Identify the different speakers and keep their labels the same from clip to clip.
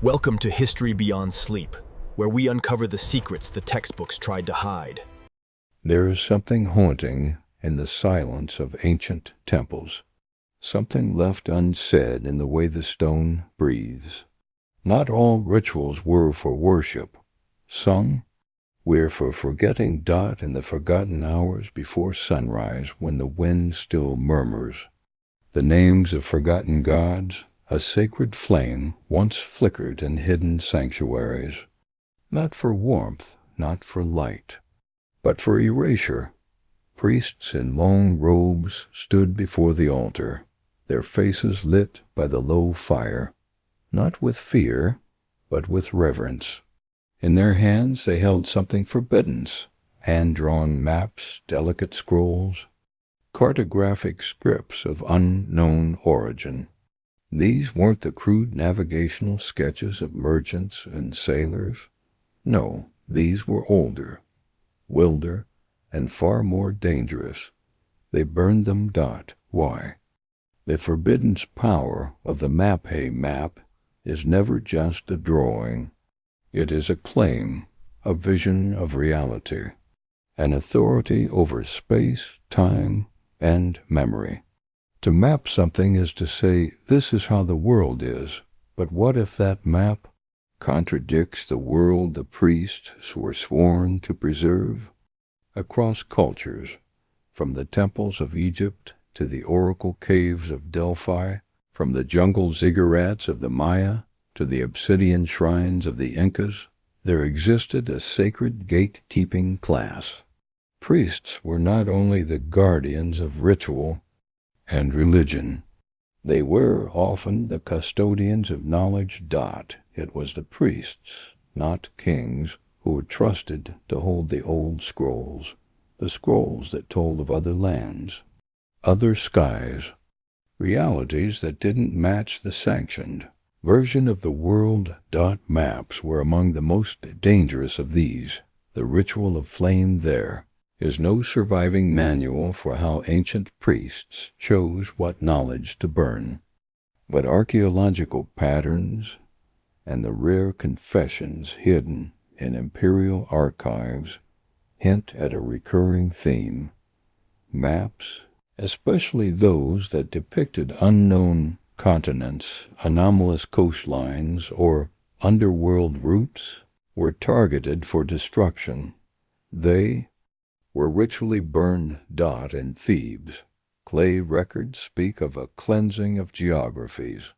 Speaker 1: Welcome to History Beyond Sleep, where we uncover the secrets the textbooks tried to hide.
Speaker 2: There is something haunting in the silence of ancient temples, something left unsaid in the way the stone breathes. Not all rituals were for worship. Some were for forgetting Dot in the forgotten hours before sunrise when the wind still murmurs. The names of forgotten gods, a sacred flame once flickered in hidden sanctuaries, not for warmth, not for light, but for erasure. Priests in long robes stood before the altar, their faces lit by the low fire, not with fear, but with reverence. In their hands they held something forbidden, hand-drawn maps, delicate scrolls, cartographic scripts of unknown origin. These weren't the crude navigational sketches of merchants and sailors. No, these were older, wilder, and far more dangerous. They burned them. Why? The forbidden power of the Mapei map is never just a drawing. It is a claim, a vision of reality, an authority over space, time, and memory. To map something is to say, this is how the world is, but what if that map contradicts the world the priests were sworn to preserve? Across cultures, from the temples of Egypt to the oracle caves of Delphi, from the jungle ziggurats of the Maya to the obsidian shrines of the Incas, there existed a sacred gatekeeping class. Priests were not only the guardians of ritual and religion, they were often the custodians of knowledge. It was the priests, not kings, who were trusted to hold the old scrolls, the scrolls that told of other lands, other skies, realities that didn't match the sanctioned version of the world. Maps were among the most dangerous of these. The ritual of flame there is no surviving manual for how ancient priests chose what knowledge to burn. But archaeological patterns and the rare confessions hidden in imperial archives hint at a recurring theme. Maps, especially those that depicted unknown continents, anomalous coastlines, or underworld routes, were targeted for destruction. They were ritually burned. In Thebes, clay records speak of a cleansing of geographies.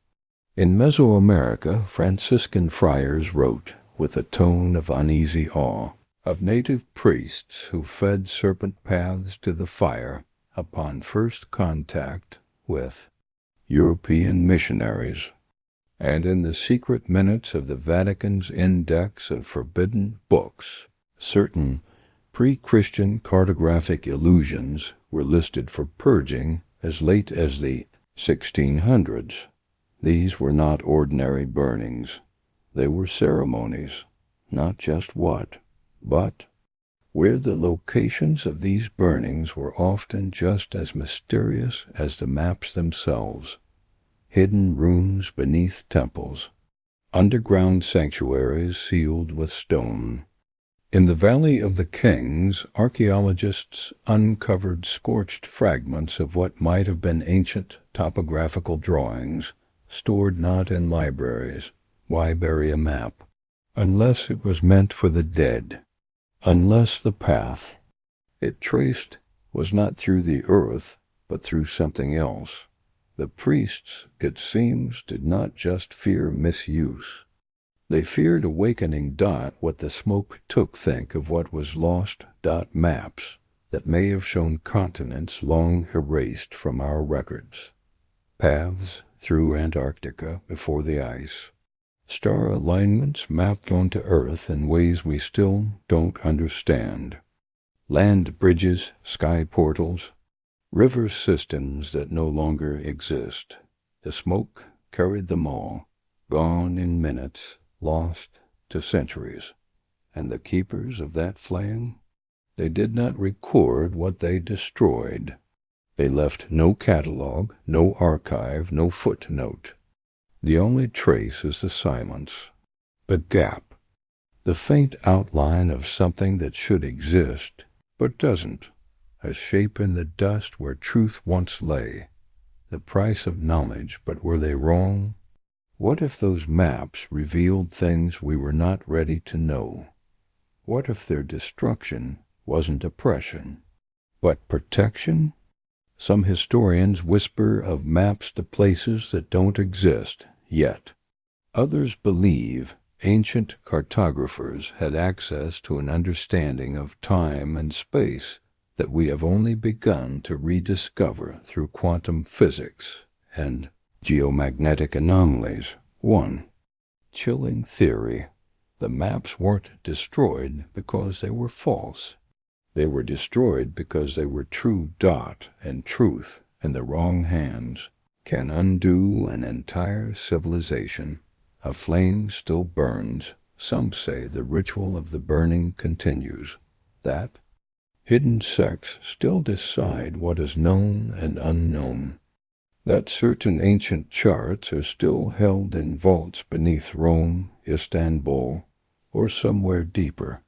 Speaker 2: In Mesoamerica, Franciscan friars wrote, with a tone of uneasy awe, of native priests who fed serpent paths to the fire upon first contact with European missionaries. And in the secret minutes of the Vatican's Index of Forbidden Books, certain pre-Christian cartographic illusions were listed for purging as late as the 1600s. These were not ordinary burnings. They were ceremonies, not just what, but where the locations of these burnings were often just as mysterious as the maps themselves. Hidden rooms beneath temples, underground sanctuaries sealed with stone. In the Valley of the Kings, archaeologists uncovered scorched fragments of what might have been ancient topographical drawings, stored not in libraries. Why bury a map? Unless it was meant for the dead. Unless the path it traced was not through the earth, but through something else. The priests, it seems, did not just fear misuse. They feared awakening. What the smoke took think of what was lost. Maps that may have shown continents long erased from our records. Paths through Antarctica before the ice. Star alignments mapped onto Earth in ways we still don't understand. Land bridges, sky portals, river systems that no longer exist. The smoke carried them all, gone in minutes, lost to centuries. And the keepers of that flame? They did not record what they destroyed. They left no catalog, no archive, no footnote. The only trace is the silence, the gap, the faint outline of something that should exist, but doesn't, a shape in the dust where truth once lay, the price of knowledge, but were they wrong? What if those maps revealed things we were not ready to know? What if their destruction wasn't oppression, but protection? Some historians whisper of maps to places that don't exist yet. Others believe ancient cartographers had access to an understanding of time and space that we have only begun to rediscover through quantum physics and geomagnetic anomalies. 1. Chilling theory. The maps weren't destroyed because they were false. They were destroyed because they were true dot, and truth, in the wrong hands, can undo an entire civilization. A flame still burns. Some say the ritual of the burning continues. That hidden sects still decide what is known and unknown. That certain ancient charts are still held in vaults beneath Rome, Istanbul, or somewhere deeper.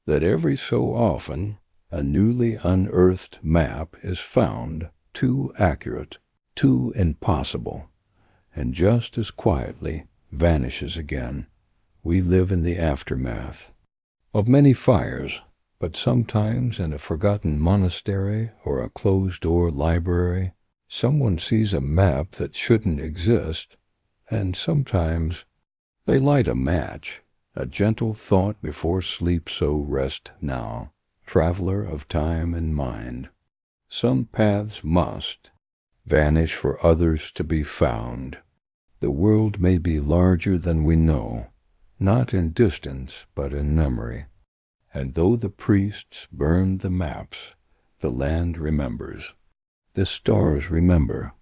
Speaker 2: That every so often a newly unearthed map is found too accurate, too impossible, and just as quietly vanishes again. We live in the aftermath of many fires, but sometimes in a forgotten monastery or a closed-door library, someone sees a map that shouldn't exist, and sometimes they light a match. A gentle thought before sleep, so rest now, traveler of time and mind. Some paths must vanish for others to be found. The world may be larger than we know, not in distance but in memory. And though the priests burned the maps, the land remembers. The stars remember.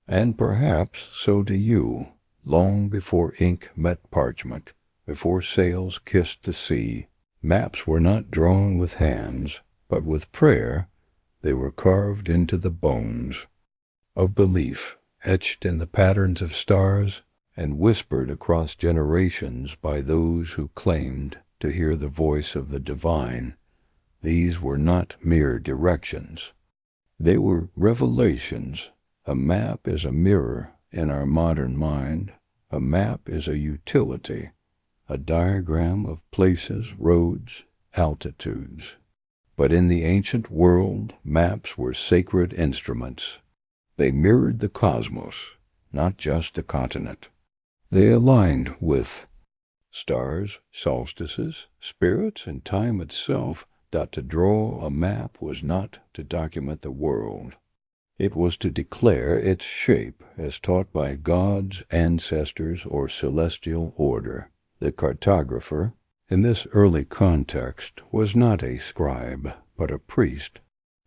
Speaker 2: And perhaps so do you, long before ink met parchment, before sails kissed the sea. Maps were not drawn with hands, but with prayer they were carved into the bones of belief, etched in the patterns of stars, and whispered across generations by those who claimed to hear the voice of the divine. These were not mere directions. They were revelations. A map is a mirror in our modern mind. A map is a utility, a diagram of places, roads, altitudes. But in the ancient world, maps were sacred instruments. They mirrored the cosmos, not just a continent. They aligned with stars, solstices, spirits, and time itself. That to draw a map was not to document the world. It was to declare its shape as taught by gods, ancestors, or celestial order. The cartographer, in this early context, was not a scribe, but a priest,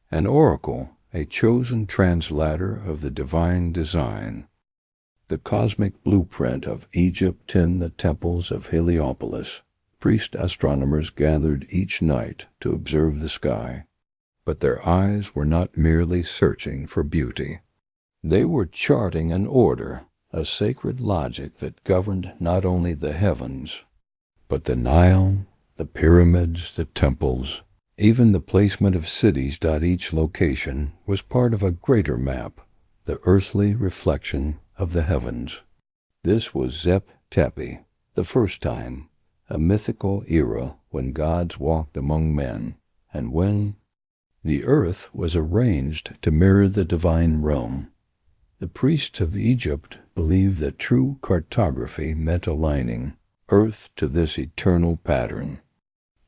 Speaker 2: an oracle, a chosen translator of the divine design. The cosmic blueprint of Egypt in the temples of Heliopolis. Priest astronomers gathered each night to observe the sky, but their eyes were not merely searching for beauty. They were charting an order, a sacred logic that governed not only the heavens, but the Nile, the pyramids, the temples, even the placement of cities. Each location was part of a greater map, the earthly reflection of the heavens. This was Zep Tepi, the first time, a mythical era when gods walked among men, and when the earth was arranged to mirror the divine realm. The priests of Egypt believed that true cartography meant aligning earth to this eternal pattern.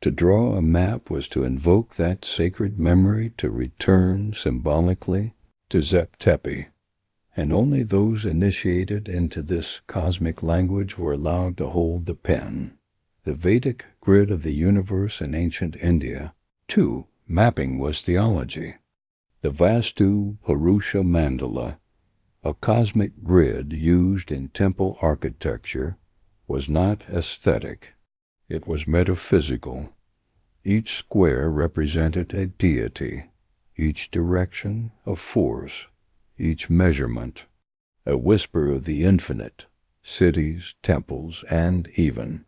Speaker 2: To draw a map was to invoke that sacred memory to return symbolically to Zep Tepi, and only those initiated into this cosmic language were allowed to hold the pen. The Vedic grid of the universe in ancient India, too, mapping was theology. The Vastu Purusha Mandala, a cosmic grid used in temple architecture, was not aesthetic. It was metaphysical. Each square represented a deity, each direction a force, each measurement a whisper of the infinite. cities, temples, and even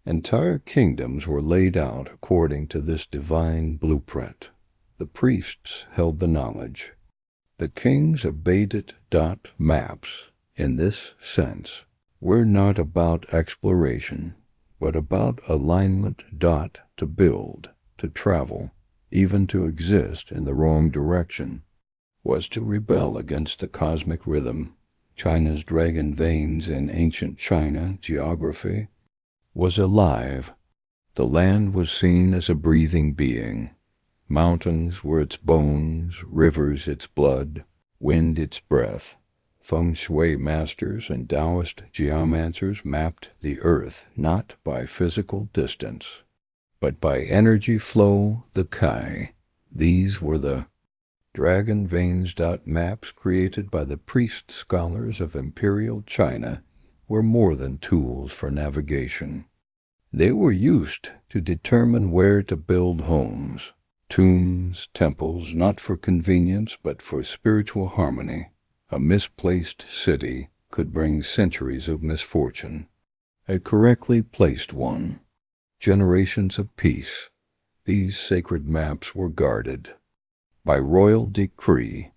Speaker 2: entire kingdoms were laid out according to this divine blueprint. The priests held the knowledge. The kings obeyed it. Maps, in this sense, were not about exploration, but about alignment. To build, to travel, even to exist in the wrong direction, was to rebel against the cosmic rhythm. China's dragon veins in ancient China geography was alive. The land was seen as a breathing being. Mountains were its bones, rivers its blood, wind its breath. Feng Shui masters and Taoist geomancers mapped the earth not by physical distance, but by energy flow, the Kai. These were the dragon veins. Maps created by the priest scholars of imperial China were more than tools for navigation. They were used to determine where to build homes, tombs, temples, not for convenience but for spiritual harmony. A misplaced city could bring centuries of misfortune. A correctly placed one, generations of peace. These sacred maps were guarded by royal decree.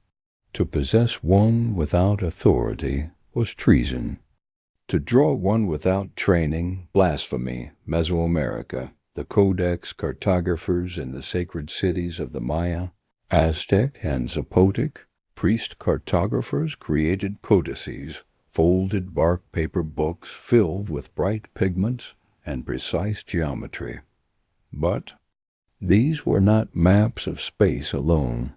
Speaker 2: To possess one without authority was treason. To draw one without training, blasphemy. Mesoamerica, the codex cartographers in the sacred cities of the Maya, Aztec, and Zapotec, priest cartographers created codices, folded bark paper books filled with bright pigments and precise geometry. But these were not maps of space alone.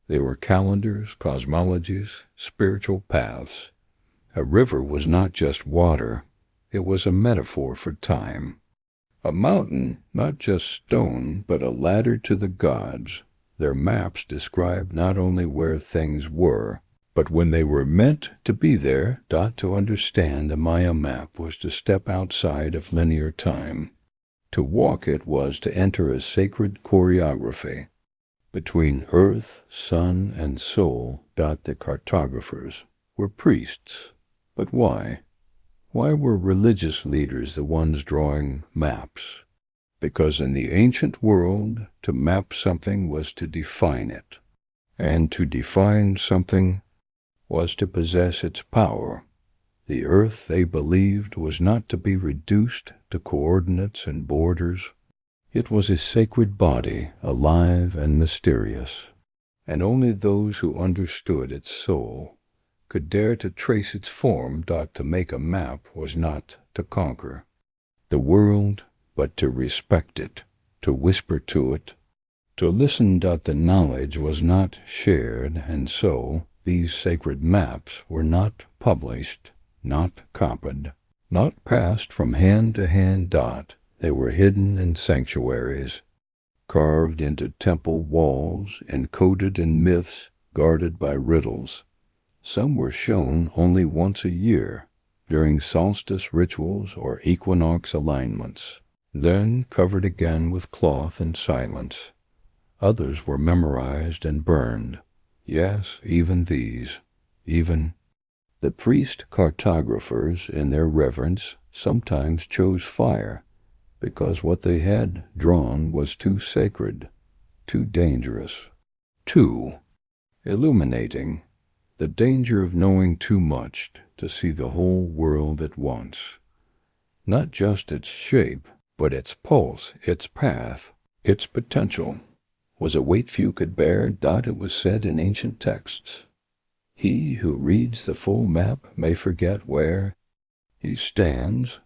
Speaker 2: They were calendars, cosmologies, spiritual paths. A river was not just water, it was a metaphor for time. A mountain, not just stone, but a ladder to the gods. Their maps described not only where things were, but when they were meant to be there. To understand a Maya map was to step outside of linear time. To walk it was to enter a sacred choreography between earth, sun, and soul. The cartographers were priests. But why? Why were religious leaders the ones drawing maps? Because in the ancient world, to map something was to define it, and to define something was to possess its power. The earth, they believed, was not to be reduced to coordinates and borders. It was a sacred body, alive and mysterious, and only those who understood its soul could dare to trace its form. To make a map was not to conquer the world, but to respect it, to whisper to it, to listen. The knowledge was not shared, and so these sacred maps were not published, not copied, not passed from hand to hand. They were hidden in sanctuaries, carved into temple walls, encoded in myths, guarded by riddles. Some were shown only once a year, during solstice rituals or equinox alignments, then covered again with cloth and silence. Others were memorized and burned. Yes, even these, even the priest cartographers in their reverence sometimes chose fire, because what they had drawn was too sacred, too dangerous, too illuminating. The danger of knowing too much to see the whole world at once. Not just its shape, but its pulse, its path, its potential, was a weight few could bear. It was said in ancient texts. He who reads the full map may forget where he stands.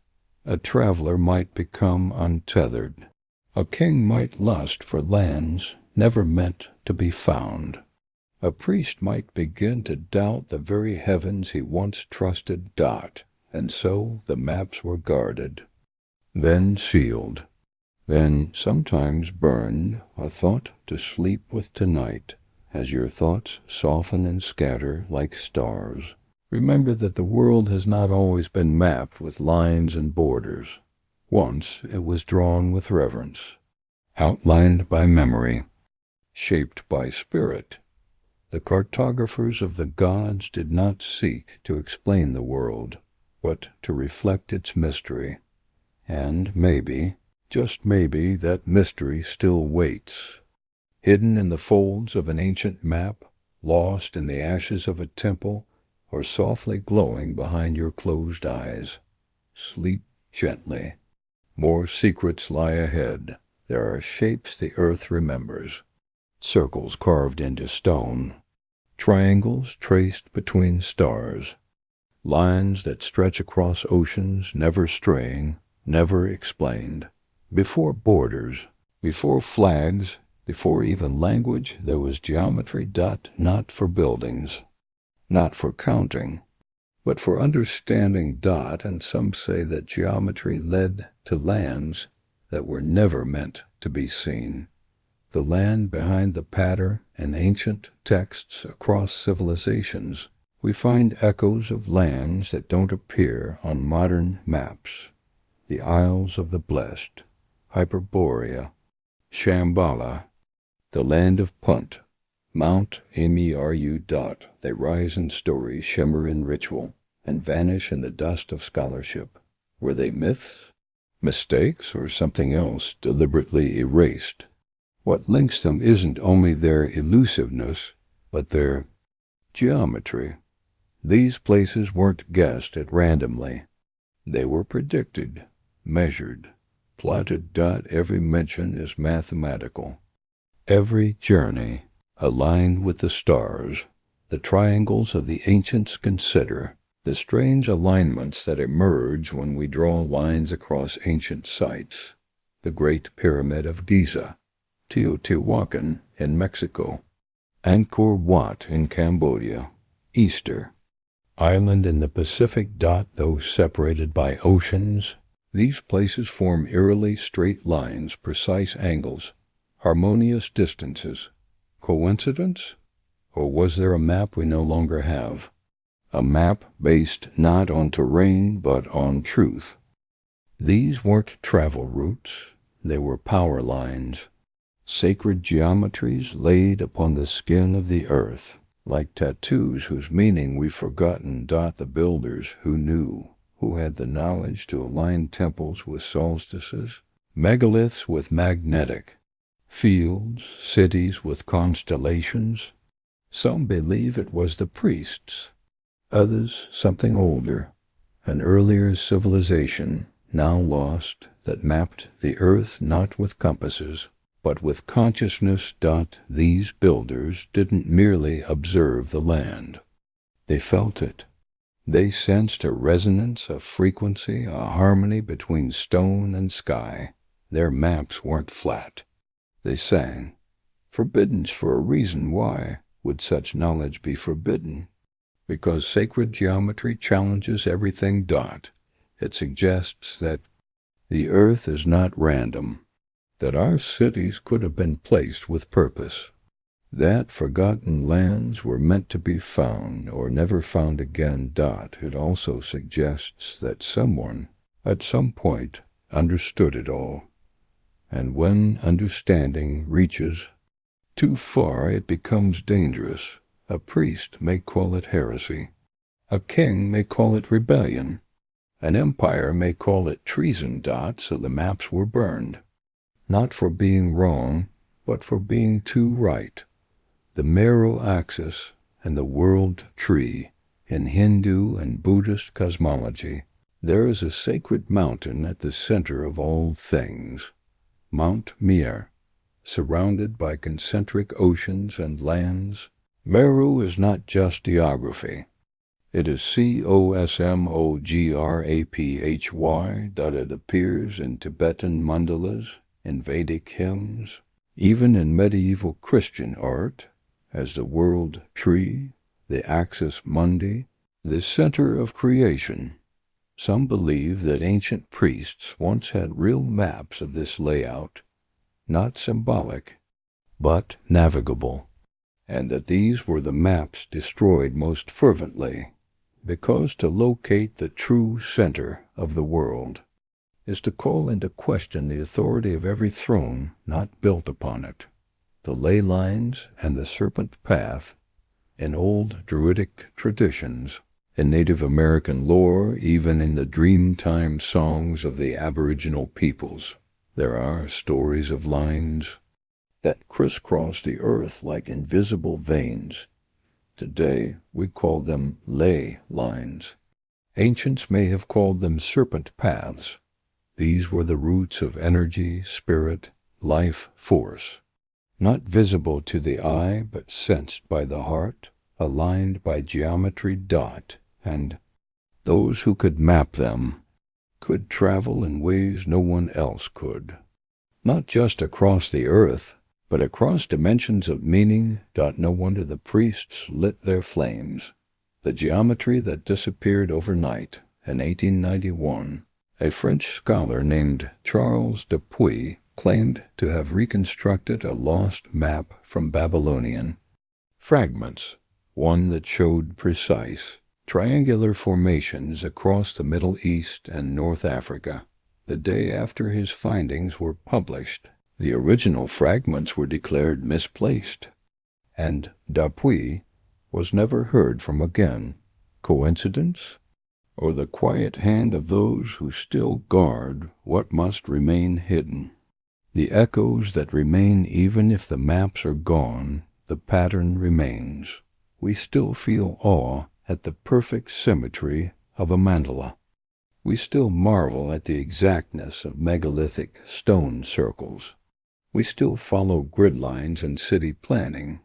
Speaker 2: A traveler might become untethered. A king might lust for lands never meant to be found. A priest might begin to doubt the very heavens he once trusted. And so the maps were guarded, then sealed, then sometimes burned, a thought to sleep with tonight. As your thoughts soften and scatter like stars, remember that the world has not always been mapped with lines and borders. Once it was drawn with reverence, outlined by memory, shaped by spirit. The cartographers of the gods did not seek to explain the world. but to reflect its mystery. And maybe, just maybe, that mystery still waits, hidden in the folds of an ancient map, lost in the ashes of a temple, or softly glowing behind your closed eyes. Sleep gently. More secrets lie ahead. There are shapes the earth remembers, circles carved into stone, triangles traced between stars, lines that stretch across oceans, never straying, never explained. Before borders, before flags, before even language, there was geometry. Not for buildings, not for counting, but for understanding. And some say that geometry led to lands that were never meant to be seen. The land behind the pattern and ancient texts across civilizations. We find echoes of lands that don't appear on modern maps. The Isles of the Blessed, Hyperborea, Shambhala, the land of Punt, Mount Meru. They rise in story, shimmer in ritual, and vanish in the dust of scholarship. Were they myths, mistakes, or something else deliberately erased? What links them isn't only their elusiveness, but their geometry. These places weren't guessed at randomly. They were predicted, measured, plotted. Every mention is mathematical. Every journey aligned with the stars. The triangles of the ancients consider, the strange alignments that emerge when we draw lines across ancient sites. The Great Pyramid of Giza, Teotihuacan in Mexico, Angkor Wat in Cambodia, Easter Island in the Pacific. Though separated by oceans, these places form eerily straight lines, precise angles, harmonious distances. Coincidence? Or was there a map we no longer have? A map based not on terrain but on truth. These weren't travel routes, they were power lines, sacred geometries laid upon the skin of the earth, like tattoos whose meaning we've forgotten. The builders who knew, who had the knowledge to align temples with solstices, megaliths with magnetic fields, cities with constellations. Some believe it was the priests, others something older, an earlier civilization, now lost, that mapped the earth not with compasses, but with consciousness. These builders didn't merely observe the land. They felt it. They sensed a resonance, a frequency, a harmony between stone and sky. Their maps weren't flat. They sang. Forbidden's for a reason. Why would such knowledge be forbidden? Because sacred geometry challenges everything. It suggests that the earth is not random, that our cities could have been placed with purpose, that forgotten lands were meant to be found or never found again. It also suggests that someone, at some point, understood it all. And when understanding reaches too far, it becomes dangerous. A priest may call it heresy. A king may call it rebellion. An empire may call it treason. So the maps were burned. Not for being wrong, but for being too right. The Meru axis and the world tree. In Hindu and Buddhist cosmology, there is a sacred mountain at the center of all things. Mount Meru, surrounded by concentric oceans and lands. Meru is not just geography. It is cosmography. It appears in Tibetan mandalas, in Vedic hymns, even in medieval Christian art, as the world tree, the axis mundi, the center of creation. Some believe that ancient priests once had real maps of this layout, not symbolic, but navigable, and that these were the maps destroyed most fervently, because to locate the true center of the world is to call into question the authority of every throne not built upon it. The ley lines and the serpent path in old Druidic traditions In Native American lore, even in the Dreamtime songs of the Aboriginal peoples, there are stories of lines that crisscross the earth like invisible veins. Today, we call them ley lines. Ancients may have called them serpent paths. These were the roots of energy, spirit, life force, not visible to the eye but sensed by the heart, aligned by geometry dot, and those who could map them could travel in ways no one else could. Not just across the earth, but across dimensions of meaning. No wonder the priests lit their flames. The geometry that disappeared overnight in 1891, a French scholar named Charles Dupuy claimed to have reconstructed a lost map from Babylonian fragments, one that showed precise, triangular formations across the Middle East and North Africa. The day after his findings were published, the original fragments were declared misplaced, and Dupuy was never heard from again. Coincidence? Or the quiet hand of those who still guard what must remain hidden? The echoes that remain even if the maps are gone, the pattern remains. We still feel awe at the perfect symmetry of a mandala. We still marvel at the exactness of megalithic stone circles. We still follow grid lines in city planning,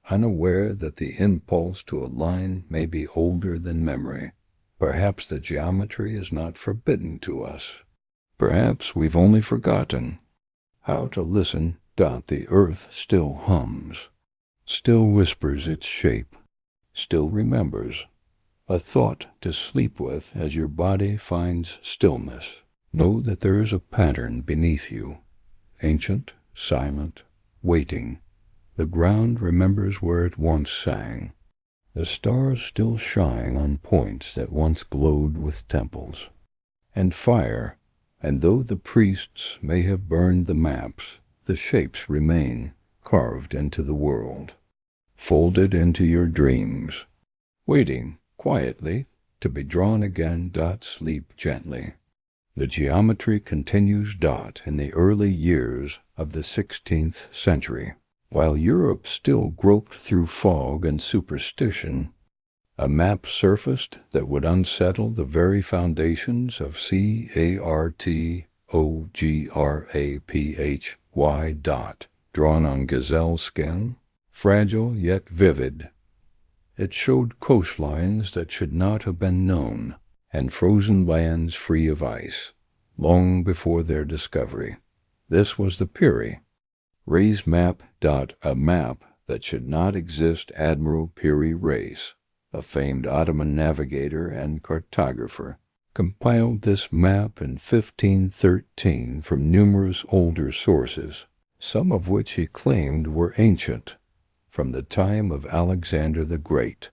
Speaker 2: unaware that the impulse to align may be older than memory. Perhaps the geometry is not forbidden to us. Perhaps we've only forgotten how to listen. The earth still hums, still whispers its shape, still remembers. A thought to sleep with as your body finds stillness. Know that there is a pattern beneath you, ancient, silent, waiting. The ground remembers where it once sang. The stars still shine on points that once glowed with temples and fire, and though the priests may have burned the maps, the shapes remain carved into the world, folded into your dreams, waiting quietly to be drawn again. Sleep gently. The geometry continues. In the early years of the 16th century, while Europe still groped through fog and superstition, a map surfaced that would unsettle the very foundations of cartography, drawn on gazelle skin, fragile yet vivid. It showed coastlines that should not have been known, and frozen lands free of ice, long before their discovery. This was the Piri Reis map. A map that should not exist. Admiral Piri Reis, a famed Ottoman navigator and cartographer, compiled this map in 1513 from numerous older sources, some of which he claimed were ancient, from the time of Alexander the Great.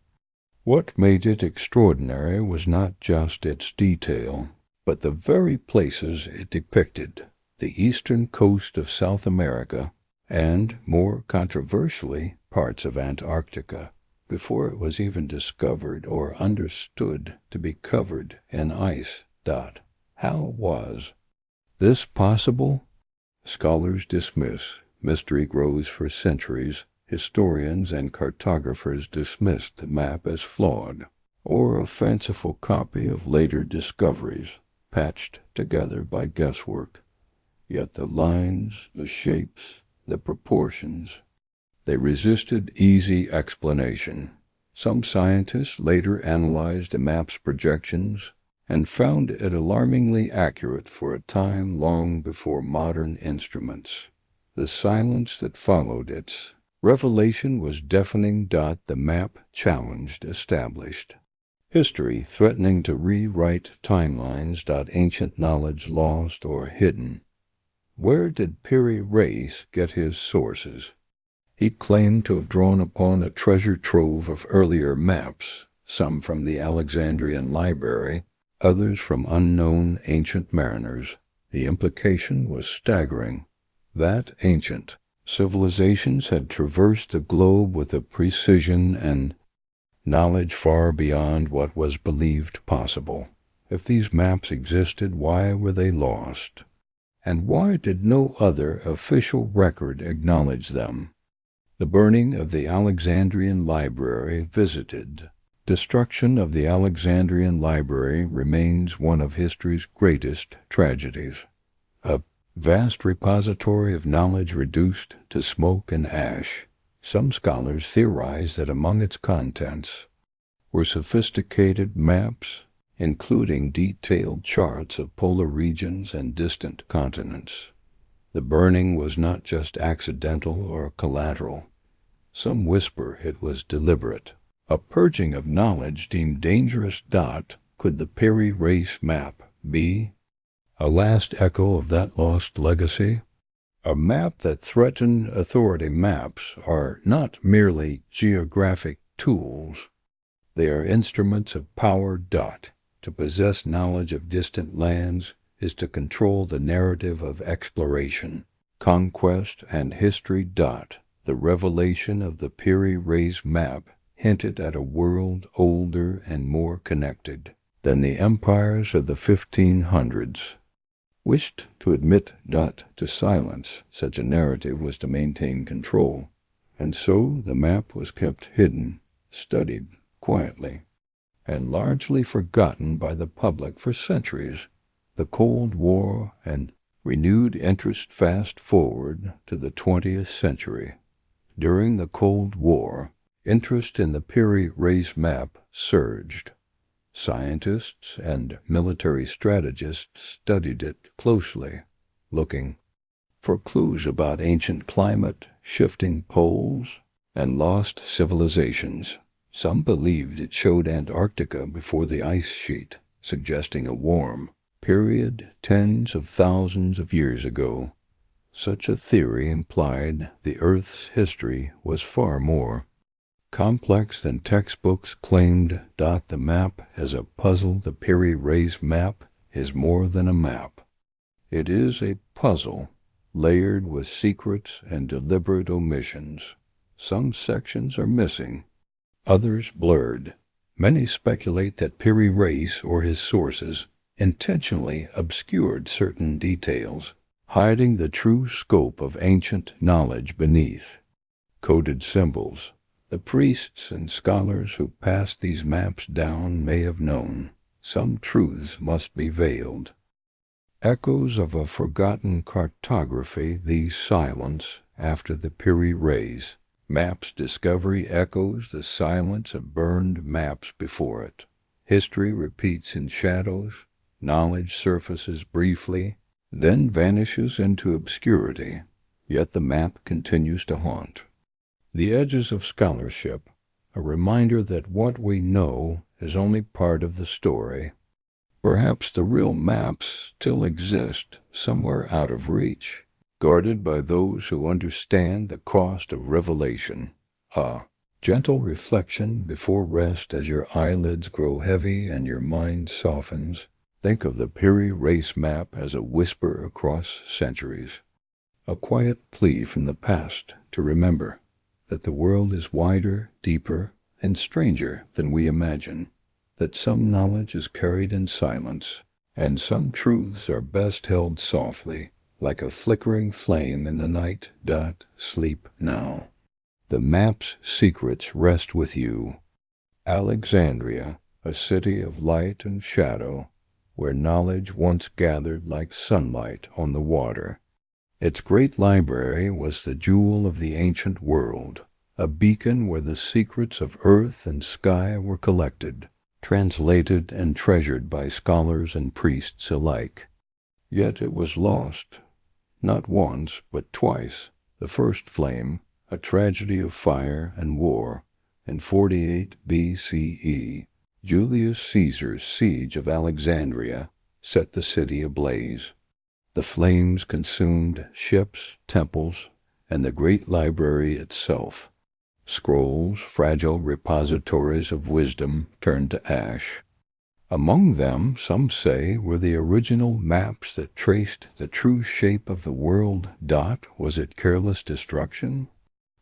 Speaker 2: What made it extraordinary was not just its detail, but the very places it depicted: the eastern coast of South America, and, more controversially, parts of Antarctica, before it was even discovered or understood to be covered in ice. How was this possible? Scholars dismiss. Mystery grows for centuries. Historians and cartographers dismissed the map as flawed, or a fanciful copy of later discoveries, patched together by guesswork. Yet the lines, the shapes, the proportions, they resisted easy explanation. Some scientists later analyzed the map's projections and found it alarmingly accurate for a time long before modern instruments. The silence that followed its revelation was deafening. The map challenged established history, threatening to rewrite timelines. Ancient knowledge lost or hidden. Where did Piri Reis get his sources? He claimed to have drawn upon a treasure trove of earlier maps, some from the Alexandrian library, others from unknown ancient mariners. The implication was staggering. That ancient civilizations had traversed the globe with a precision and knowledge far beyond what was believed possible. If these maps existed, why were they lost? And why did no other official record acknowledge them? The burning of the Alexandrian Library visited. Destruction of the Alexandrian Library remains one of history's greatest tragedies. A vast repository of knowledge reduced to smoke and ash. Some scholars theorize that among its contents were sophisticated maps, including detailed charts of polar regions and distant continents. The burning was not just accidental or collateral. Some whisper it was deliberate. A purging of knowledge deemed dangerous. Could the Peri race map be a last echo of that lost legacy? A map that threatened authority. Maps are not merely geographic tools. They are instruments of power. To possess knowledge of distant lands is to control the narrative of exploration, conquest, and history. The revelation of the Peri race map hinted at a world older and more connected than the empires of the 1500s. Wished to admit. To silence such a narrative was to maintain control, and so the map was kept hidden, studied quietly, and largely forgotten by the public for centuries. The Cold War and renewed interest. Fast forward to the 20th century. During the Cold War, interest in the Peri race map surged. Scientists and military strategists studied it closely, looking for clues about ancient climate, shifting poles, and lost civilizations. Some believed it showed Antarctica before the ice sheet, suggesting a warm period tens of thousands of years ago. Such a theory implied the Earth's history was far more complex than textbooks claimed. The map as a puzzle. The Peri race map is more than a map. It is a puzzle layered with secrets and deliberate omissions. Some sections are missing, others blurred. Many speculate that Peri race or his sources intentionally obscured certain details, hiding the true scope of ancient knowledge beneath. Coded symbols. The priests and scholars who passed these maps down may have known some truths must be veiled. Echoes of a forgotten cartography. These silence after the Peri race map's discovery echoes the silence of burned maps before it. History repeats in shadows. Knowledge surfaces briefly, then vanishes into obscurity, yet the map continues to haunt the edges of scholarship, a reminder that what we know is only part of the story. Perhaps the real maps still exist somewhere out of reach, guarded by those who understand the cost of revelation. A gentle reflection before rest. As your eyelids grow heavy and your mind softens, think of the Peri race map as a whisper across centuries, a quiet plea from the past to remember that the world is wider, deeper, and stranger than we imagine, that some knowledge is carried in silence, and some truths are best held softly, like a flickering flame in the night. Sleep now. The map's secrets rest with you. Alexandria, a city of light and shadow, where knowledge once gathered like sunlight on the water. Its great library was the jewel of the ancient world, a beacon where the secrets of earth and sky were collected, translated and treasured by scholars and priests alike. Yet it was lost, not once but twice. The first flame, a tragedy of fire and war, in 48 BCE, Julius Caesar's siege of Alexandria set the city ablaze. The flames consumed ships, temples, and the great library itself. Scrolls, fragile repositories of wisdom, turned to ash. Among them, some say, were the original maps that traced the true shape of the world. Was it careless destruction,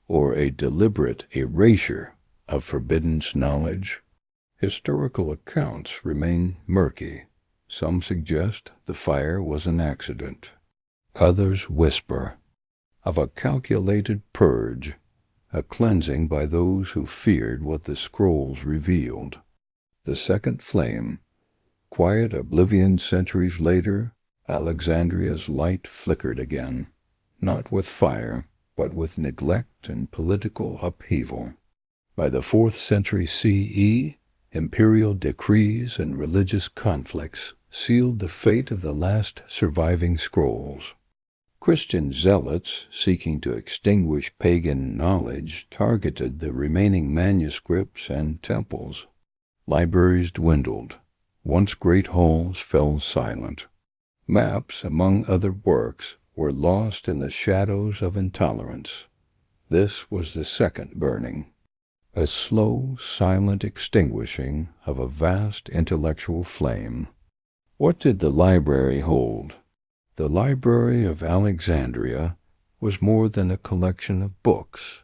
Speaker 2: or a deliberate erasure of forbidden knowledge? Historical accounts remain murky. Some suggest the fire was an accident. Others whisper of a calculated purge, a cleansing by those who feared what the scrolls revealed. The second flame, quiet oblivion centuries later, Alexandria's light flickered again, not with fire, but with neglect and political upheaval. By the 4th century CE, imperial decrees and religious conflicts sealed the fate of the last surviving scrolls. Christian zealots seeking to extinguish pagan knowledge targeted the remaining manuscripts and temples. Libraries dwindled. Once great halls fell silent. Maps, among other works, were lost in the shadows of intolerance. This was the second burning, a slow, silent extinguishing of a vast intellectual flame. What did the library hold? The Library of Alexandria was more than a collection of books.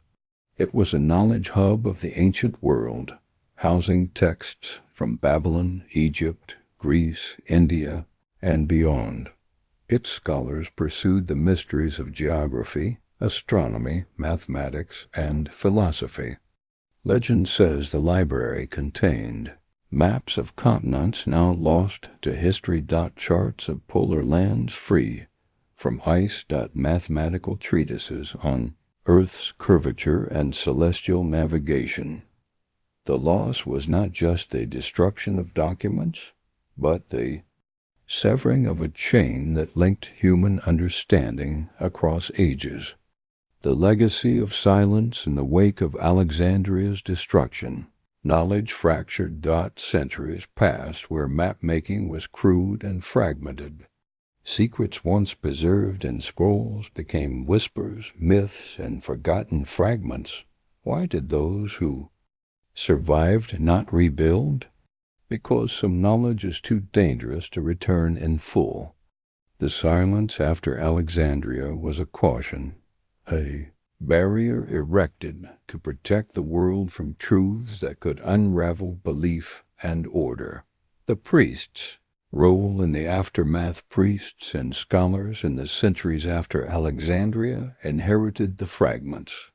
Speaker 2: It was a knowledge hub of the ancient world, housing texts from Babylon, Egypt, Greece, India, and beyond. Its scholars pursued the mysteries of geography, astronomy, mathematics, and philosophy. Legend says the library contained maps of continents now lost to history. Charts of polar lands free from ice. Mathematical treatises on Earth's curvature and celestial navigation. The loss was not just the destruction of documents, but the severing of a chain that linked human understanding across ages. The legacy of silence in the wake of Alexandria's destruction. Knowledge fractured. Centuries passed where map-making was crude and fragmented. Secrets once preserved in scrolls became whispers, myths, and forgotten fragments. Why did those who survived not rebuild? Because some knowledge is too dangerous to return in full. The silence after Alexandria was a caution, a barrier erected to protect the world from truths that could unravel belief and order. The priests' role in the aftermath. Priests and scholars in the centuries after Alexandria inherited the fragments.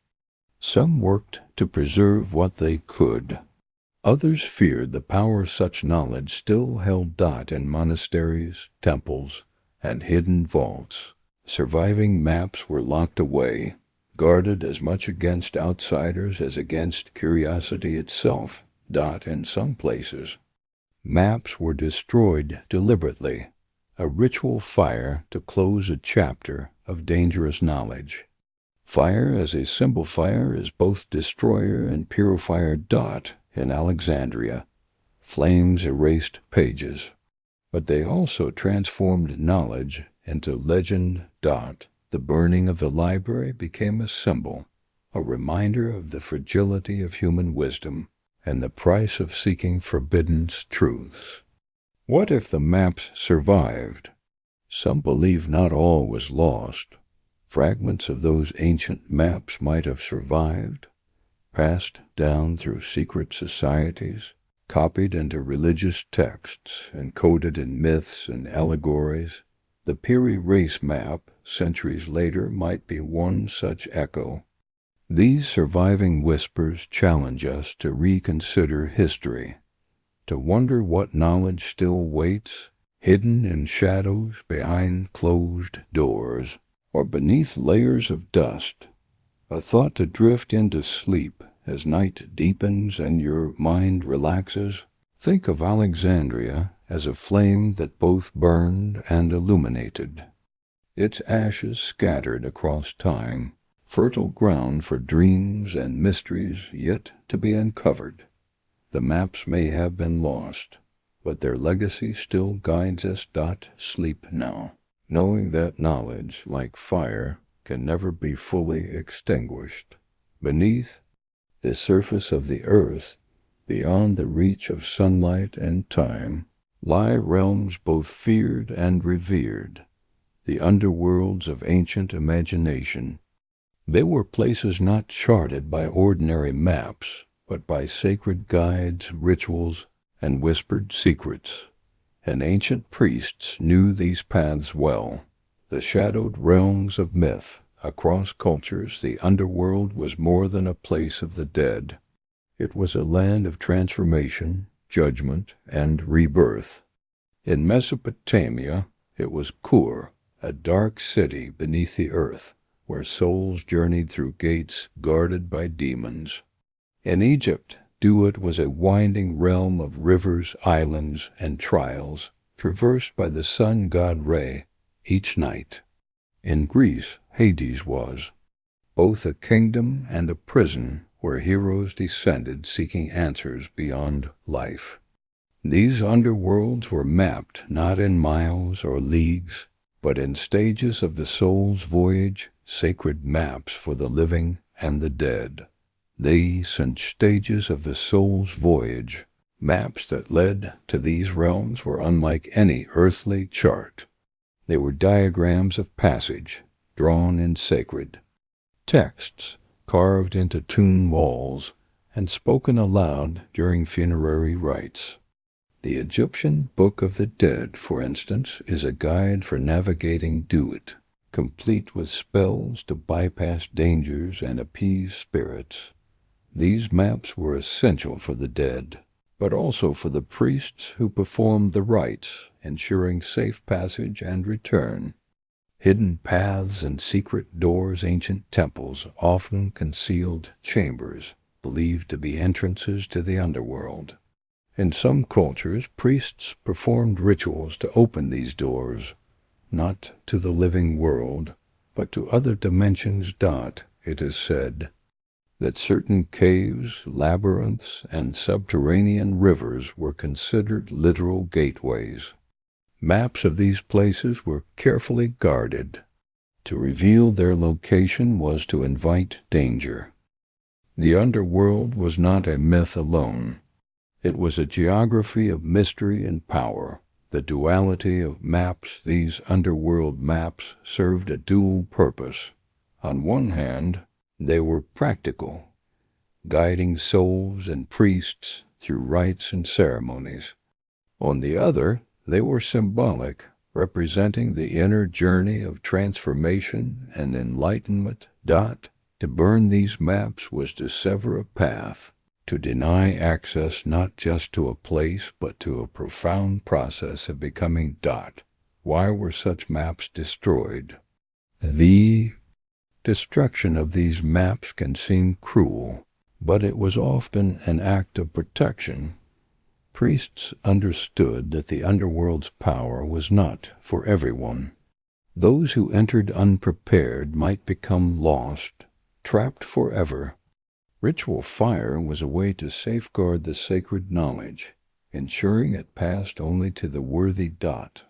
Speaker 2: Some worked to preserve what they could. Others feared the power such knowledge still held. In monasteries, temples, and hidden vaults. Surviving maps were locked away, guarded as much against outsiders as against curiosity itself. In some places, maps were destroyed deliberately, a ritual fire to close a chapter of dangerous knowledge. Fire as a symbol. Fire is both destroyer and purifier. In Alexandria, flames erased pages, but they also transformed knowledge into legend. The burning of the library became a symbol, a reminder of the fragility of human wisdom and the price of seeking forbidden truths. What if the maps survived? Some believe not all was lost. Fragments of those ancient maps might have survived, passed down through secret societies, copied into religious texts, encoded in myths and allegories. The Piri race map, centuries later, might be one such echo. These surviving whispers challenge us to reconsider history, to wonder what knowledge still waits, hidden in shadows behind closed doors, or beneath layers of dust. A thought to drift into sleep as night deepens and your mind relaxes. Think of Alexandria as a flame that both burned and illuminated. Its ashes scattered across time, fertile ground for dreams and mysteries yet to be uncovered. The maps may have been lost, but their legacy still guides us. Sleep now, knowing that knowledge, like fire, can never be fully extinguished. Beneath the surface of the earth, beyond the reach of sunlight and time, lie realms both feared and revered, the underworlds of ancient imagination. They were places not charted by ordinary maps, but by sacred guides, rituals, and whispered secrets. And ancient priests knew these paths well. The shadowed realms of myth. Across cultures, the underworld was more than a place of the dead. It was a land of transformation, judgment, and rebirth. In Mesopotamia, it was Kur, a dark city beneath the earth, where souls journeyed through gates guarded by demons. In Egypt, Duat was a winding realm of rivers, islands, and trials, traversed by the sun god Re each night. In Greece, Hades was both a kingdom and a prison where heroes descended seeking answers beyond life. These underworlds were mapped not in miles or leagues, but in stages of the soul's voyage, sacred maps for the living and the dead. These and stages of the soul's voyage, maps that led to these realms, were unlike any earthly chart. They were diagrams of passage, drawn in sacred texts, carved into tomb walls, and spoken aloud during funerary rites. The Egyptian Book of the Dead, for instance, is a guide for navigating Duat, complete with spells to bypass dangers and appease spirits. These maps were essential for the dead, but also for the priests who performed the rites, ensuring safe passage and return. Hidden paths and secret doors, ancient temples often concealed chambers, believed to be entrances to the underworld. In some cultures, priests performed rituals to open these doors, not to the living world, but to other dimensions. It is said that certain caves, labyrinths, and subterranean rivers were considered literal gateways. Maps of these places were carefully guarded. To reveal their location was to invite danger. The underworld was not a myth alone. It was a geography of mystery and power. The duality of maps, these underworld maps, served a dual purpose. On one hand, they were practical, guiding souls and priests through rites and ceremonies. On the other, they were symbolic, representing the inner journey of transformation and enlightenment. To burn these maps was to sever a path, to deny access not just to a place but to a profound process of becoming. Why were such maps destroyed? The destruction of these maps can seem cruel, but it was often an act of protection. Priests understood that the underworld's power was not for everyone. Those who entered unprepared might become lost, trapped forever. Ritual fire was a way to safeguard the sacred knowledge, ensuring it passed only to the worthy.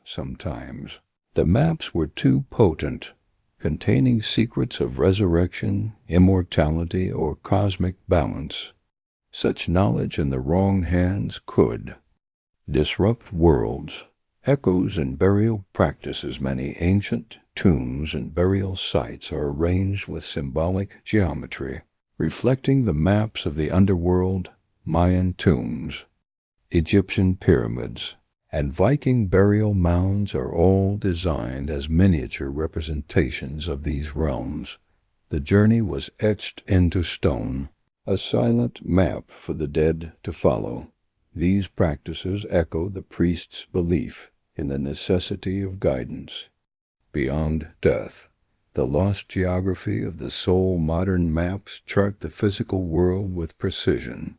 Speaker 2: Sometimes the maps were too potent, containing secrets of resurrection, immortality, or cosmic balance. Such knowledge in the wrong hands could disrupt worlds. Echoes and burial practices. Many ancient tombs and burial sites are arranged with symbolic geometry, reflecting the maps of the underworld. Mayan tombs, Egyptian pyramids, and Viking burial mounds are all designed as miniature representations of these realms. The journey was etched into stone, a silent map for the dead to follow. These practices echo the priest's belief in the necessity of guidance beyond death. The lost geography of the soul. Modern maps chart the physical world with precision,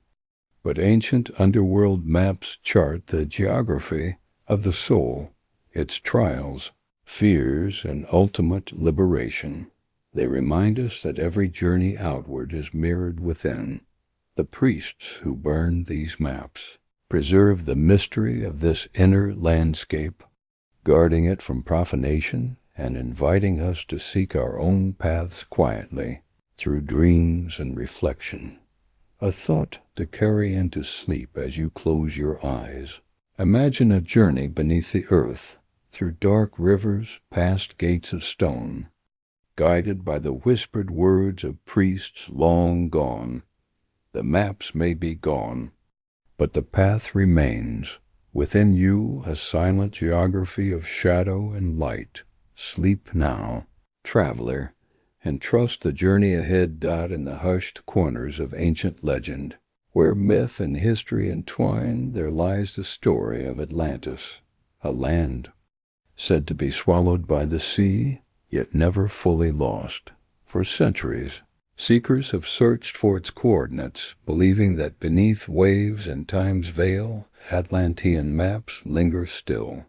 Speaker 2: but ancient underworld maps chart the geography of the soul, its trials, fears, and ultimate liberation. They remind us that every journey outward is mirrored within. The priests who burned these maps preserve the mystery of this inner landscape, guarding it from profanation and inviting us to seek our own paths quietly through dreams and reflection. A thought to carry into sleep as you close your eyes. Imagine a journey beneath the earth, through dark rivers, past gates of stone, guided by the whispered words of priests long gone. The maps may be gone, but the path remains. Within you a silent geography of shadow and light. Sleep now, traveler, and trust the journey ahead. In the hushed corners of ancient legend, where myth and history entwine, there lies the story of Atlantis, a land said to be swallowed by the sea, yet never fully lost. For centuries, seekers have searched for its coordinates, believing that beneath waves and time's veil, Atlantean maps linger still,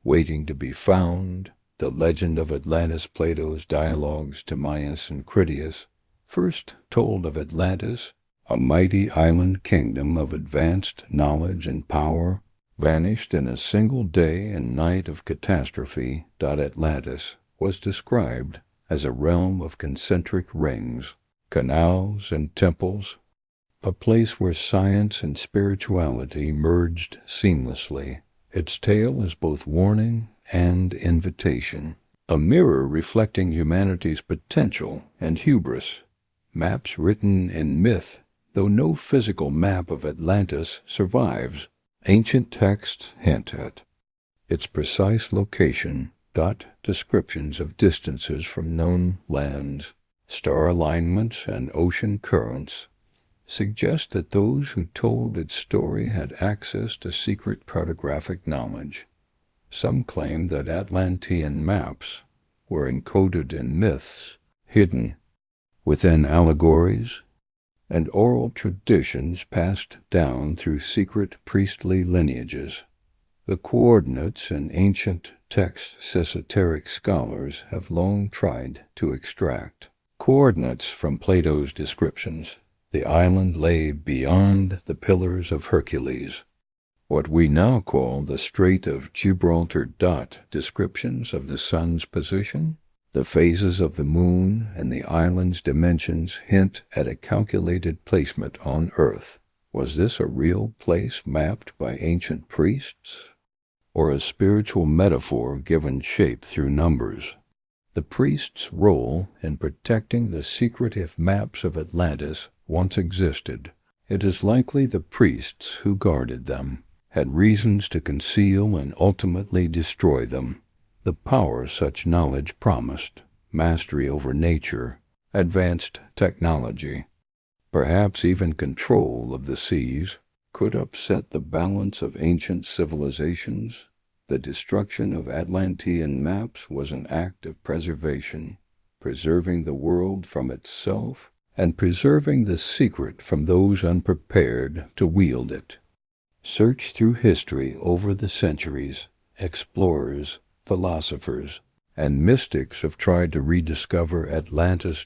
Speaker 2: waiting to be found. The legend of Atlantis, Plato's dialogues Timaeus and Critias, first told of Atlantis, a mighty island kingdom of advanced knowledge and power, vanished in a single day and night of catastrophe. Atlantis was described as a realm of concentric rings, canals and temples, a place where science and spirituality merged seamlessly. Its tale is both warning and invitation, a mirror reflecting humanity's potential and hubris. Maps written in myth, though no physical map of Atlantis survives, ancient texts hint at its precise location. Descriptions of distances from known lands, star alignments, and ocean currents suggest that those who told its story had access to secret cartographic knowledge. Some claim that Atlantean maps were encoded in myths, hidden within allegories and oral traditions passed down through secret priestly lineages. The coordinates in ancient texts esoteric scholars have long tried to extract. Coordinates from Plato's descriptions. The island lay beyond the Pillars of Hercules, what we now call the Strait of Gibraltar. Descriptions of the sun's position, the phases of the moon, and the island's dimensions hint at a calculated placement on Earth. Was this a real place mapped by ancient priests, or a spiritual metaphor given shape through numbers? The priest's role in protecting the secretive maps of Atlantis once existed. It is likely the priests who guarded them had reasons to conceal and ultimately destroy them. The power such knowledge promised, mastery over nature, advanced technology, perhaps even control of the seas, could upset the balance of ancient civilizations. The destruction of Atlantean maps was an act of preservation, preserving the world from itself and preserving the secret from those unprepared to wield it. Search through history over the centuries. Explorers, philosophers, and mystics have tried to rediscover Atlantis.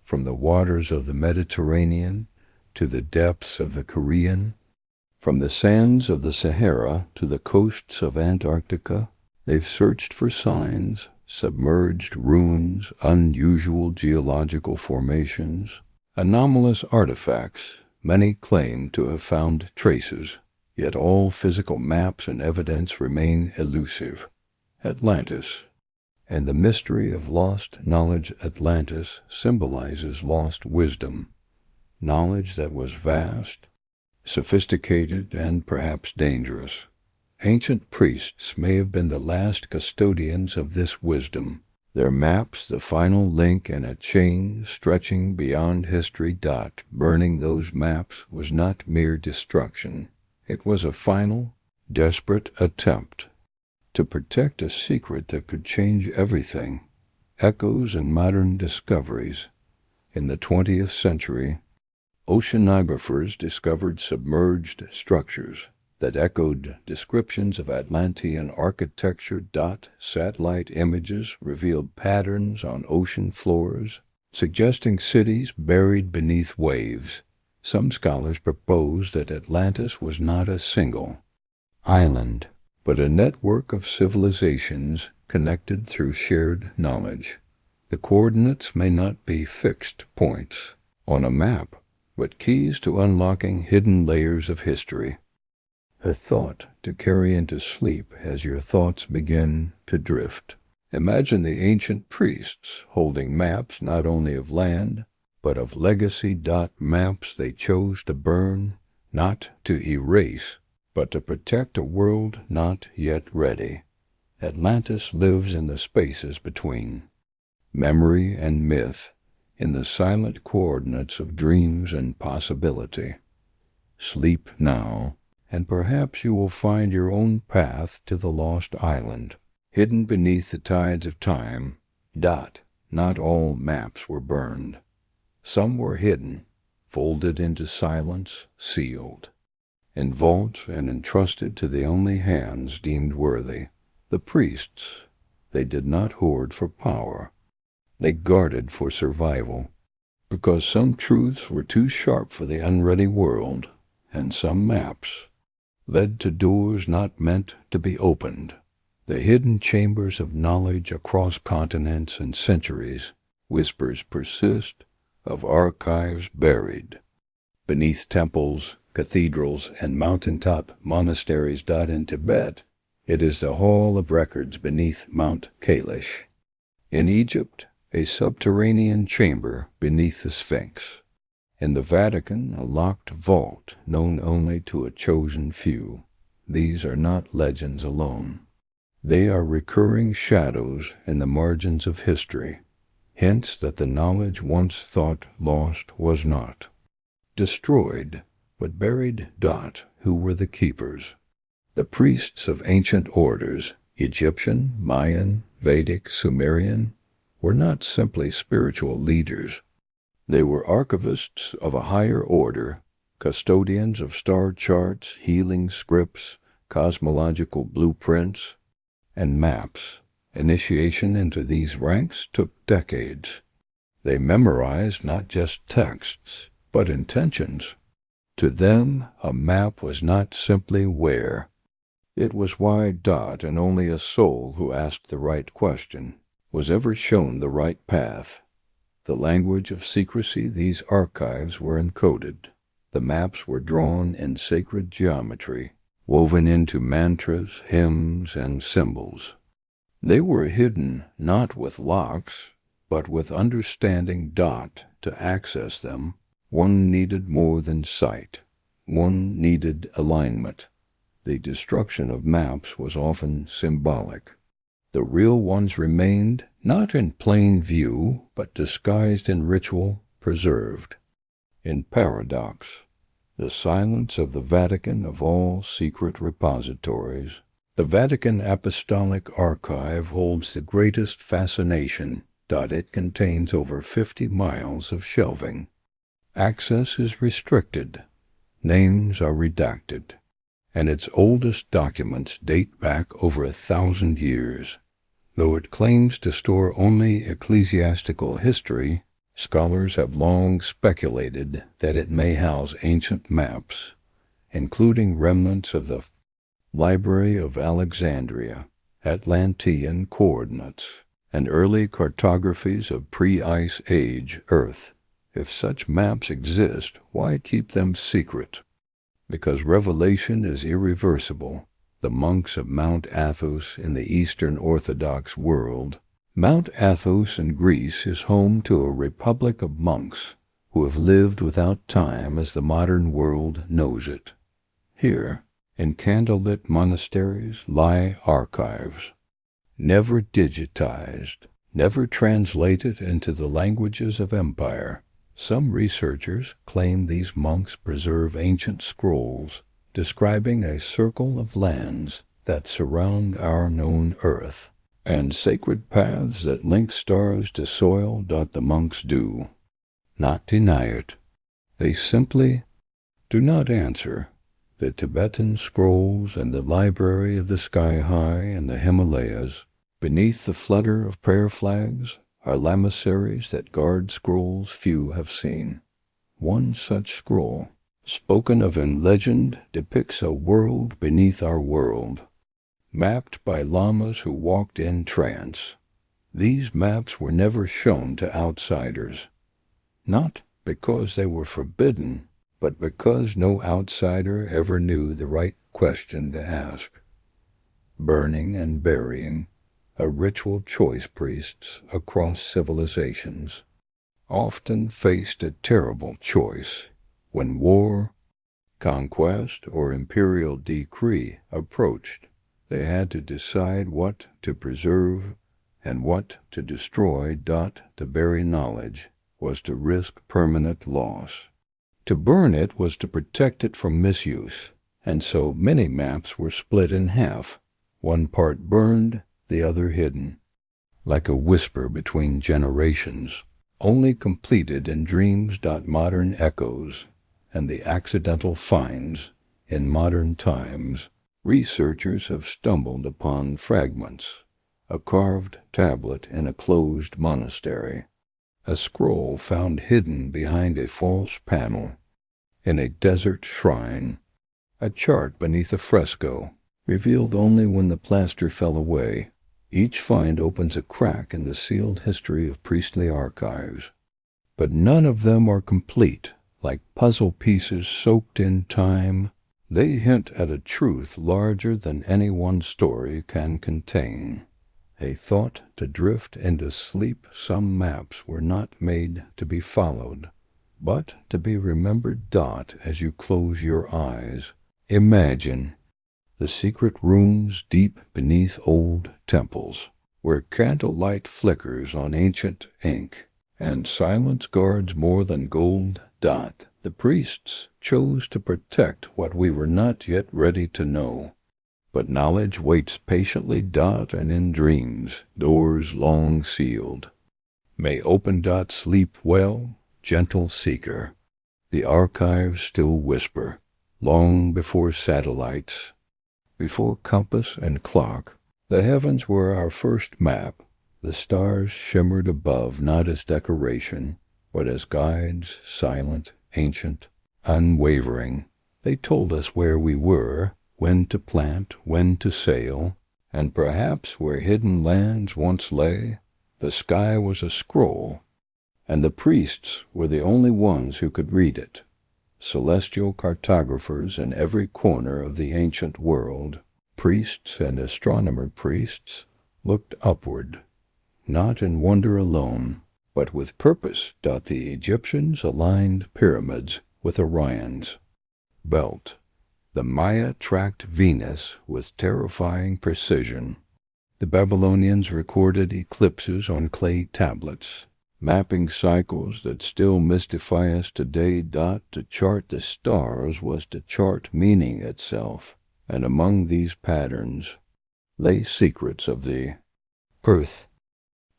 Speaker 2: From the waters of the Mediterranean to the depths of the Korean, from the sands of the Sahara to the coasts of Antarctica, they've searched for signs, submerged ruins, unusual geological formations, anomalous artifacts. Many claim to have found traces, yet all physical maps and evidence remain elusive. Atlantis and the mystery of lost knowledge. Atlantis symbolizes lost wisdom, knowledge that was vast, sophisticated, and perhaps dangerous. Ancient priests may have been the last custodians of this wisdom, their maps the final link in a chain stretching beyond history. Burning those maps was not mere destruction. It was a final, desperate attempt to protect a secret that could change everything. Echoes and modern discoveries. In the 20th century, oceanographers discovered submerged structures that echoed descriptions of Atlantean architecture. Satellite images revealed patterns on ocean floors, suggesting cities buried beneath waves. Some scholars propose that Atlantis was not a single island, but a network of civilizations connected through shared knowledge. The coordinates may not be fixed points on a map, but keys to unlocking hidden layers of history. A thought to carry into sleep as your thoughts begin to drift. Imagine the ancient priests holding maps not only of land, but of legacy. Maps they chose to burn, not to erase, but to protect a world not yet ready. Atlantis lives in the spaces between memory and myth, in the silent coordinates of dreams and possibility. Sleep now, and perhaps you will find your own path to the lost island, hidden beneath the tides of time. Not all maps were burned. Some were hidden, folded into silence, sealed, in vaults and entrusted to the only hands deemed worthy, the priests. They did not hoard for power. They guarded for survival, because some truths were too sharp for the unready world, and some maps led to doors not meant to be opened. The hidden chambers of knowledge across continents and centuries. Whispers persist of archives buried beneath temples, cathedrals, and mountaintop monasteries. In Tibet, it is the hall of records beneath Mount Kailash. In Egypt, a subterranean chamber beneath the Sphinx. In the Vatican, a locked vault known only to a chosen few. These are not legends alone. They are recurring shadows in the margins of history, hints that the knowledge once thought lost was not. Destroyed, but buried. Who were the keepers? The priests of ancient orders, Egyptian, Mayan, Vedic, Sumerian, were not simply spiritual leaders. They were archivists of a higher order, custodians of star charts, healing scripts, cosmological blueprints, and maps. Initiation into these ranks took decades. They memorized not just texts, but intentions. To them, a map was not simply where. It was why. And only a soul who asked the right question was ever shown the right path. The language of secrecy, these archives were encoded. The maps were drawn in sacred geometry, woven into mantras, hymns, and symbols. They were hidden not with locks, but with understanding. To access them, one needed more than sight. One needed alignment. The destruction of maps was often symbolic. The real ones remained, not in plain view, but disguised in ritual, preserved. In paradox, the silence of the Vatican of all secret repositories. The Vatican Apostolic Archive holds the greatest fascination. It contains over 50 miles of shelving. Access is restricted. Names are redacted. And its oldest documents date back over 1,000 years. Though it claims to store only ecclesiastical history, scholars have long speculated that it may house ancient maps, including remnants of the Library of Alexandria, Atlantean coordinates, and early cartographies of pre-Ice Age Earth. If such maps exist, why keep them secret? Because revelation is irreversible. The monks of Mount Athos in the Eastern Orthodox world. Mount Athos in Greece is home to a republic of monks who have lived without time as the modern world knows it. Here, in candlelit monasteries, lie archives, never digitized, never translated into the languages of empire. Some researchers claim these monks preserve ancient scrolls describing a circle of lands that surround our known earth, and sacred paths that link stars to soil. The monks do not deny it. They simply do not answer. The Tibetan scrolls and the library of the sky high and the Himalayas, beneath the flutter of prayer flags, are lamissaries that guard scrolls few have seen. One such scroll, spoken of in legend, depicts a world beneath our world, mapped by lamas who walked in trance. These maps were never shown to outsiders, not because they were forbidden, but because no outsider ever knew the right question to ask. Burning and burying, a ritual choice. Priests across civilizations. often faced a terrible choice. When war, conquest, or imperial decree approached, they had to decide what to preserve and what to destroy. To bury knowledge was to risk permanent loss. To burn it was to protect it from misuse, and so many maps were split in half, one part burned, the other hidden. Like a whisper between generations, only completed in dreams. Modern echoes and the accidental finds. In modern times, researchers have stumbled upon fragments, a carved tablet in a closed monastery, a scroll found hidden behind a false panel in a desert shrine, a chart beneath a fresco, revealed only when the plaster fell away. Each find opens a crack in the sealed history of priestly archives. But none of them are complete. Like puzzle pieces soaked in time, they hint at a truth larger than any one story can contain. A thought to drift into sleep. Some maps were not made to be followed, but to be remembered. As you close your eyes, imagine the secret rooms deep beneath old temples, where candlelight flickers on ancient ink, and silence guards more than gold. The priests chose to protect what we were not yet ready to know, but knowledge waits patiently. And in dreams, doors long sealed may open. Sleep well, gentle seeker. The archives still whisper, long before satellites, before compass and clock. The heavens were our first map. The stars shimmered above, not as decoration, but as guides, silent, ancient, unwavering. They told us where we were, when to plant, when to sail, and perhaps where hidden lands once lay. The sky was a scroll, and the priests were the only ones who could read it. Celestial cartographers in every corner of the ancient world, priests and astronomer priests, looked upward, not in wonder alone, but with purpose. The Egyptians aligned pyramids with Orion's belt. The Maya tracked Venus with terrifying precision. The Babylonians recorded eclipses on clay tablets, mapping cycles that still mystify us today. To chart the stars was to chart meaning itself, and among these patterns lay secrets of the earth.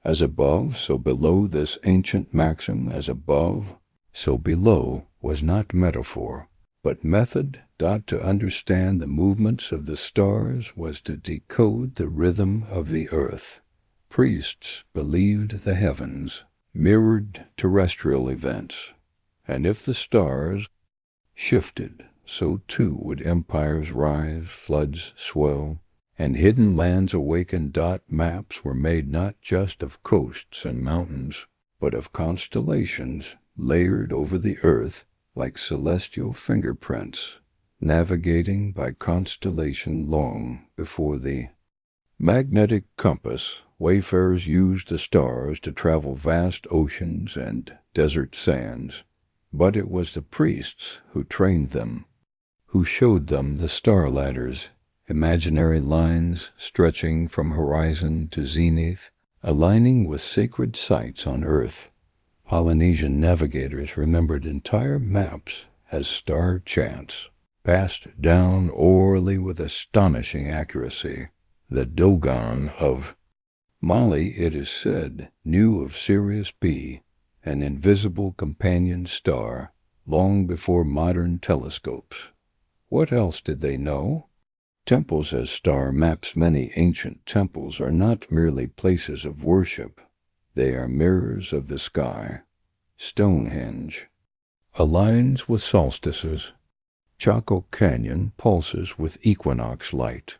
Speaker 2: As above, so below. This ancient maxim, as above, so below, was not metaphor, but method. To understand the movements of the stars was to decode the rhythm of the earth. Priests believed the heavens mirrored terrestrial events, and if the stars shifted, so too would empires rise, floods swell, and hidden lands awaken. Maps were made not just of coasts and mountains, but of constellations layered over the earth like celestial fingerprints, navigating by constellation long before the magnetic compass. Wayfarers used the stars to travel vast oceans and desert sands, but it was the priests who trained them, who showed them the star ladders, imaginary lines stretching from horizon to zenith, aligning with sacred sites on earth. Polynesian navigators remembered entire maps as star chants, passed down orally with astonishing accuracy. The Dogon of Mali, it is said, knew of Sirius B, an invisible companion star, long before modern telescopes. What else did they know? Temples as star maps. Many ancient temples are not merely places of worship. They are mirrors of the sky. Stonehenge aligns with solstices. Chaco Canyon pulses with equinox light.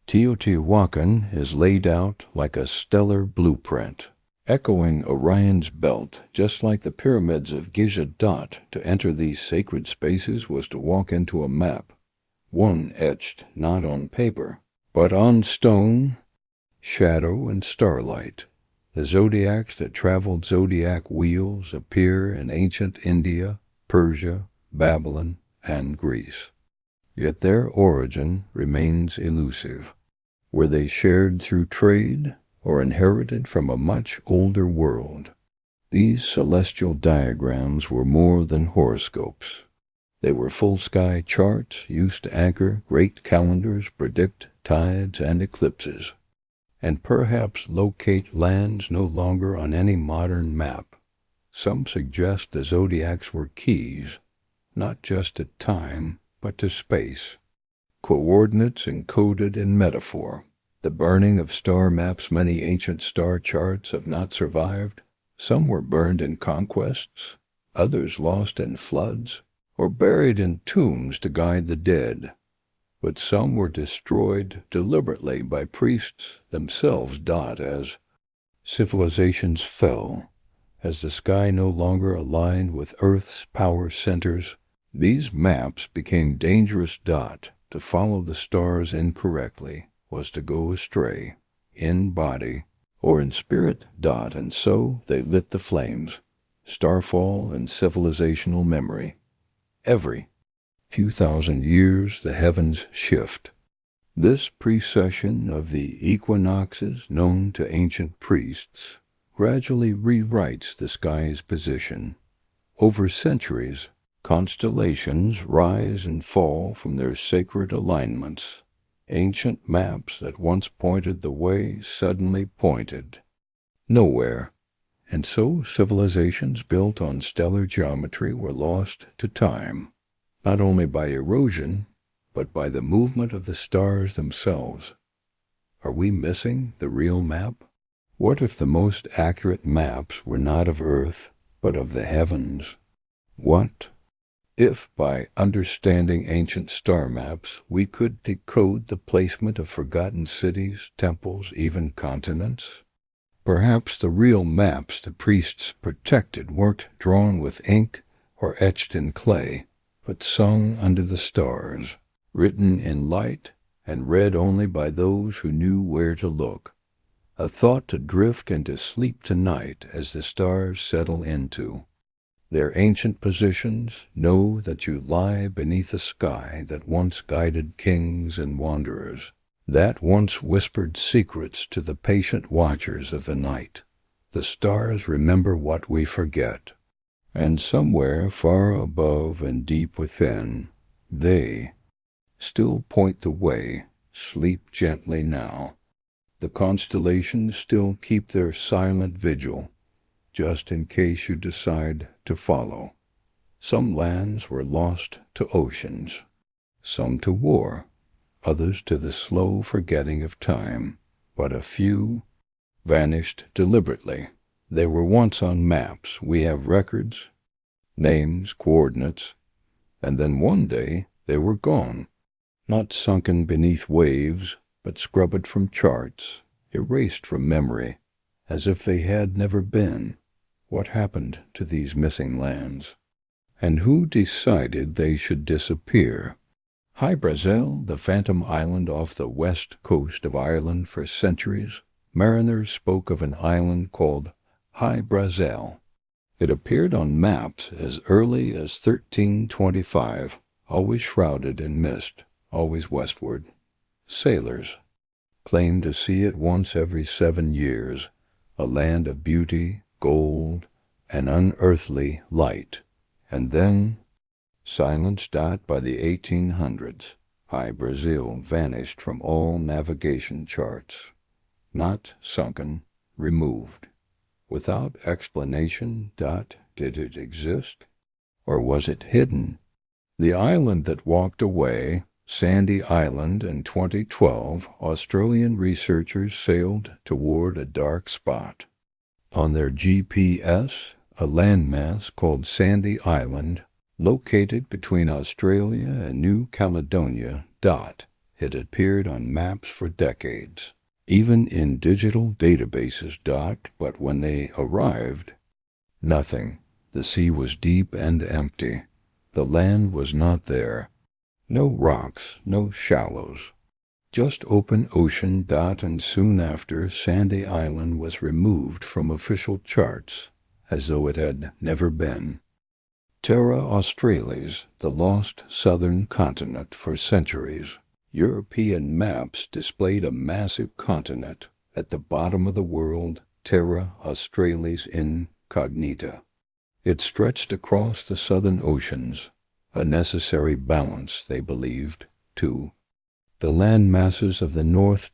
Speaker 2: Teotihuacan is laid out like a stellar blueprint, echoing Orion's belt, just like the pyramids of Giza. To enter these sacred spaces was to walk into a map, one etched not on paper, but on stone, shadow, and starlight. The zodiacs that traveled zodiac wheels appear in ancient India, Persia, Babylon, and Greece. Yet their origin remains elusive. Were they shared through trade or inherited from a much older world? These celestial diagrams were more than horoscopes. They were full-sky charts used to anchor great calendars, predict tides and eclipses, and perhaps locate lands no longer on any modern map. Some suggest the zodiacs were keys, not just to time, but to space. Coordinates encoded in metaphor. The burning of star maps, many ancient star charts have not survived. Some were burned in conquests, others lost in floods, or buried in tombs to guide the dead. But some were destroyed deliberately by priests themselves. As civilizations fell, as the sky no longer aligned with Earth's power centers, these maps became dangerous. To follow the stars incorrectly was to go astray, in body or in spirit. And so they lit the flames, starfall and civilizational memory. Every few thousand years the heavens shift. This precession of the equinoxes, known to ancient priests, gradually rewrites the sky's position. Over centuries, constellations rise and fall from their sacred alignments. Ancient maps that once pointed the way suddenly pointed nowhere. And so civilizations built on stellar geometry were lost to time, not only by erosion, but by the movement of the stars themselves. Are we missing the real map? What if the most accurate maps were not of Earth, but of the heavens? What if by understanding ancient star maps we could decode the placement of forgotten cities, temples, even continents? Perhaps the real maps the priests protected weren't drawn with ink or etched in clay, but sung under the stars, written in light and read only by those who knew where to look. A thought to drift into sleep tonight as the stars settle into their ancient positions. Know that you lie beneath a sky that once guided kings and wanderers, that once whispered secrets to the patient watchers of the night. The stars remember what we forget, and somewhere far above and deep within, they still point the way. Sleep gently now. The constellations still keep their silent vigil, just in case you decide to follow. Some lands were lost to oceans, some to war, others to the slow forgetting of time, but a few vanished deliberately. They were once on maps. We have records, names, coordinates, and then one day they were gone, not sunken beneath waves, but scrubbed from charts, erased from memory, as if they had never been. What happened to these missing lands? And who decided they should disappear? Hy Brasil, the phantom island off the west coast of Ireland. For centuries, mariners spoke of an island called Hy Brasil. It appeared on maps as early as 1325, always shrouded in mist, always westward. Sailors claimed to see it once every 7 years, a land of beauty, gold, and unearthly light. And then, silenced by the 1800s, Hy Brasil vanished from all navigation charts. Not sunken, removed. Without explanation. Did it exist? Or was it hidden? The island that walked away, Sandy Island, in 2012, Australian researchers sailed toward a dark spot. On their GPS, a landmass called Sandy Island, located between Australia and New Caledonia. It appeared on maps for decades, even in digital databases. But when they arrived, nothing. The sea was deep and empty. The land was not there. No rocks, no shallows. just open ocean. And soon after, Sandy Island was removed from official charts, as though it had never been. Terra Australis, the lost southern continent for centuries. European maps displayed a massive continent at the bottom of the world, Terra Australis incognita. It stretched across the southern oceans, a necessary balance, they believed, to the land masses of the North.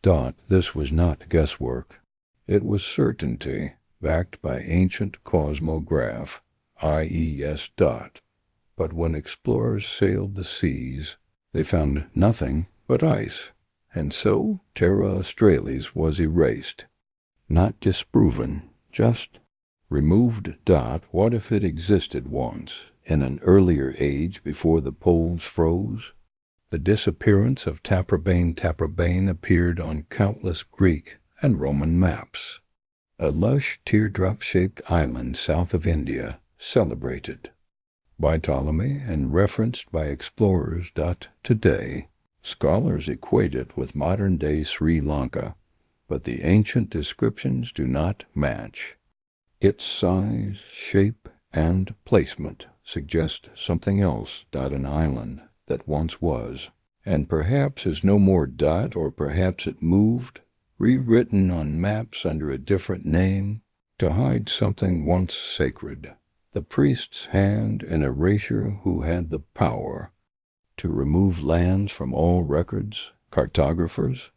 Speaker 2: This was not guesswork. It was certainty, backed by ancient cosmograph, IES. But when explorers sailed the seas, they found nothing but ice, and so Terra Australis was erased. Not disproven, just removed. What if it existed once, in an earlier age before the poles froze? The disappearance of Taprobane appeared on countless Greek and Roman maps. A lush teardrop-shaped island south of India, celebrated by Ptolemy and referenced by explorers. Today, scholars equate it with modern-day Sri Lanka, but the ancient descriptions do not match. Its size, shape, and placement suggest something else. An island that once was, and perhaps is no more. Or perhaps it moved, rewritten on maps under a different name, to hide something once sacred. The priest's hand in erasure who had the power to remove lands from all records, cartographers,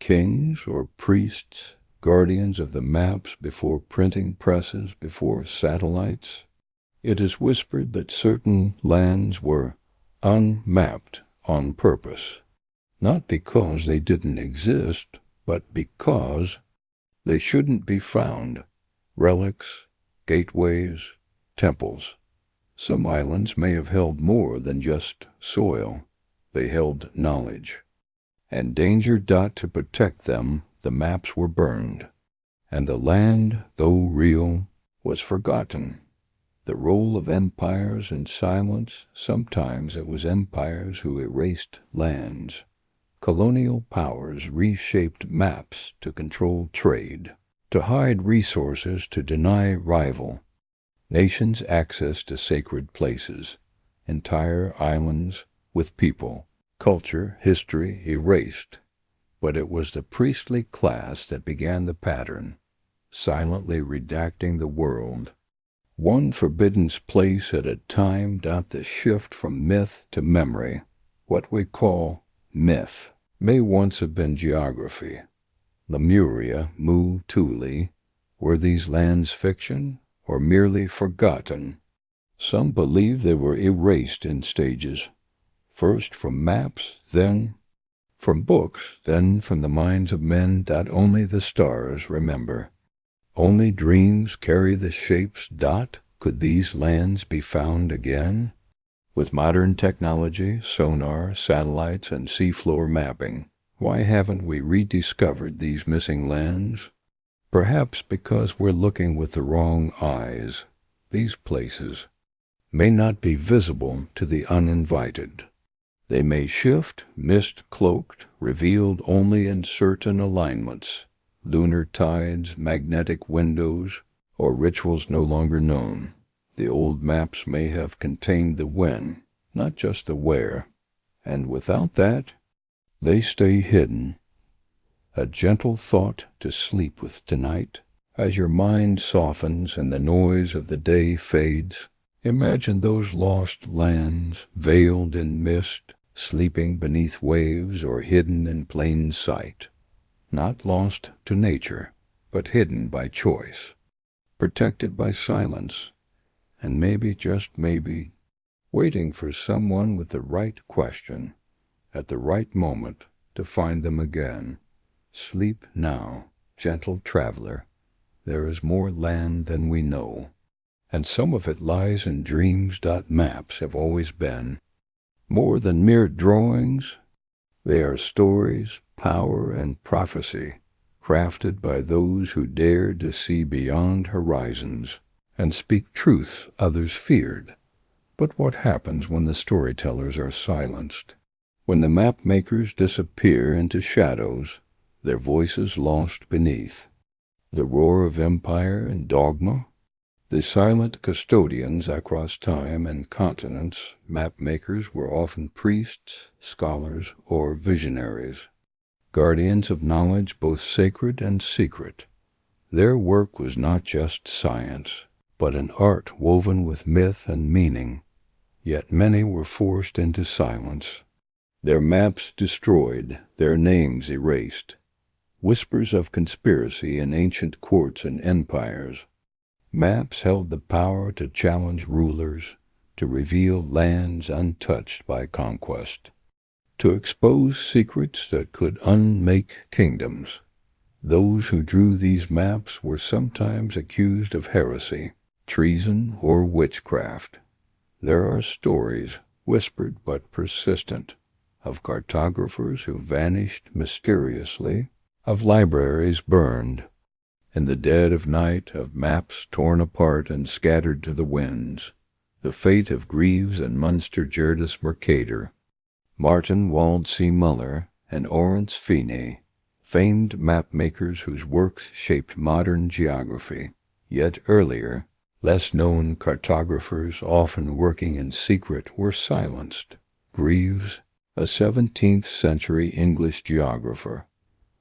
Speaker 2: kings or priests, guardians of the maps before printing presses, before satellites. It is whispered that certain lands were unmapped on purpose, not because they didn't exist, but because they shouldn't be found. Relics, gateways, temples. Some islands may have held more than just soil. They held knowledge. And danger. To protect them, the maps were burned. And the land, though real, was forgotten. The role of empires in silence, sometimes it was empires who erased lands. Colonial powers reshaped maps to control trade, to hide resources, to deny rival. Nations access to sacred places, entire islands with people, culture, history erased. But it was the priestly class that began the pattern, silently redacting the world. One forbidden place at a time. The shift from myth to memory, what we call myth, may once have been geography. Lemuria, Mu, Thule, were these lands fiction or merely forgotten? Some believe they were erased in stages, first from maps, then from books, then from the minds of men. Only the stars remember. Only dreams carry the shapes. Could these lands be found again? With modern technology, sonar, satellites, and seafloor mapping, why haven't we rediscovered these missing lands? Perhaps because we're looking with the wrong eyes. These places may not be visible to the uninvited. They may shift, mist-cloaked, revealed only in certain alignments, lunar tides, magnetic windows, or rituals no longer known. The old maps may have contained the when, not just the where, and without that, they stay hidden. A gentle thought to sleep with tonight. As your mind softens and the noise of the day fades, imagine those lost lands, veiled in mist, sleeping beneath waves or hidden in plain sight. Not lost to nature, but hidden by choice, protected by silence, and maybe, just maybe, waiting for someone with the right question, at the right moment, to find them again. Sleep now, gentle traveler. There is more land than we know, and some of it lies in dreams. Maps have always been more than mere drawings. They are stories, power, and prophecy, crafted by those who dared to see beyond horizons and speak truths others feared. But what happens when the storytellers are silenced? When the map makers disappear into shadows, their voices lost beneath the roar of empire and dogma, the silent custodians across time and continents, map makers were often priests, scholars, or visionaries, guardians of knowledge both sacred and secret. Their work was not just science, but an art woven with myth and meaning, yet many were forced into silence, their maps destroyed, their names erased. Whispers of conspiracy in ancient courts and empires. Maps held the power to challenge rulers, to reveal lands untouched by conquest, to expose secrets that could unmake kingdoms. Those who drew these maps were sometimes accused of heresy, treason, or witchcraft. There are stories, whispered but persistent, of cartographers who vanished mysteriously, of libraries burned, in the dead of night, of maps torn apart and scattered to the winds. The fate of Greaves and Munster Gerdes Mercator, Martin Wald C. Muller, and Orance Feeney, famed map makers whose works shaped modern geography. Yet earlier, less-known cartographers, often working in secret, were silenced. Greaves, a 17th-century English geographer,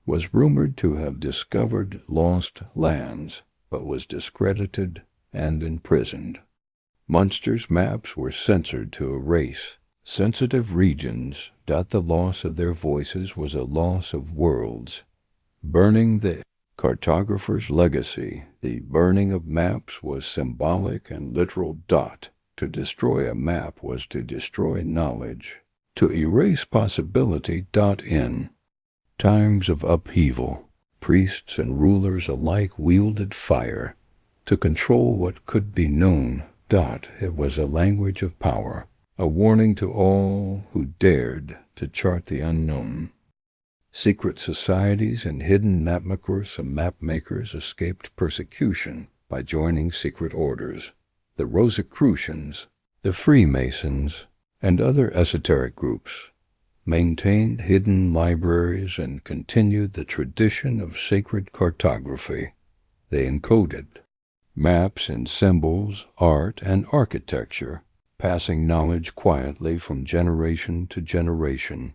Speaker 2: was rumored to have discovered lost lands, but was discredited and imprisoned. Munster's maps were censored to erase sensitive regions. The loss of their voices was a loss of worlds. Burning the cartographer's legacy, the burning of maps was symbolic and literal. To destroy a map was to destroy knowledge, to erase possibility. In times of upheaval, priests and rulers alike wielded fire to control what could be known. It was a language of power, a warning to all who dared to chart the unknown. Secret societies and hidden mapmakers escaped persecution by joining secret orders. The Rosicrucians, the Freemasons, and other esoteric groups maintained hidden libraries and continued the tradition of sacred cartography. They encoded maps in symbols, art, and architecture, passing knowledge quietly from generation to generation.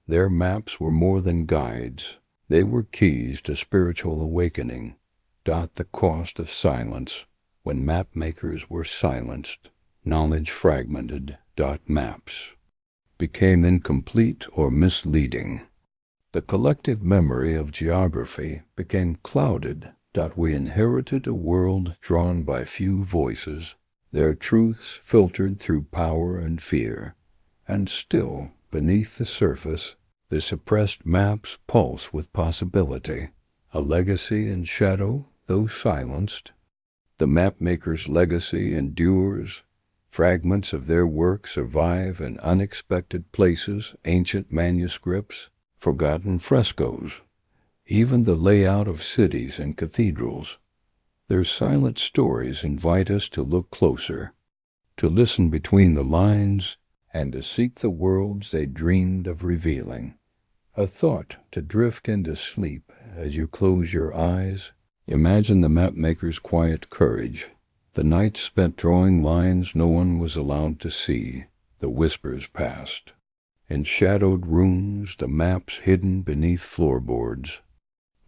Speaker 2: Their maps were more than guides. They were keys to spiritual awakening. The cost of silence. When map makers were silenced, knowledge fragmented. Maps became incomplete or misleading. The collective memory of geography became clouded. We inherited a world drawn by few voices, their truths filtered through power and fear, and still, beneath the surface, the suppressed maps pulse with possibility, a legacy in shadow, though silenced. The mapmaker's legacy endures. Fragments of their work survive in unexpected places, ancient manuscripts, forgotten frescoes, even the layout of cities and cathedrals. Their silent stories invite us to look closer, to listen between the lines, and to seek the worlds they dreamed of revealing. A thought to drift into sleep as you close your eyes. Imagine the mapmaker's quiet courage. The nights spent drawing lines no one was allowed to see. The whispers passed. In shadowed rooms, the maps hidden beneath floorboards,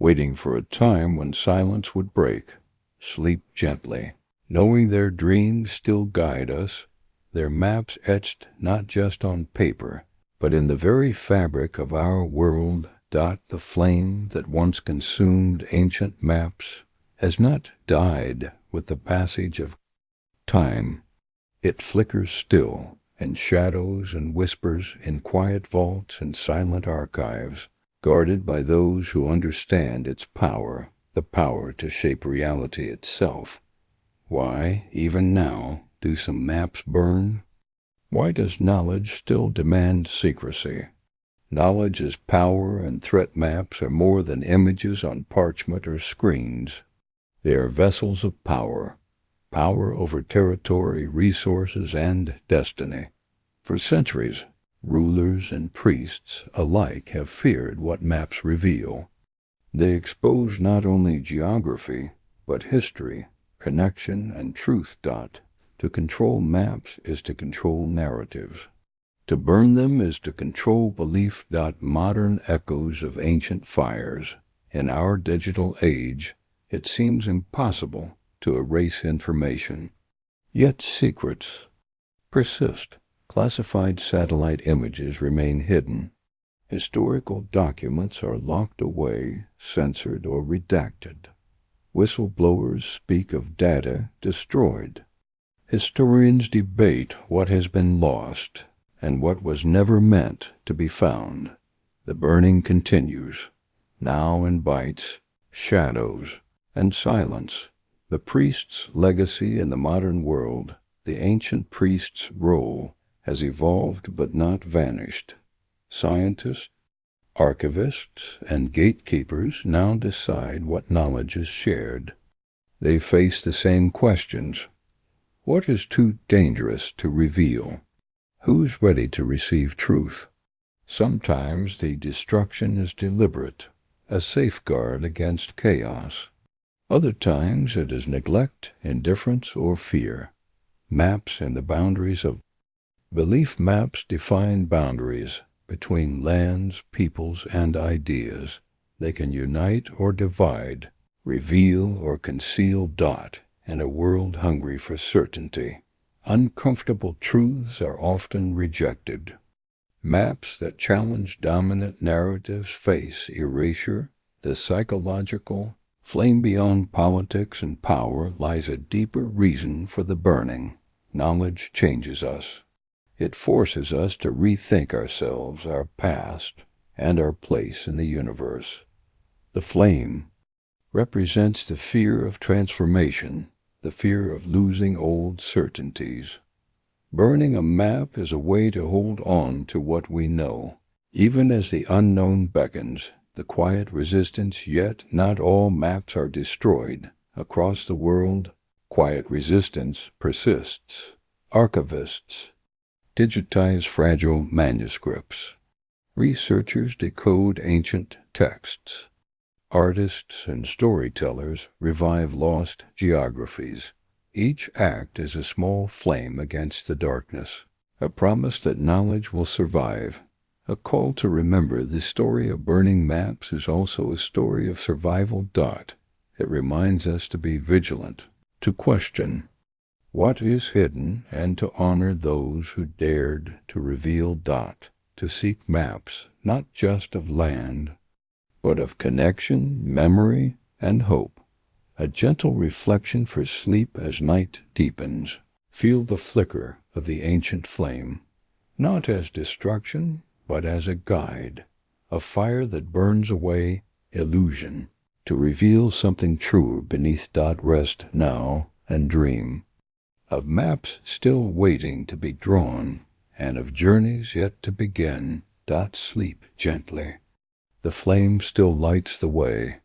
Speaker 2: waiting for a time when silence would break. Sleep gently, knowing their dreams still guide us, their maps etched not just on paper, but in the very fabric of our world. The flame that once consumed ancient maps has not died with the passage of time. It flickers still, in shadows and whispers, in quiet vaults and silent archives, guarded by those who understand its power, the power to shape reality itself. Why, even now, do some maps burn? Why does knowledge still demand secrecy? Knowledge is power, and threat maps are more than images on parchment or screens. They are vessels of power, power over territory, resources, and destiny. For centuries, Rulers and priests alike have feared what maps reveal. They expose not only geography, but history, connection, and truth. To control maps is to control narratives. To burn them is to control belief. Modern echoes of ancient fires. In our digital age, it seems impossible to erase information. Yet secrets persist. Classified satellite images remain hidden. Historical documents are locked away, censored, or redacted. Whistleblowers speak of data destroyed. Historians debate what has been lost and what was never meant to be found. The burning continues, now in bites, shadows, and silence. The priest's legacy in the modern world, the ancient priest's role, has evolved but not vanished. Scientists, archivists, and gatekeepers now decide what knowledge is shared. They face the same questions. What is too dangerous to reveal? Who's ready to receive truth? Sometimes the destruction is deliberate, a safeguard against chaos. Other times it is neglect, indifference, or fear. Maps and the boundaries of belief. Maps define boundaries between lands, peoples, and ideas. They can unite or divide, reveal or conceal. In a world hungry for certainty, uncomfortable truths are often rejected. Maps that challenge dominant narratives face erasure. The psychological flame beyond politics and power lies a deeper reason for the burning. Knowledge changes us. It forces us to rethink ourselves, our past, and our place in the universe. The flame represents the fear of transformation, the fear of losing old certainties. Burning a map is a way to hold on to what we know, even as the unknown beckons, the quiet resistance. Yet not all maps are destroyed. Across the world, quiet resistance persists. Archivists digitize fragile manuscripts. Researchers decode ancient texts. Artists and storytellers revive lost geographies. Each act is a small flame against the darkness, a promise that knowledge will survive, a call to remember. The story of burning maps is also a story of survival. It reminds us to be vigilant, to question what is hidden, and to honor those who dared to reveal. To seek maps not just of land, but of connection, memory, and hope. A gentle reflection for sleep as night deepens. Feel the flicker of the ancient flame, not as destruction, but as a guide, a fire that burns away illusion, to reveal something truer beneath. Rest now and dream of maps still waiting to be drawn, and of journeys yet to begin. Sleep gently. The flame still lights the way.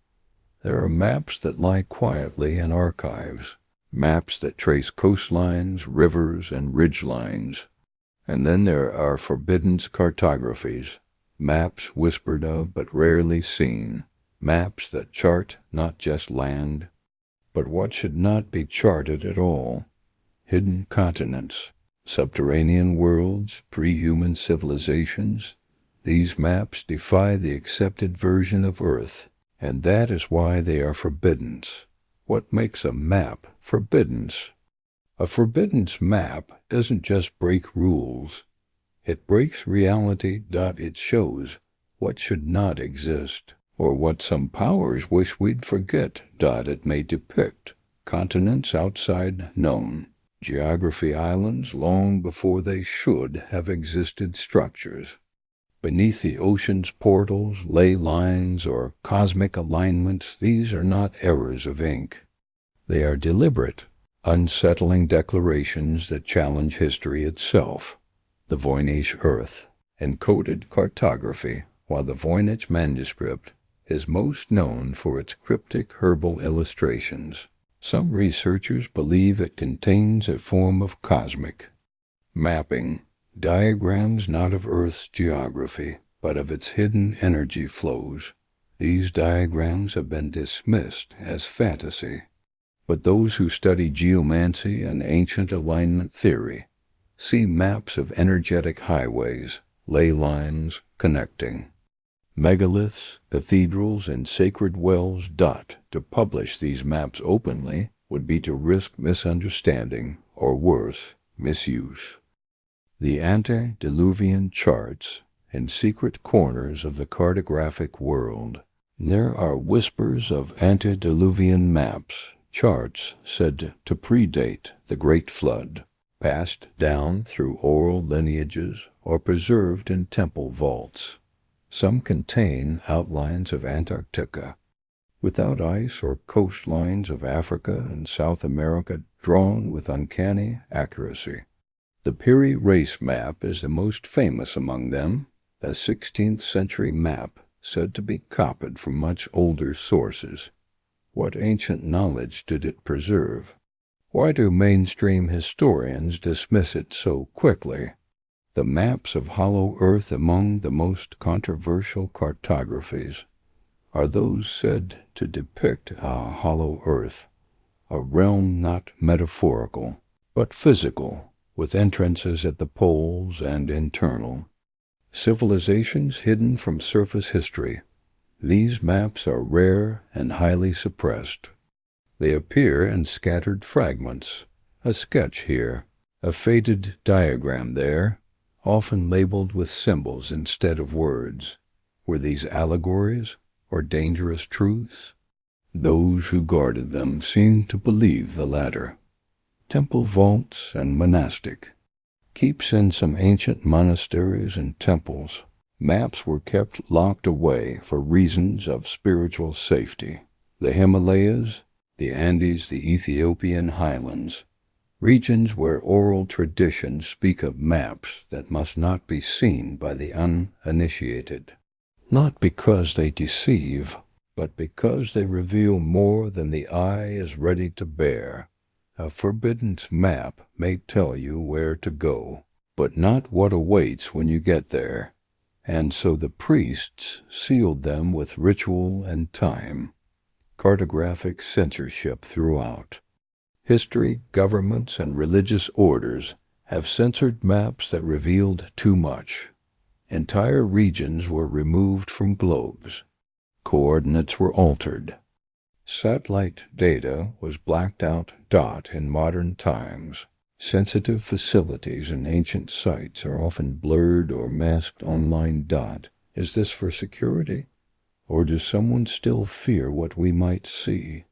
Speaker 2: There are maps that lie quietly in archives, maps that trace coastlines, rivers, and ridgelines. And then there are forbidden cartographies, maps whispered of but rarely seen, maps that chart not just land, but what should not be charted at all. Hidden continents, subterranean worlds, pre-human civilizations. These maps defy the accepted version of Earth, and that is why they are forbidden. What makes a map forbidden? A forbidden map doesn't just break rules. It breaks reality. It shows what should not exist, or what some powers wish we'd forget. It may depict continents outside known, geography islands long before they should have existed structures. Beneath the ocean's portals, ley lines, or cosmic alignments. These are not errors of ink. They are deliberate, unsettling declarations that challenge history itself. The Voynich Earth, encoded cartography, while the Voynich manuscript is most known for its cryptic herbal illustrations. Some researchers believe it contains a form of cosmic mapping, Diagrams not of Earth's geography, but of its hidden energy flows. These diagrams have been dismissed as fantasy, but those who study geomancy and ancient alignment theory see maps of energetic highways, ley lines connecting. Megaliths, cathedrals, and sacred wells. To publish these maps openly would be to risk misunderstanding, or worse, misuse. The antediluvian charts in secret corners of the cartographic world. There are whispers of antediluvian maps, charts said to predate the Great Flood, passed down through oral lineages or preserved in temple vaults. Some contain outlines of Antarctica, without ice, or coastlines of Africa and South America drawn with uncanny accuracy. The Piri race map is the most famous among them, a 16th century map said to be copied from much older sources. What ancient knowledge did it preserve? Why do mainstream historians dismiss it so quickly? The maps of hollow earth among the most controversial cartographies are those said to depict a hollow earth, a realm not metaphorical, but physical, with entrances at the poles and internal. Civilizations hidden from surface history. These maps are rare and highly suppressed. They appear in scattered fragments, a sketch here, a faded diagram there, often labeled with symbols instead of words. Were these allegories or dangerous truths? Those who guarded them seemed to believe the latter. Temple vaults and monastic. Keeps in some ancient monasteries and temples. Maps were kept locked away for reasons of spiritual safety. The Himalayas, the Andes, the Ethiopian highlands, regions where oral traditions speak of maps that must not be seen by the uninitiated. Not because they deceive, but because they reveal more than the eye is ready to bear. A forbidden map may tell you where to go, but not what awaits when you get there, and so the priests sealed them with ritual and time. Cartographic censorship throughout. History, governments, and religious orders have censored maps that revealed too much. Entire regions were removed from globes. Coordinates were altered. Satellite data was blacked out. In modern times, sensitive facilities and ancient sites are often blurred or masked online. Is this for security? Or does someone still fear what we might see?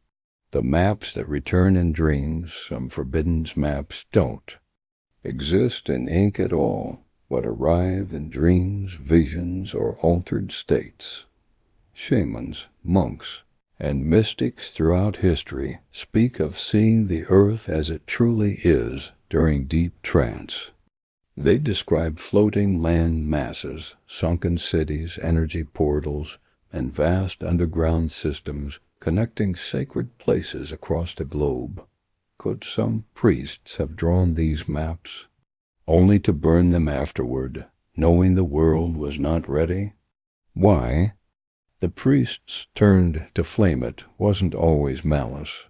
Speaker 2: The maps that return in dreams, some forbidden maps don't exist in ink at all, but arrive in dreams, visions, or altered states. Shamans, monks, and mystics throughout history speak of seeing the earth as it truly is during deep trance. They describe floating land masses, sunken cities, energy portals, and vast underground systems connecting sacred places across the globe. Could some priests have drawn these maps, only to burn them afterward, knowing the world was not ready? Why? The priests turned to flame it wasn't always malice.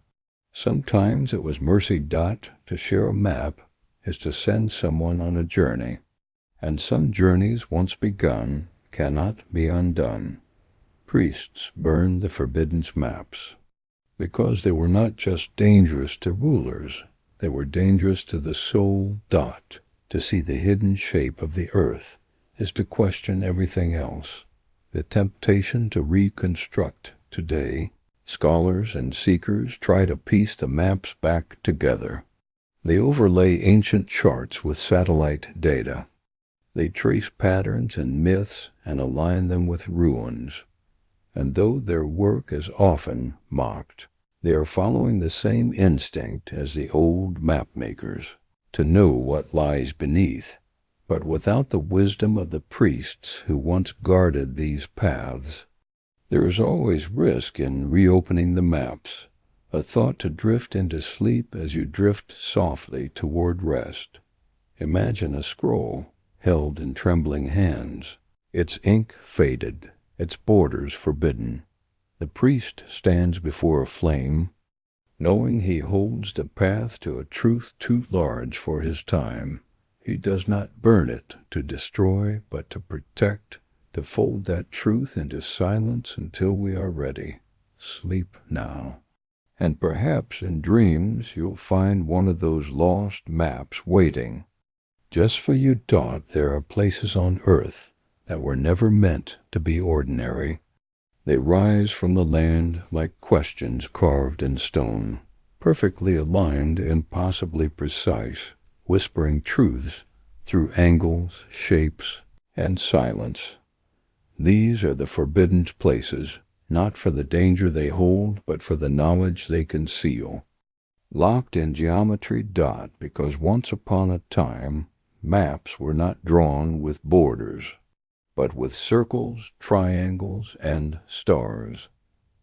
Speaker 2: Sometimes it was mercy. To share a map is to send someone on a journey, and some journeys once begun cannot be undone. Priests burned the forbidden maps because they were not just dangerous to rulers, they were dangerous to the soul. To see the hidden shape of the earth is to question everything else. The temptation to reconstruct today, scholars and seekers try to piece the maps back together. They overlay ancient charts with satellite data. They trace patterns and myths and align them with ruins. And though their work is often mocked, they are following the same instinct as the old mapmakers, to know what lies beneath. But without the wisdom of the priests who once guarded these paths, there is always risk in reopening the maps, a thought to drift into sleep as you drift softly toward rest. Imagine a scroll, held in trembling hands, its ink faded, its borders forbidden. The priest stands before a flame, knowing he holds the path to a truth too large for his time. He does not burn it to destroy, but to protect, to fold that truth into silence until we are ready. Sleep now. And perhaps in dreams you'll find one of those lost maps waiting. Just for you. There are places on earth that were never meant to be ordinary. They rise from the land like questions carved in stone, perfectly aligned, impossibly precise, whispering truths through angles, shapes, and silence. These are the forbidden places, not for the danger they hold, but for the knowledge they conceal. Locked in geometry. Because once upon a time, maps were not drawn with borders, but with circles, triangles, and stars.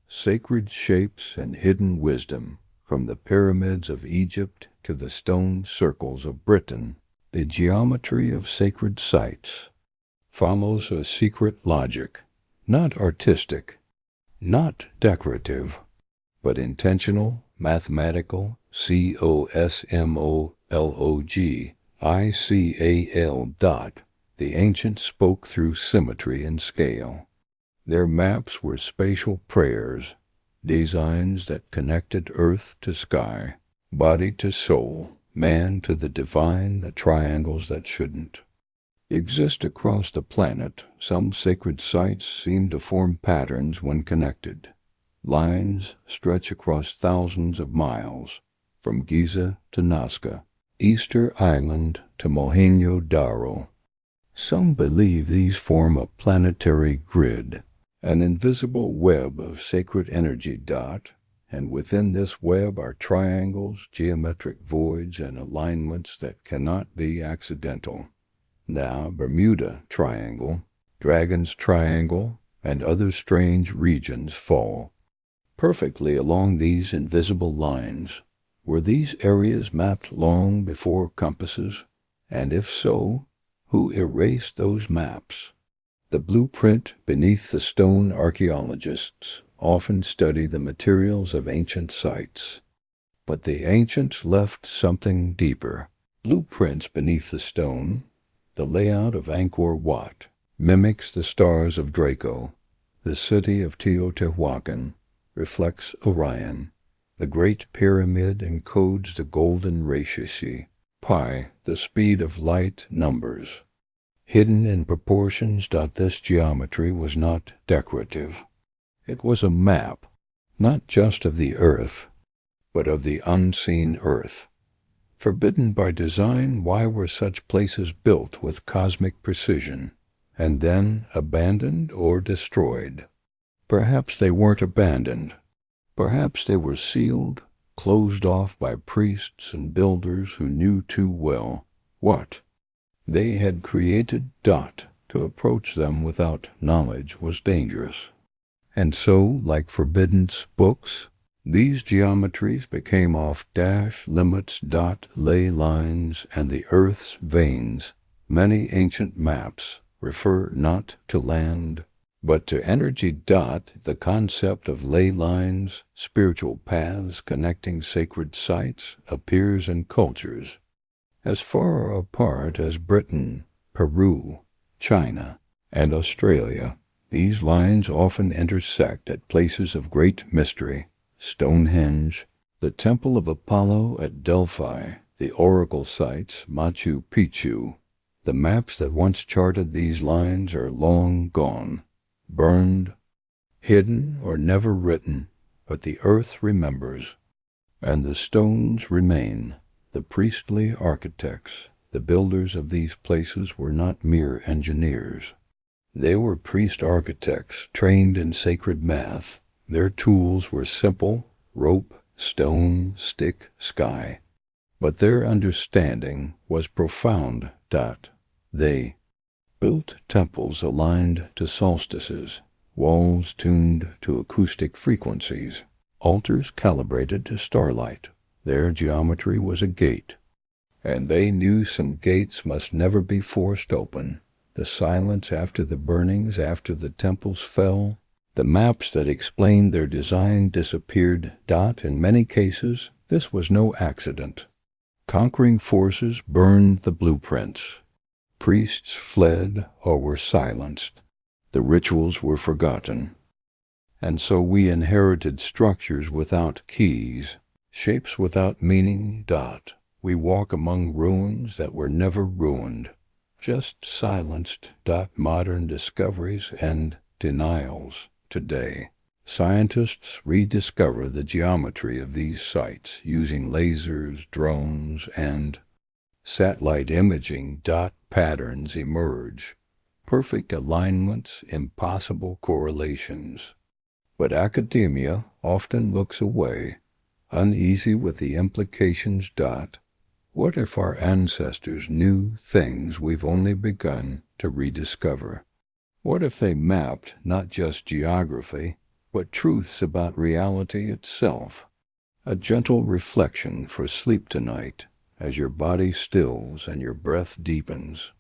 Speaker 2: Sacred shapes and hidden wisdom, from the pyramids of Egypt to the stone circles of Britain. The geometry of sacred sites follows a secret logic, not artistic, not decorative, but intentional, mathematical, cosmological. The ancients spoke through symmetry and scale. Their maps were spatial prayers, designs that connected earth to sky, body to soul, man to the divine, the triangles that shouldn't exist across the planet. Some sacred sites seem to form patterns when connected. Lines stretch across thousands of miles, from Giza to Nazca, Easter Island to Mohenjo-Daro. Some believe these form a planetary grid, an invisible web of sacred energy. And within this web are triangles, geometric voids, and alignments that cannot be accidental. Now Bermuda Triangle, Dragon's Triangle, and other strange regions fall perfectly along these invisible lines. Were these areas mapped long before compasses? And if so, who erased those maps? The blueprint beneath the stone. Archaeologists often study the materials of ancient sites, but the ancients left something deeper. Blueprints beneath the stone. The layout of Angkor Wat mimics the stars of Draco. The city of Teotihuacan reflects Orion. The Great Pyramid encodes the golden ratio pi, the speed of light numbers. Hidden in proportions. This geometry was not decorative. It was a map, not just of the earth, but of the unseen earth. Forbidden by design, why were such places built with cosmic precision, and then abandoned or destroyed? Perhaps they weren't abandoned. Perhaps they were sealed, closed off by priests and builders who knew too well what they had created. To approach them without knowledge was dangerous. And so, like forbidden books, these geometries became off-limits. Ley lines and the earth's veins. Many ancient maps refer not to land, but to energy. The concept of ley lines, spiritual paths connecting sacred sites, appears in cultures as far apart as Britain, Peru, China, and Australia. These lines often intersect at places of great mystery. Stonehenge, the Temple of Apollo at Delphi, the oracle sites, Machu Picchu. The maps that once charted these lines are long gone, burned, hidden, or never written, but the earth remembers, and the stones remain. The priestly architects, the builders of these places, were not mere engineers. They were priest architects trained in sacred math. Their tools were simple: rope, stone, stick, sky. But their understanding was profound. They built temples aligned to solstices, walls tuned to acoustic frequencies, altars calibrated to starlight. Their geometry was a gate, And they knew some gates must never be forced open. The silence after the burnings, after the temples fell, the maps that explained their design disappeared. In many cases, this was no accident. Conquering forces burned the blueprints. Priests fled or were silenced. The rituals were forgotten. And so we inherited structures without keys, shapes without meaning. We walk among ruins that were never ruined, just silenced. Modern discoveries and denials today. Scientists rediscover the geometry of these sites using lasers, drones, and satellite imaging. Patterns emerge. Perfect alignments, impossible correlations. But academia often looks away, uneasy with the implications. What if our ancestors knew things we've only begun to rediscover? What if they mapped not just geography, but truths about reality itself? A gentle reflection for sleep tonight, as your body stills and your breath deepens.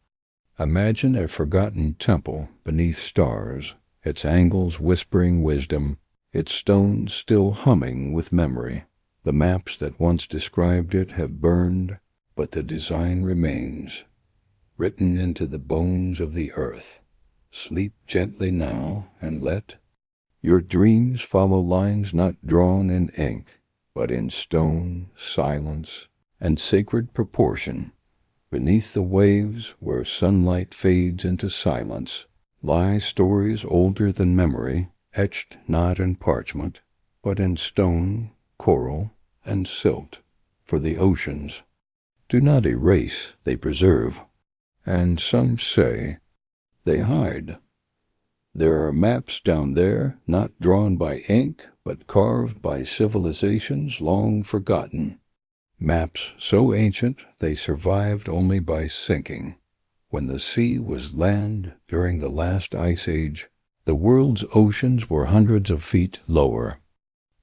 Speaker 2: Imagine a forgotten temple beneath stars, its angles whispering wisdom, its stones still humming with memory. The maps that once described it have burned, but the design remains, written into the bones of the earth. Sleep gently now, and let your dreams follow lines not drawn in ink, but in stone, silence, and sacred proportion. Beneath the waves, where sunlight fades into silence, lie stories older than memory, etched not in parchment, but in stone, coral, and silt. For the oceans do not erase, they preserve, and some say they hide. There are maps down there, not drawn by ink, but carved by civilizations long forgotten. Maps so ancient they survived only by sinking. When the sea was land during the last ice age, the world's oceans were hundreds of feet lower.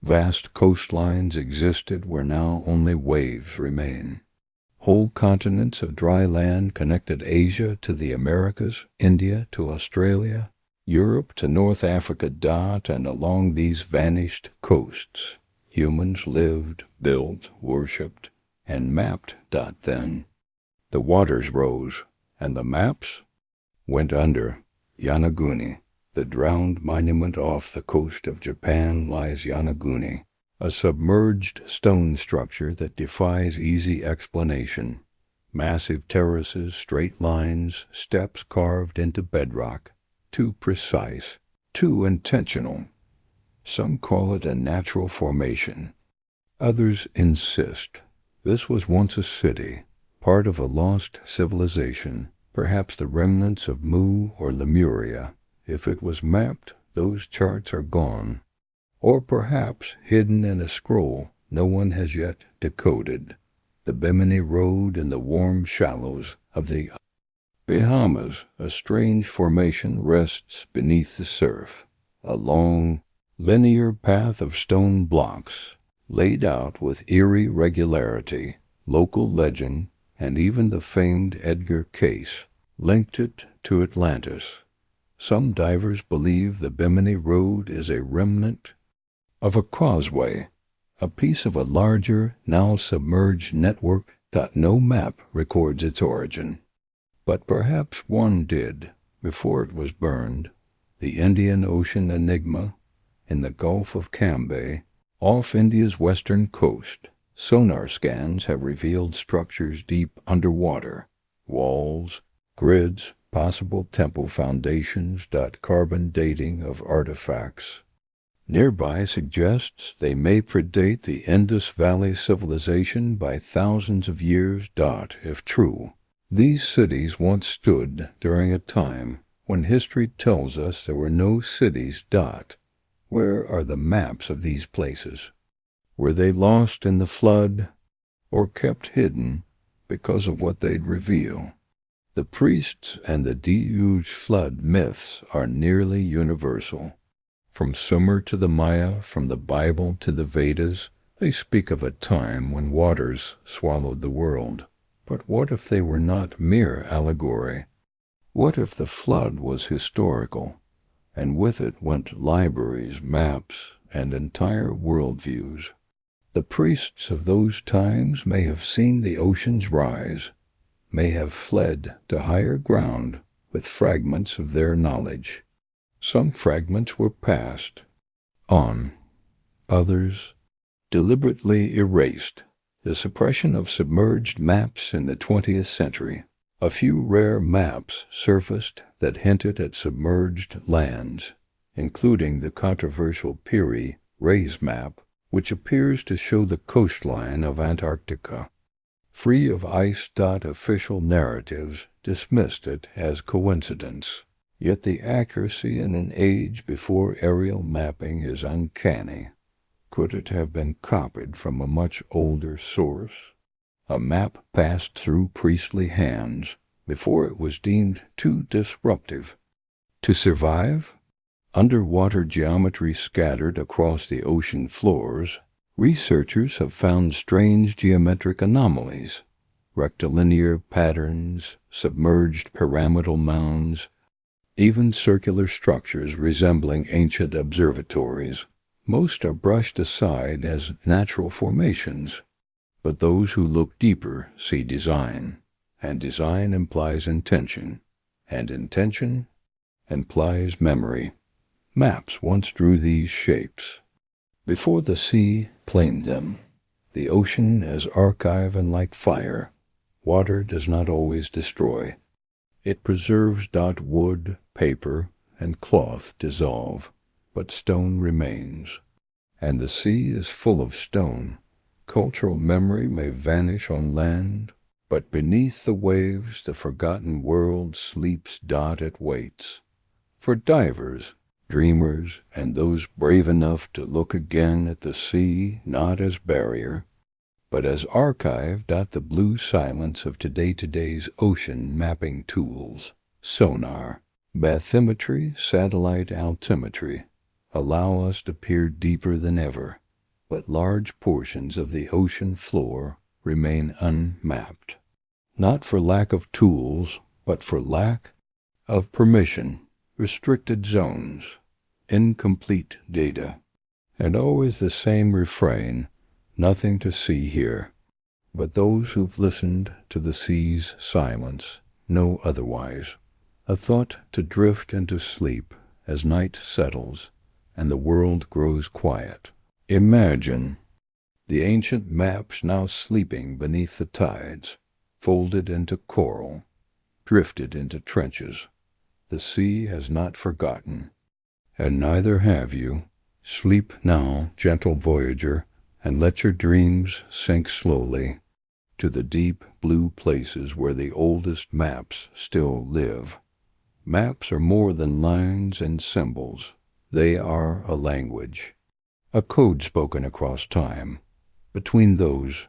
Speaker 2: Vast coastlines existed where now only waves remain. Whole continents of dry land connected Asia to the Americas, India to Australia, Europe to North Africa. And along these vanished coasts, humans lived, built, worshipped, and mapped. Then the waters rose, and the maps went under. Yanaguni, the drowned monument off the coast of Japan, lies Yanaguni, a submerged stone structure that defies easy explanation. Massive terraces, straight lines, steps carved into bedrock, too precise, too intentional. Some call it a natural formation. Others insist this was once a city, part of a lost civilization, perhaps the remnants of Mu or Lemuria. If it was mapped, those charts are gone. Or perhaps hidden in a scroll no one has yet decoded. The Bimini Road in the warm shallows of the Bahamas, a strange formation rests beneath the surf. A long, linear path of stone blocks, laid out with eerie regularity. Local legend, and even the famed Edgar Cayce, linked it to Atlantis. Some divers believe the Bimini Road is a remnant of a causeway, a piece of a larger, now submerged network. No map records its origin. But perhaps one did, before it was burned. The Indian Ocean enigma, in the Gulf of Cambay, off India's western coast. Sonar scans have revealed structures deep underwater. Walls, grids, possible temple foundations. Carbon dating of artifacts nearby suggests they may predate the Indus Valley civilization by thousands of years. If true, these cities once stood during a time when history tells us there were no cities. Where are the maps of these places? Were they lost in the flood, or kept hidden because of what they'd reveal? The priests and the deluge flood myths are nearly universal. From Sumer to the Maya, from the Bible to the Vedas, they speak of a time when waters swallowed the world. But what if they were not mere allegory? What if the flood was historical, and with it went libraries, maps, and entire worldviews? The priests of those times may have seen the oceans rise, may have fled to higher ground with fragments of their knowledge. Some fragments were passed on, others deliberately erased. The suppression of submerged maps in the 20th century. A few rare maps surfaced that hinted at submerged lands, including the controversial Peary-Ray's map, which appears to show the coastline of Antarctica. Free of ice. Official narratives dismissed it as coincidence, yet the accuracy in an age before aerial mapping is uncanny. Could it have been copied from a much older source? A map passed through priestly hands before it was deemed too disruptive to survive? Underwater geometry scattered across the ocean floors, researchers have found strange geometric anomalies, rectilinear patterns, submerged pyramidal mounds, even circular structures resembling ancient observatories. Most are brushed aside as natural formations, but those who look deeper see design, and design implies intention, and intention implies memory. Maps once drew these shapes. Before the sea claimed them, the ocean as archive and like fire, water does not always destroy. It preserves. Wood, paper, and cloth dissolve, but stone remains. And the sea is full of stone. Cultural memory may vanish on land, but beneath the waves the forgotten world sleeps. It waits for divers, dreamers, and those brave enough to look again at the sea not as barrier, but as archive. The blue silence of today's ocean mapping tools, sonar, bathymetry, satellite altimetry, allow us to peer deeper than ever, but large portions of the ocean floor remain unmapped, not for lack of tools, but for lack of permission, restricted zones, incomplete data, and always the same refrain: nothing to see here. But those who've listened to the sea's silence know otherwise. A thought to drift into sleep as night settles and the world grows quiet. Imagine the ancient maps now sleeping beneath the tides, folded into coral, drifted into trenches. The sea has not forgotten, and neither have you. Sleep now, gentle voyager, and let your dreams sink slowly to the deep blue places where the oldest maps still live. Maps are more than lines and symbols. They are a language, a code spoken across time, between those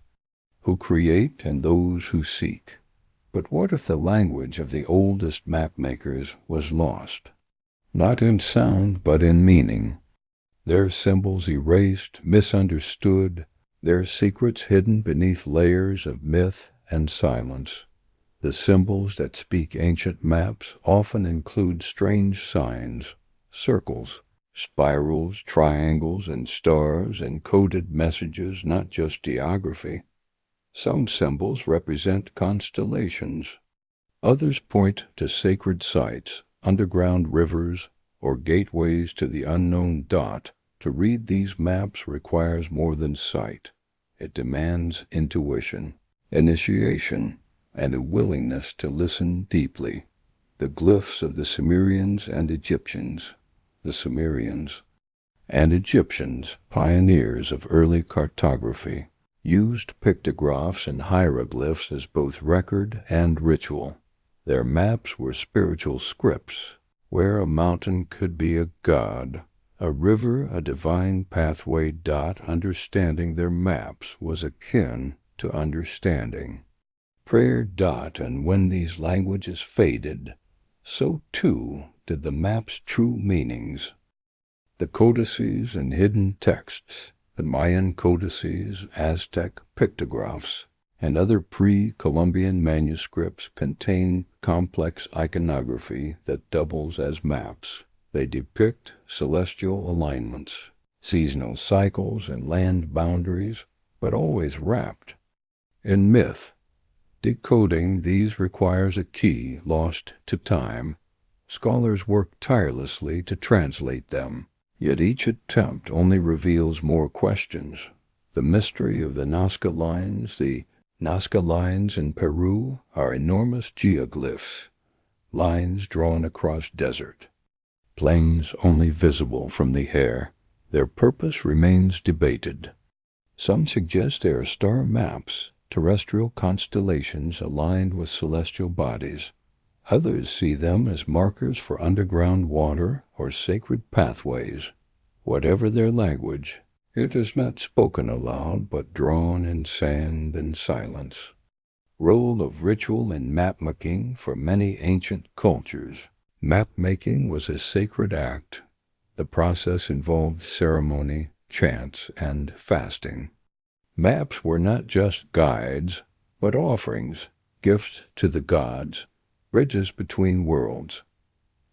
Speaker 2: who create and those who seek. But what if the language of the oldest map makers was lost? Not in sound, but in meaning. Their symbols erased, misunderstood, their secrets hidden beneath layers of myth and silence. The symbols that speak ancient maps often include strange signs, circles, spirals, triangles, and stars, encoded messages, not just geography. Some symbols represent constellations. Others point to sacred sites, underground rivers, or gateways to the unknown. To read these maps requires more than sight. It demands intuition, initiation, and a willingness to listen deeply. The glyphs of the Sumerians and Egyptians. The Sumerians and Egyptians, pioneers of early cartography, used pictographs and hieroglyphs as both record and ritual. Their maps were spiritual scripts, where a mountain could be a god, a river a divine pathway. Understanding their maps was akin to understanding prayer. And when these languages faded, so too did the map's true meanings. The codices and hidden texts, the Mayan codices, Aztec pictographs, and other pre-Columbian manuscripts contain complex iconography that doubles as maps. They depict celestial alignments, seasonal cycles, and land boundaries, but always wrapped in myth. Decoding these requires a key lost to time. Scholars work tirelessly to translate them, yet each attempt only reveals more questions. The mystery of the Nazca lines. The Nazca lines in Peru are enormous geoglyphs, lines drawn across desert, plains only visible from the air. Their purpose remains debated. Some suggest they are star maps, terrestrial constellations aligned with celestial bodies. Others see them as markers for underground water or sacred pathways. Whatever their language, it is not spoken aloud but drawn in sand and silence. Role of ritual in map-making for many ancient cultures. Map-making was a sacred act. The process involved ceremony, chants, and fasting. Maps were not just guides, but offerings, gifts to the gods, bridges between worlds.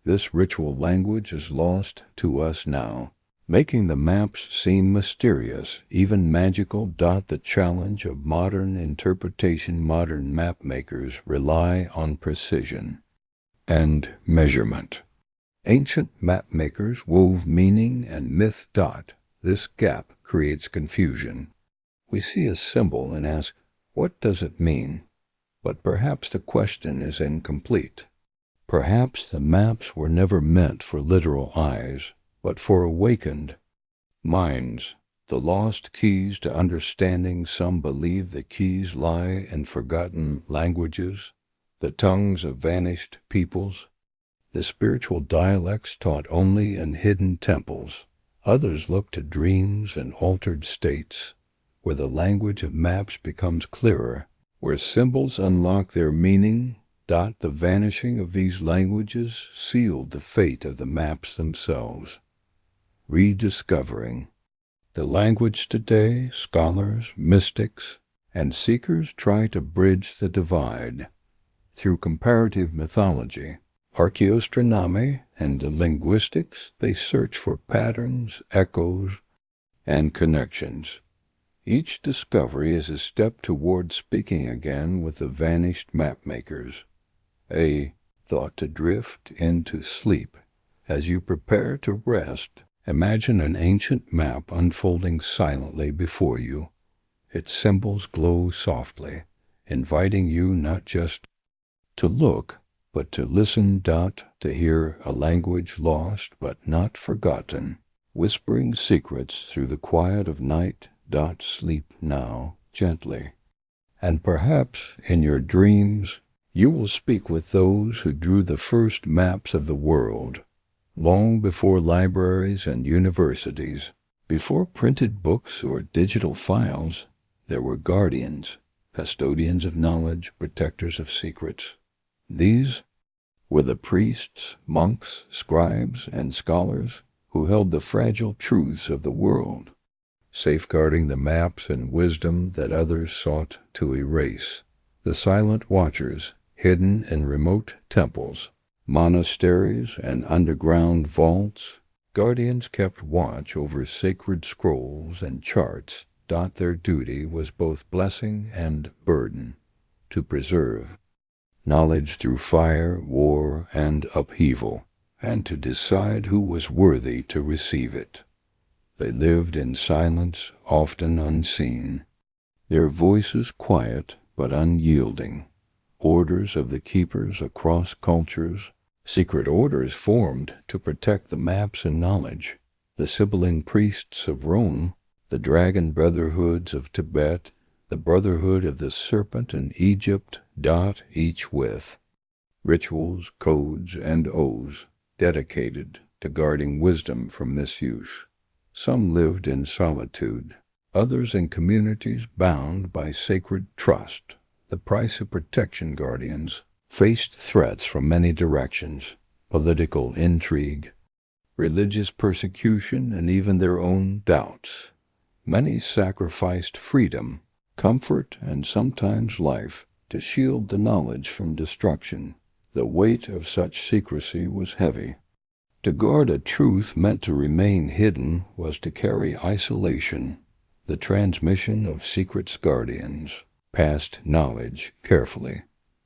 Speaker 2: This ritual language is lost to us now, making the maps seem mysterious, even magical. The challenge of modern interpretation. Modern map makers rely on precision and measurement. Ancient map makers wove meaning and myth. This gap creates confusion. We see a symbol and ask, what does it mean? But perhaps the question is incomplete. Perhaps the maps were never meant for literal eyes, but for awakened minds. The lost keys to understanding. Some believe the keys lie in forgotten languages, the tongues of vanished peoples, the spiritual dialects taught only in hidden temples. Others look to dreams and altered states, where the language of maps becomes clearer, where symbols unlock their meaning. The vanishing of these languages sealed the fate of the maps themselves. Rediscovering the language today, scholars, mystics, and seekers try to bridge the divide. Through comparative mythology, archaeoastronomy, and linguistics, they search for patterns, echoes, and connections. Each discovery is a step toward speaking again with the vanished mapmakers. A thought to drift into sleep. As you prepare to rest, imagine an ancient map unfolding silently before you. Its symbols glow softly, inviting you not just to look, but to listen. To hear a language lost but not forgotten, whispering secrets through the quiet of night. Sleep now, gently. And perhaps in your dreams you will speak with those who drew the first maps of the world, long before libraries and universities. Before printed books or digital files, there were guardians, custodians of knowledge, protectors of secrets. These were the priests, monks, scribes, and scholars who held the fragile truths of the world, safeguarding the maps and wisdom that others sought to erase. The silent watchers, hidden in remote temples, monasteries, and underground vaults, guardians kept watch over sacred scrolls and charts. Their duty was both blessing and burden, to preserve knowledge through fire, war, and upheaval, and to decide who was worthy to receive it. They lived in silence, often unseen, their voices quiet but unyielding. Orders of the keepers across cultures, secret orders formed to protect the maps and knowledge. The Sibylline priests of Rome, the dragon brotherhoods of Tibet, the brotherhood of the serpent in Egypt. Each with rituals, codes, and oaths dedicated to guarding wisdom from misuse. Some lived in solitude, others in communities bound by sacred trust. The price of protection. Guardians faced threats from many directions: political intrigue, religious persecution, and even their own doubts. Many sacrificed freedom, comfort and sometimes life, to shield the knowledge from destruction. The weight of such secrecy was heavy. To guard a truth meant to remain hidden was to carry isolation. The transmission of secrets guardians passed knowledge carefully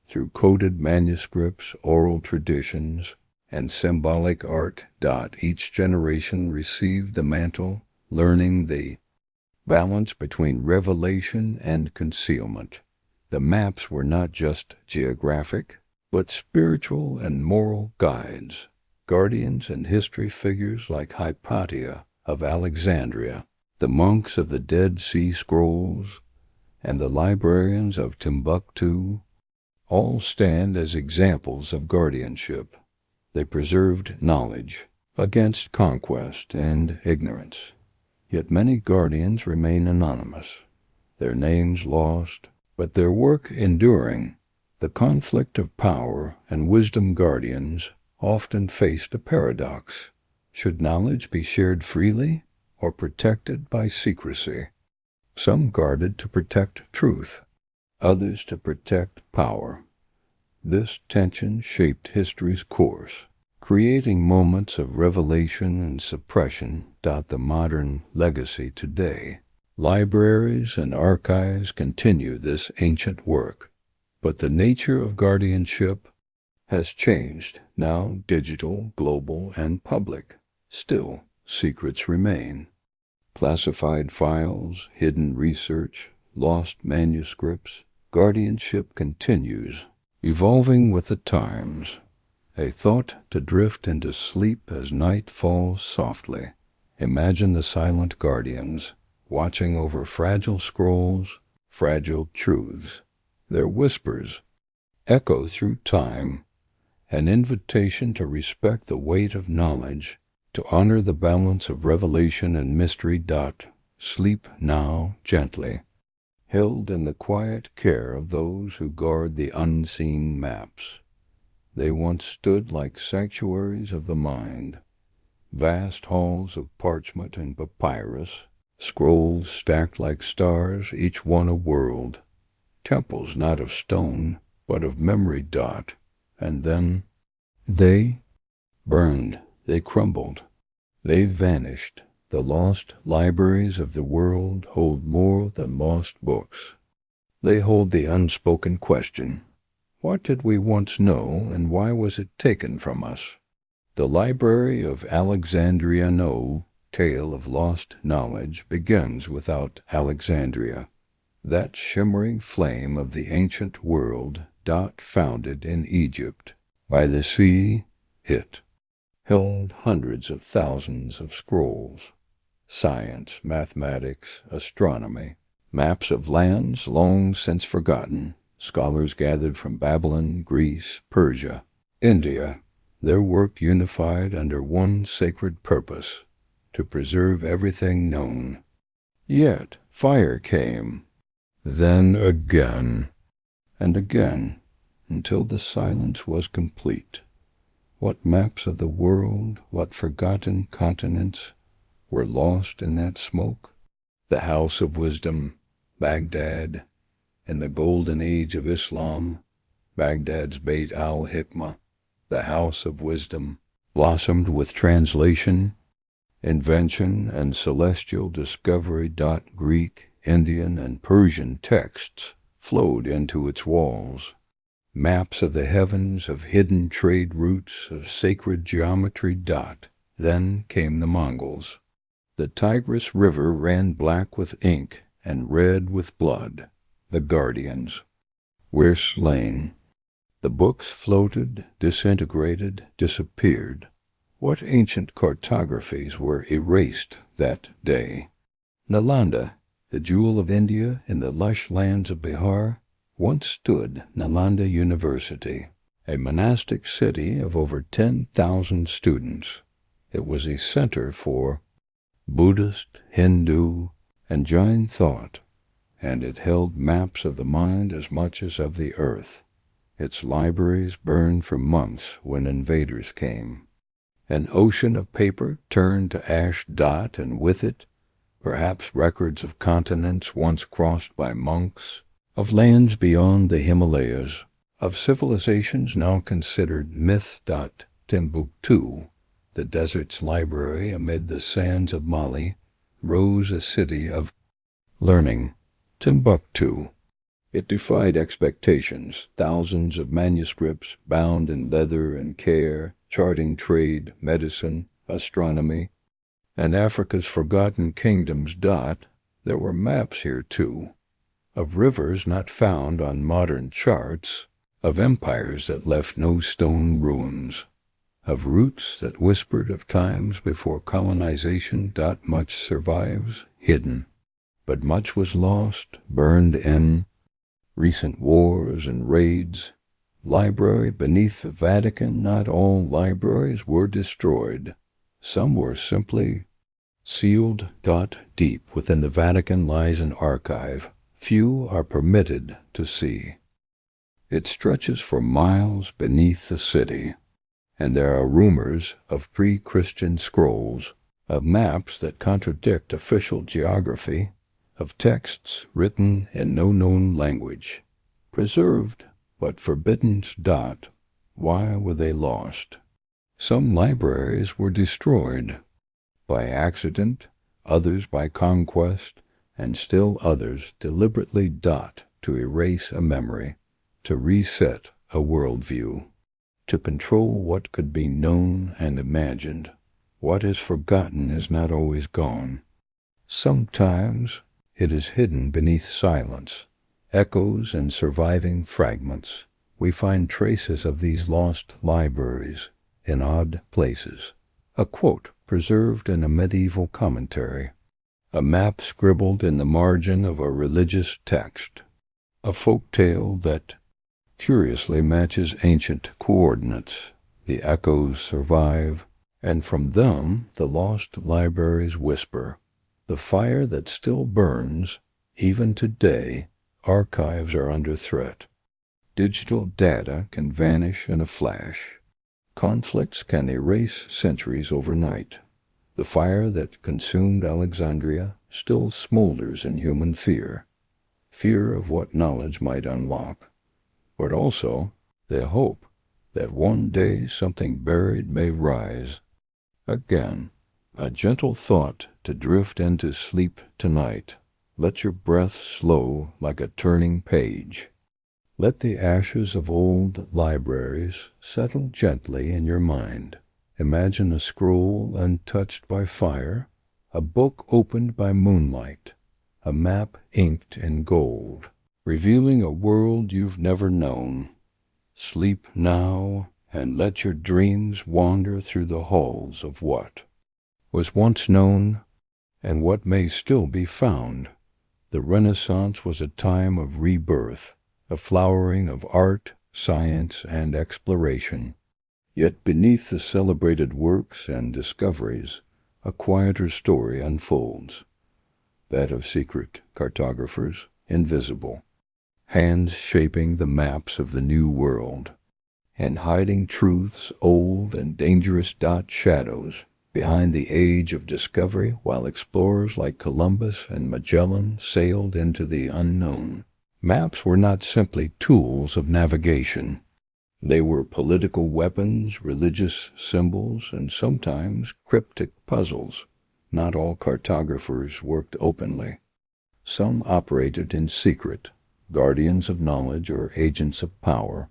Speaker 2: through coded manuscripts, oral traditions, and symbolic art. Each generation received the mantle, learning the balance between revelation and concealment. The maps were not just geographic, but spiritual and moral guides. Guardians and history figures like Hypatia of Alexandria, the monks of the Dead Sea Scrolls, and the librarians of Timbuktu all stand as examples of guardianship. They preserved knowledge against conquest and ignorance. Yet many guardians remain anonymous, their names lost, but their work enduring. The conflict of power and wisdom guardians often faced a paradox. Should knowledge be shared freely or protected by secrecy? Some guarded to protect truth, others to protect power. This tension shaped history's course, creating moments of revelation and suppression. The modern legacy today. Libraries and archives continue this ancient work, but the nature of guardianship has changed, now digital, global, and public. Still, secrets remain. Classified files, hidden research, lost manuscripts. Guardianship continues, evolving with the times. A thought to drift into sleep as night falls softly. Imagine the silent guardians, watching over fragile scrolls, fragile truths. Their whispers echo through time, an invitation to respect the weight of knowledge, to honor the balance of revelation and mystery. Sleep now gently, held in the quiet care of those who guard the unseen maps. They once stood like sanctuaries of the mind, vast halls of parchment and papyrus, scrolls stacked like stars, each one a world, temples not of stone, but of memory. And then they burned, they crumbled, they vanished. The lost libraries of the world hold more than lost books. They hold the unspoken question, what did we once know, and why was it taken from us? The Library of Alexandria. No tale of lost knowledge begins without Alexandria, that shimmering flame of the ancient world. Founded in Egypt by the sea, it held hundreds of thousands of scrolls, science, mathematics, astronomy, maps of lands long since forgotten. Scholars gathered from Babylon, Greece, Persia, India, their work unified under one sacred purpose, to preserve everything known. Yet fire came, then again, and again, until the silence was complete. What maps of the world, what forgotten continents were lost in that smoke? The House of Wisdom, Baghdad, in the golden age of Islam, Baghdad's Beit al-Hikmah, the House of Wisdom, blossomed with translation, invention, and celestial discovery. Greek, Indian, and Persian texts flowed into its walls. Maps of the heavens, of hidden trade routes, of sacred geometry. Then came the Mongols. The Tigris River ran black with ink and red with blood. The guardians were slain. The books floated, disintegrated, disappeared. What ancient cartographies were erased that day? Nalanda, the jewel of India in the lush lands of Bihar, once stood Nalanda University, a monastic city of over 10,000 students. It was a center for Buddhist, Hindu, and Jain thought, and it held maps of the mind as much as of the earth. Its libraries burned for months when invaders came. An ocean of paper turned to ash. And with it, perhaps records of continents once crossed by monks, of lands beyond the Himalayas, of civilizations now considered myth. Timbuktu, the desert's library amid the sands of Mali, rose a city of learning. Timbuktu. It defied expectations, thousands of manuscripts bound in leather and care, charting trade, medicine, astronomy, and Africa's forgotten kingdoms. There were maps here, too, of rivers not found on modern charts, of empires that left no stone ruins, of routes that whispered of times before colonization. Much survives, hidden, but much was lost, burned in recent wars and raids. Library beneath the Vatican. Not all libraries were destroyed. Some were simply sealed. Deep within the Vatican lies an archive few are permitted to see. It stretches for miles beneath the city, and there are rumors of pre-Christian scrolls, of maps that contradict official geography, of texts written in no known language, preserved but forbidden. Why were they lost? Some libraries were destroyed by accident, others by conquest, and still others deliberately. To erase a memory, to reset a worldview, to control what could be known and imagined. What is forgotten is not always gone. Sometimes it is hidden beneath silence, echoes and surviving fragments. We find traces of these lost libraries in odd places. A quote preserved in a medieval commentary, a map scribbled in the margin of a religious text, a folk tale that curiously matches ancient coordinates. The echoes survive, and from them the lost libraries whisper. The fire that still burns, even today. Archives are under threat. Digital data can vanish in a flash. Conflicts can erase centuries overnight. The fire that consumed Alexandria still smolders in human fear. Fear of what knowledge might unlock, but also the hope that one day something buried may rise. Again, a gentle thought to drift into sleep tonight. Let your breath slow like a turning page. Let the ashes of old libraries settle gently in your mind. Imagine a scroll untouched by fire, a book opened by moonlight, a map inked in gold, revealing a world you've never known. Sleep now, and let your dreams wander through the halls of what was once known and what may still be found. The Renaissance was a time of rebirth, a flowering of art, science, and exploration. Yet beneath the celebrated works and discoveries, a quieter story unfolds, that of secret cartographers, invisible, hands shaping the maps of the new world, and hiding truths old and dangerous. Shadows behind the age of discovery, while explorers like Columbus and Magellan sailed into the unknown. Maps were not simply tools of navigation. They were political weapons, religious symbols, and sometimes cryptic puzzles. Not all cartographers worked openly. Some operated in secret, guardians of knowledge or agents of power.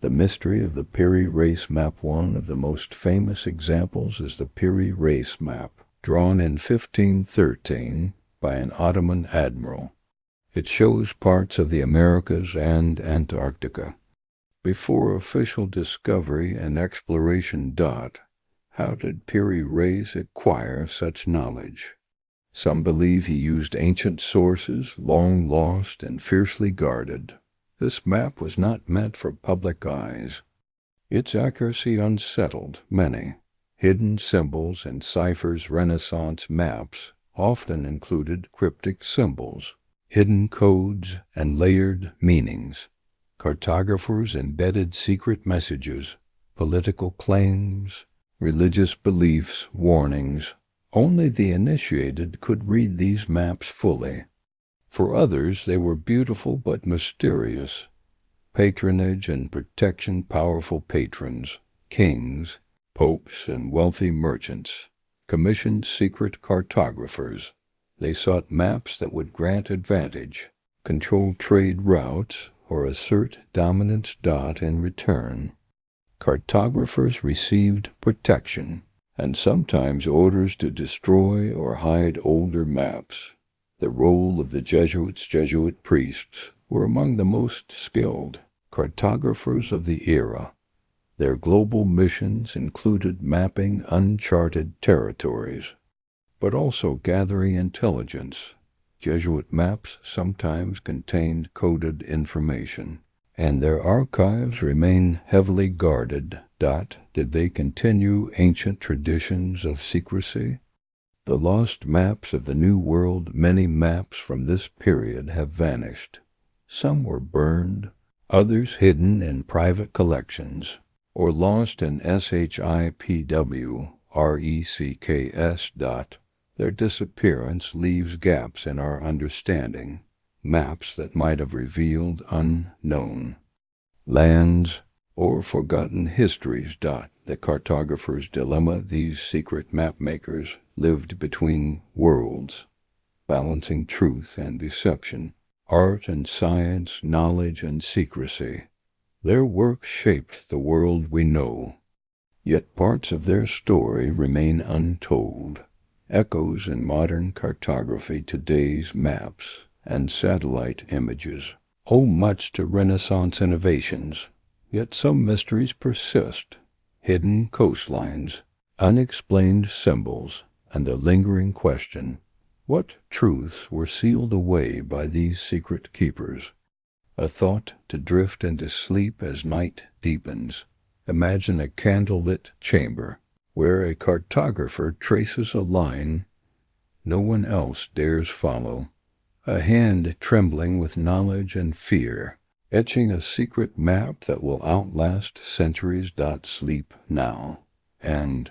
Speaker 2: The mystery of the Piri Reis map. One of the most famous examples is the Piri Reis map, drawn in 1513 by an Ottoman admiral. It shows parts of the Americas and Antarctica. Before official discovery and exploration. How did Piri Reis acquire such knowledge? Some believe he used ancient sources, long lost and fiercely guarded. This map was not meant for public eyes. Its accuracy unsettled many. Hidden symbols and ciphers. Renaissance maps often included cryptic symbols, hidden codes, and layered meanings. Cartographers embedded secret messages, political claims, religious beliefs, warnings, Only the initiated could read these maps fully. For others, they were beautiful but mysterious. Patronage and protection powerful patrons, kings, popes, and wealthy merchants commissioned secret cartographers. They sought maps that would grant advantage, control trade routes, or assert dominance. In return, cartographers received protection and sometimes orders to destroy or hide older maps. The role of the Jesuit priests were among the most skilled cartographers of the era. Their global missions included mapping uncharted territories, but also gathering intelligence. Jesuit maps sometimes contained coded information, and their archives remain heavily guarded. Did they continue ancient traditions of secrecy? The lost maps of the New World, many maps from this period have vanished. Some were burned, others hidden in private collections, or lost in SHIPWRECKS. Their disappearance leaves gaps in our understanding, maps that might have revealed unknown lands or forgotten histories. The cartographer's dilemma. These secret map makers lived between worlds, balancing truth and deception, art and science, knowledge and secrecy. Their work shaped the world we know, yet parts of their story remain untold, echoes in modern cartography, today's maps, and satellite images owe much to Renaissance innovations, yet some mysteries persist. Hidden coastlines, unexplained symbols, and the lingering question, what truths were sealed away by these secret keepers? A thought to drift into sleep as night deepens. Imagine a candlelit chamber where a cartographer traces a line no one else dares follow, a hand trembling with knowledge and fear, etching a secret map that will outlast centuries. Sleep now, and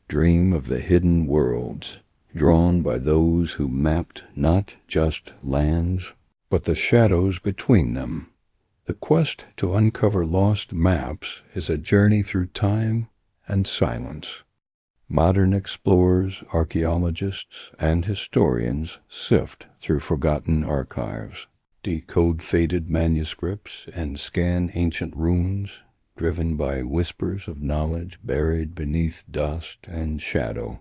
Speaker 2: dream of the hidden worlds drawn by those who mapped not just lands, but the shadows between them. The quest to uncover lost maps is a journey through time and silence. Modern explorers, archaeologists, and historians sift through forgotten archives, decode faded manuscripts, and scan ancient ruins, driven by whispers of knowledge buried beneath dust and shadow.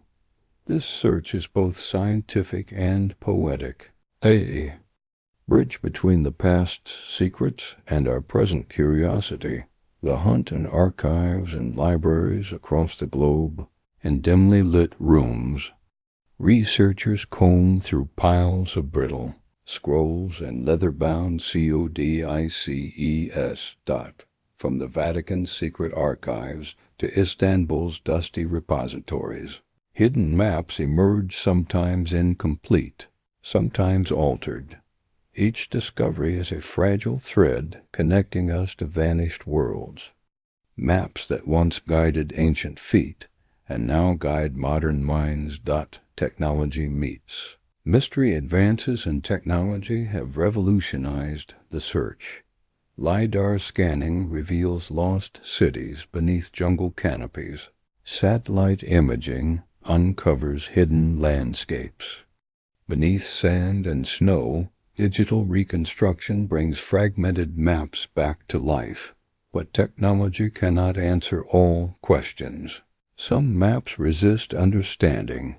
Speaker 2: This search is both scientific and poetic, a bridge between the past's secrets and our present curiosity. The hunt in archives and libraries across the globe, in dimly lit rooms, researchers comb through piles of brittle scrolls and leather-bound codices. From the Vatican's secret archives to Istanbul's dusty repositories. Hidden maps emerge, sometimes incomplete, sometimes altered. Each discovery is a fragile thread connecting us to vanished worlds. Maps that once guided ancient feet and now guide modern minds. Technology meets. Mystery advances in technology have revolutionized the search. LiDAR scanning reveals lost cities beneath jungle canopies. Satellite imaging uncovers hidden landscapes. Beneath sand and snow, digital reconstruction brings fragmented maps back to life. But technology cannot answer all questions. Some maps resist understanding,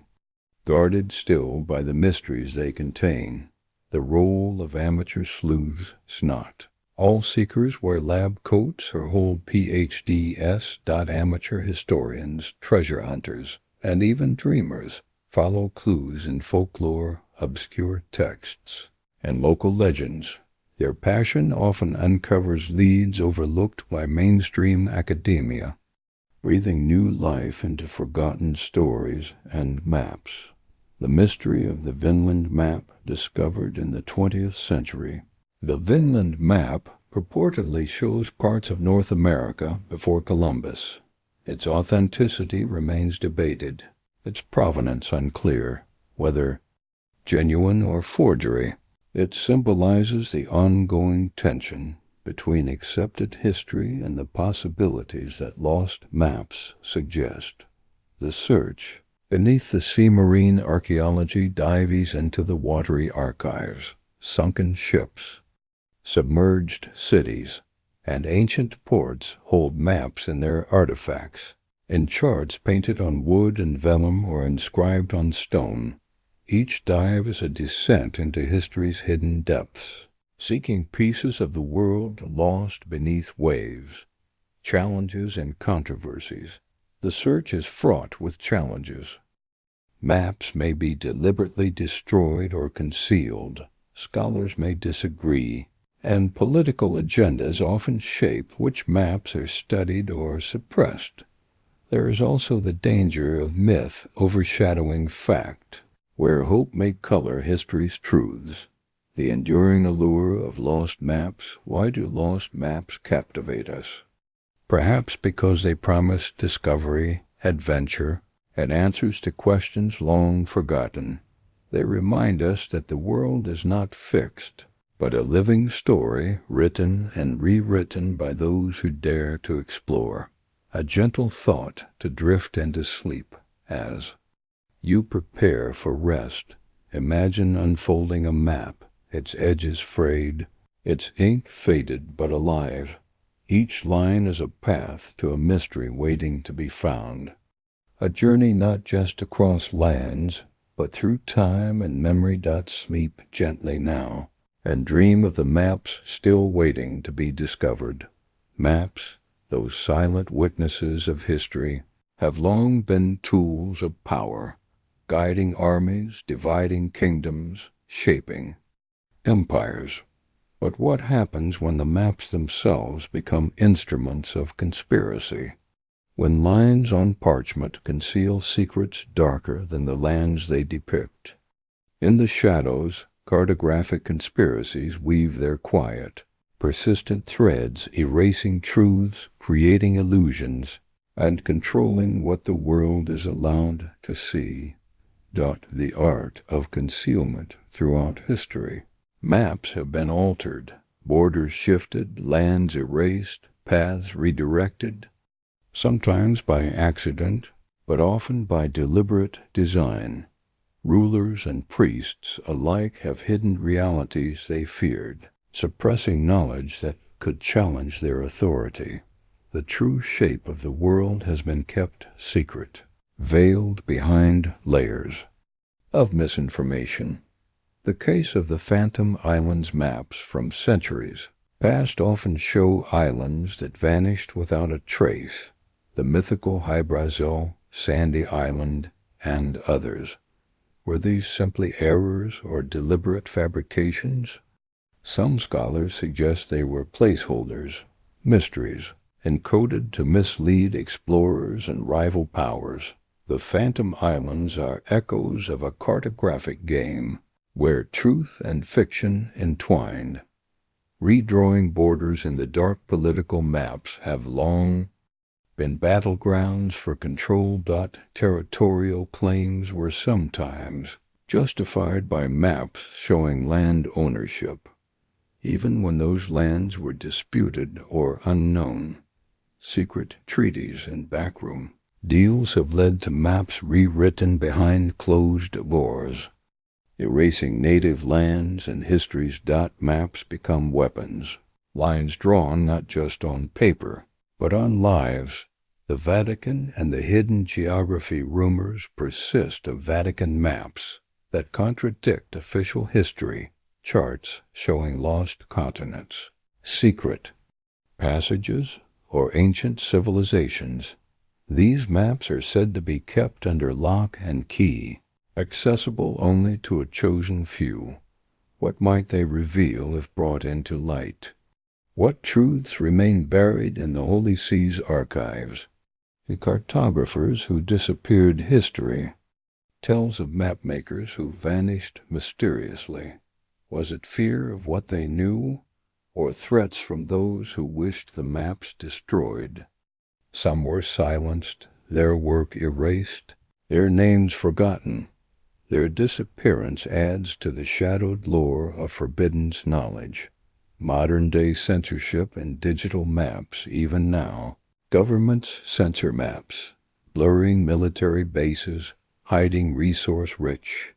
Speaker 2: guarded still by the mysteries they contain. The role of amateur sleuths is not. All seekers wear lab coats or hold PhDs. Amateur historians, treasure hunters, and even dreamers follow clues in folklore, obscure texts, and local legends. Their passion often uncovers leads overlooked by mainstream academia, breathing new life into forgotten stories and maps. The mystery of the Vinland map, discovered in the 20th century. The Vinland map purportedly shows parts of North America before Columbus. Its authenticity remains debated. its provenance unclear, whether genuine or forgery. It symbolizes the ongoing tension between accepted history and the possibilities that lost maps suggest. The search beneath the sea marine archaeology dives into the watery archives, sunken ships, submerged cities, and ancient ports hold maps in their artifacts, in charts painted on wood and vellum or inscribed on stone. Each dive is a descent into history's hidden depths, seeking pieces of the world lost beneath waves, challenges and controversies. The search is fraught with challenges. Maps may be deliberately destroyed or concealed. Scholars may disagree, and political agendas often shape which maps are studied or suppressed. There is also the danger of myth overshadowing fact, where hope may color history's truths. The enduring allure of lost maps. Why do lost maps captivate us? Perhaps because they promise discovery, adventure, and answers to questions long forgotten. They remind us that the world is not fixed, but a living story written and rewritten by those who dare to explore. A gentle thought to drift into sleep as you prepare for rest. Imagine unfolding a map, its edges frayed, its ink faded but alive. Each line is a path to a mystery waiting to be found. A journey not just across lands, but through time and memory. Sleep gently now, and dream of the maps still waiting to be discovered. Maps, those silent witnesses of history, have long been tools of power, guiding armies, dividing kingdoms, shaping empires. But what happens when the maps themselves become instruments of conspiracy? When lines on parchment conceal secrets darker than the lands they depict? In the shadows, cartographic conspiracies weave their quiet, persistent threads, erasing truths, creating illusions, and controlling what the world is allowed to see. The art of concealment throughout history. Maps have been altered, borders shifted, lands erased, paths redirected, sometimes by accident, but often by deliberate design. Rulers and priests alike have hidden realities they feared, suppressing knowledge that could challenge their authority. The true shape of the world has been kept secret, veiled behind layers of misinformation. The case of the Phantom Islands maps from centuries past often show islands that vanished without a trace, the mythical Hy-Brasil, Sandy Island, and others. Were these simply errors or deliberate fabrications? Some scholars suggest they were placeholders, mysteries, encoded to mislead explorers and rival powers. The Phantom Islands are echoes of a cartographic game, where truth and fiction entwined. Redrawing borders in the dark political maps have long been battlegrounds for control. Territorial claims were sometimes justified by maps showing land ownership, even when those lands were disputed or unknown. Secret treaties and backroom deals have led to maps rewritten behind closed doors, erasing native lands and histories. Maps become weapons, lines drawn not just on paper, but on lives. The Vatican and the hidden geography rumors persist of Vatican maps that contradict official history, charts showing lost continents, secret passages, or ancient civilizations. These maps are said to be kept under lock and key, accessible only to a chosen few. What might they reveal if brought into light? What truths remain buried in the Holy See's archives? The cartographers who disappeared. History tells of mapmakers who vanished mysteriously. Was it fear of what they knew, or threats from those who wished the maps destroyed? Some were silenced, their work erased, their names forgotten. Their disappearance adds to the shadowed lore of forbidden knowledge. Modern-day censorship and digital maps, even now. Governments censor maps, blurring military bases, hiding resource-rich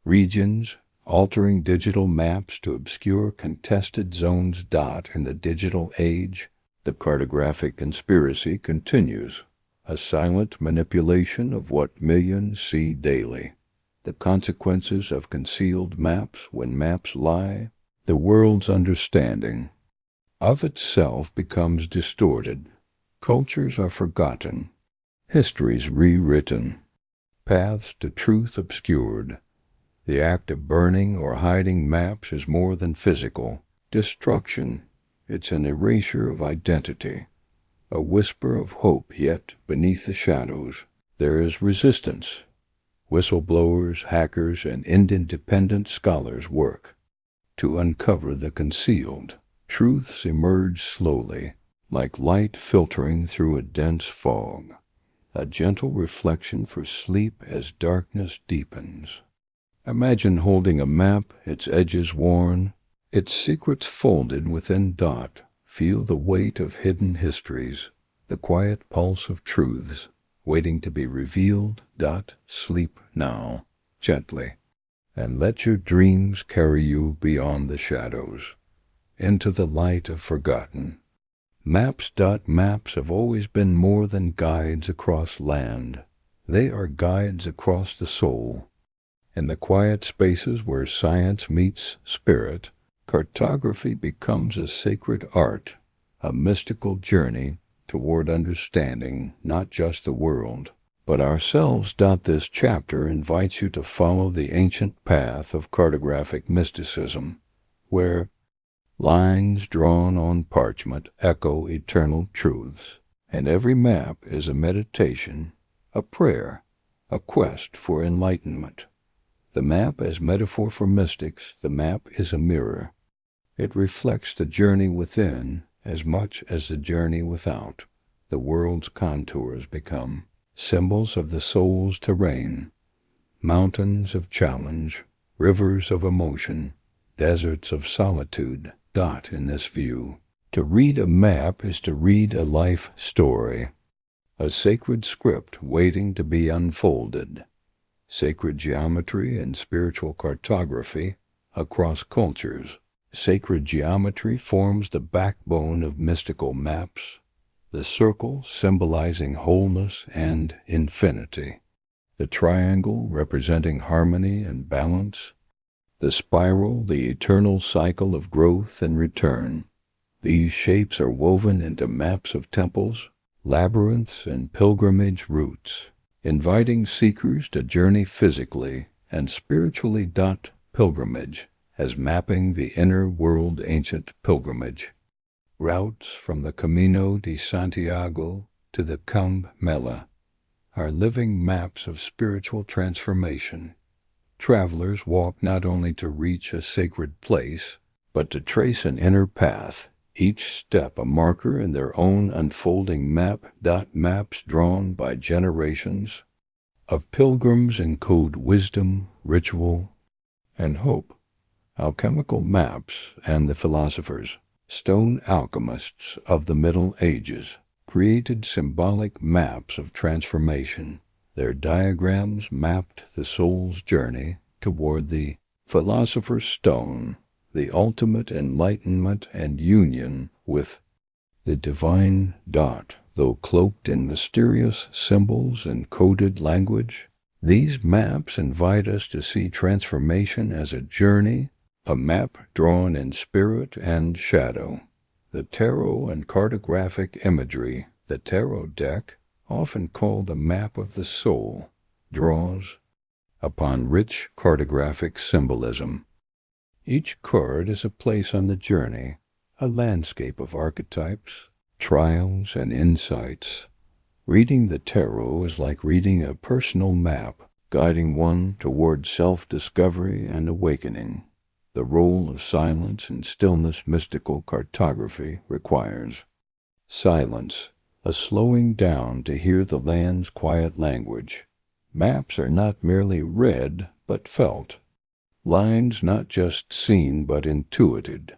Speaker 2: regions, altering digital maps to obscure contested zones. In the digital age, the cartographic conspiracy continues, a silent manipulation of what millions see daily. The consequences of concealed maps. When maps lie, the world's understanding of itself becomes distorted. Cultures are forgotten, histories rewritten, paths to truth obscured. The act of burning or hiding maps is more than physical destruction. It's an erasure of identity, a whisper of hope, yet beneath the shadows there is resistance. Whistleblowers, hackers, and independent scholars work to uncover the concealed. Truths emerge slowly, like light filtering through a dense fog, a gentle reflection for sleep as darkness deepens. Imagine holding a map, its edges worn, its secrets folded within. Feel the weight of hidden histories, the quiet pulse of truths waiting to be revealed. Sleep now, gently, and let your dreams carry you beyond the shadows, into the light of forgotten. Maps. Maps have always been more than guides across land. They are guides across the soul. In the quiet spaces where science meets spirit, cartography becomes a sacred art, a mystical journey toward understanding not just the world, but ourselves. This chapter invites you to follow the ancient path of cartographic mysticism, where lines drawn on parchment echo eternal truths, and every map is a meditation, a prayer, a quest for enlightenment. The map as metaphor for mystics. The map is a mirror. It reflects the journey within as much as the journey without. The world's contours become symbols of the soul's terrain, mountains of challenge, rivers of emotion, deserts of solitude. In this view, to read a map is to read a life story, a sacred script waiting to be unfolded. Sacred geometry and spiritual cartography across cultures. Sacred geometry forms the backbone of mystical maps, the circle symbolizing wholeness and infinity, the triangle representing harmony and balance, the spiral, the eternal cycle of growth and return. These shapes are woven into maps of temples, labyrinths, and pilgrimage routes, inviting seekers to journey physically and spiritually. Pilgrimage as mapping the inner world. Ancient pilgrimage routes from the Camino de Santiago to the Camp Mela are living maps of spiritual transformation. Travelers walk not only to reach a sacred place, but to trace an inner path, each step a marker in their own unfolding map. Maps drawn by generations of pilgrims encode wisdom, ritual, and hope. Alchemical maps and the philosophers, stone alchemists of the Middle Ages, created symbolic maps of transformation. Their diagrams mapped the soul's journey toward the philosopher's stone, the ultimate enlightenment and union with the divine. Though cloaked in mysterious symbols and coded language, these maps invite us to see transformation as a journey, a map drawn in spirit and shadow. The tarot and cartographic imagery. The tarot deck, often called a map of the soul, draws upon rich cartographic symbolism. Each card is a place on the journey, a landscape of archetypes, trials, and insights. Reading the tarot is like reading a personal map, guiding one toward self-discovery and awakening. The role of silence and stillness. Mystical cartography requires silence, a slowing down to hear the land's quiet language, Maps are not merely read, but felt. Lines not just seen, but intuited.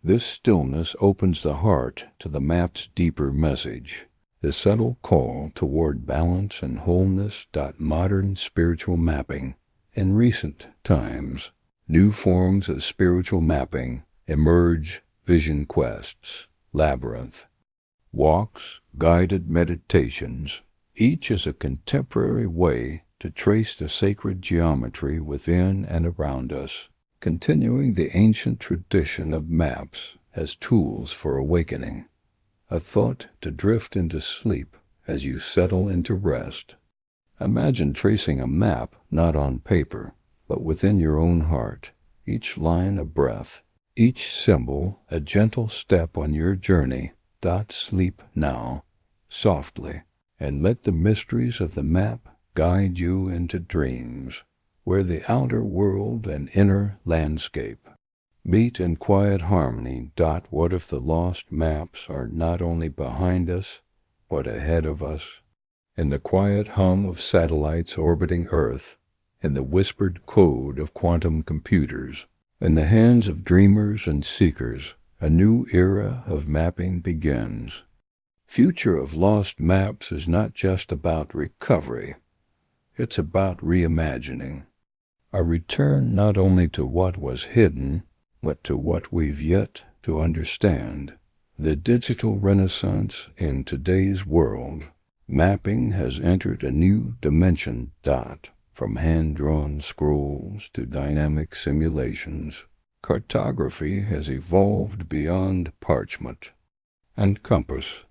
Speaker 2: This stillness opens the heart to the map's deeper message, the subtle call toward balance and wholeness. Modern spiritual mapping. In recent times, new forms of spiritual mapping emerge: vision quests, labyrinth, walks, guided meditations. Each is a contemporary way to trace the sacred geometry within and around us, continuing the ancient tradition of maps as tools for awakening. A thought to drift into sleep as you settle into rest. Imagine tracing a map not on paper, but within your own heart, each line a breath, each symbol a gentle step on your journey. Sleep now, softly, and let the mysteries of the map guide you into dreams, where the outer world and inner landscape meet in quiet harmony. What if the lost maps are not only behind us, but ahead of us? In the quiet hum of satellites orbiting Earth, in the whispered code of quantum computers, in the hands of dreamers and seekers, a new era of mapping begins. Future of Lost Maps is not just about recovery. It's about reimagining. A return not only to what was hidden, but to what we've yet to understand. The digital renaissance in today's world. Mapping has entered a new dimension. From hand-drawn scrolls to dynamic simulations, cartography has evolved beyond parchment and compass.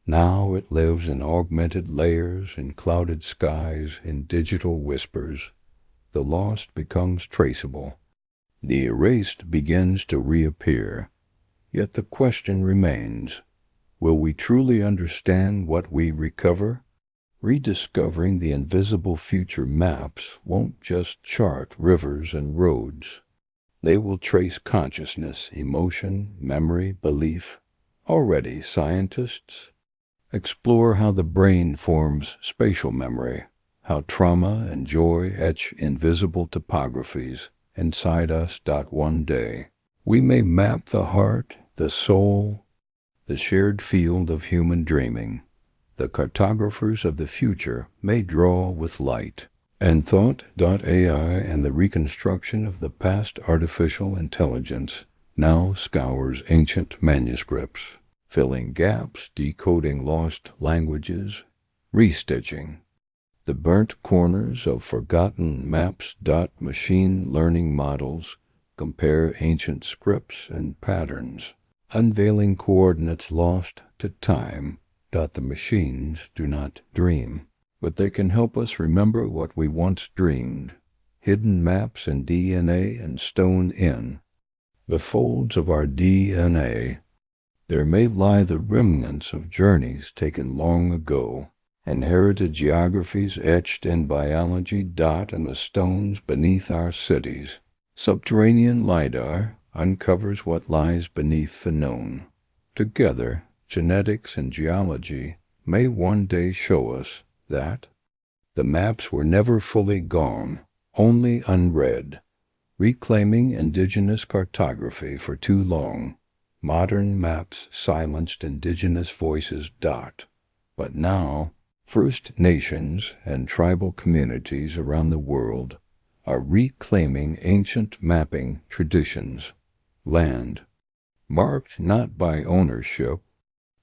Speaker 2: Now it lives in augmented layers, in clouded skies, in digital whispers. The lost becomes traceable. The erased begins to reappear. Yet the question remains, will we truly understand what we recover? Rediscovering the invisible future maps won't just chart rivers and roads. They will trace consciousness, emotion, memory, belief. Already scientists explore how the brain forms spatial memory, how trauma and joy etch invisible topographies inside us. One day, we may map the heart, the soul, the shared field of human dreaming. The cartographers of the future may draw with light and thought. AI and the reconstruction of the past. Artificial intelligence now scours ancient manuscripts, filling gaps, decoding lost languages, restitching the burnt corners of forgotten maps. Machine learning models compare ancient scripts and patterns, unveiling coordinates lost to time. The machines do not dream, but they can help us remember what we once dreamed. Hidden maps in DNA and stone in the folds of our DNA. There may lie the remnants of journeys taken long ago, inherited geographies etched in biology. In the stones beneath our cities. Subterranean LiDAR uncovers what lies beneath the known. Together, genetics and geology may one day show us that the maps were never fully gone, only unread. Reclaiming indigenous cartography for too long. Modern maps silenced indigenous voices. But now, First Nations and tribal communities around the world are reclaiming ancient mapping traditions. Land, marked not by ownership,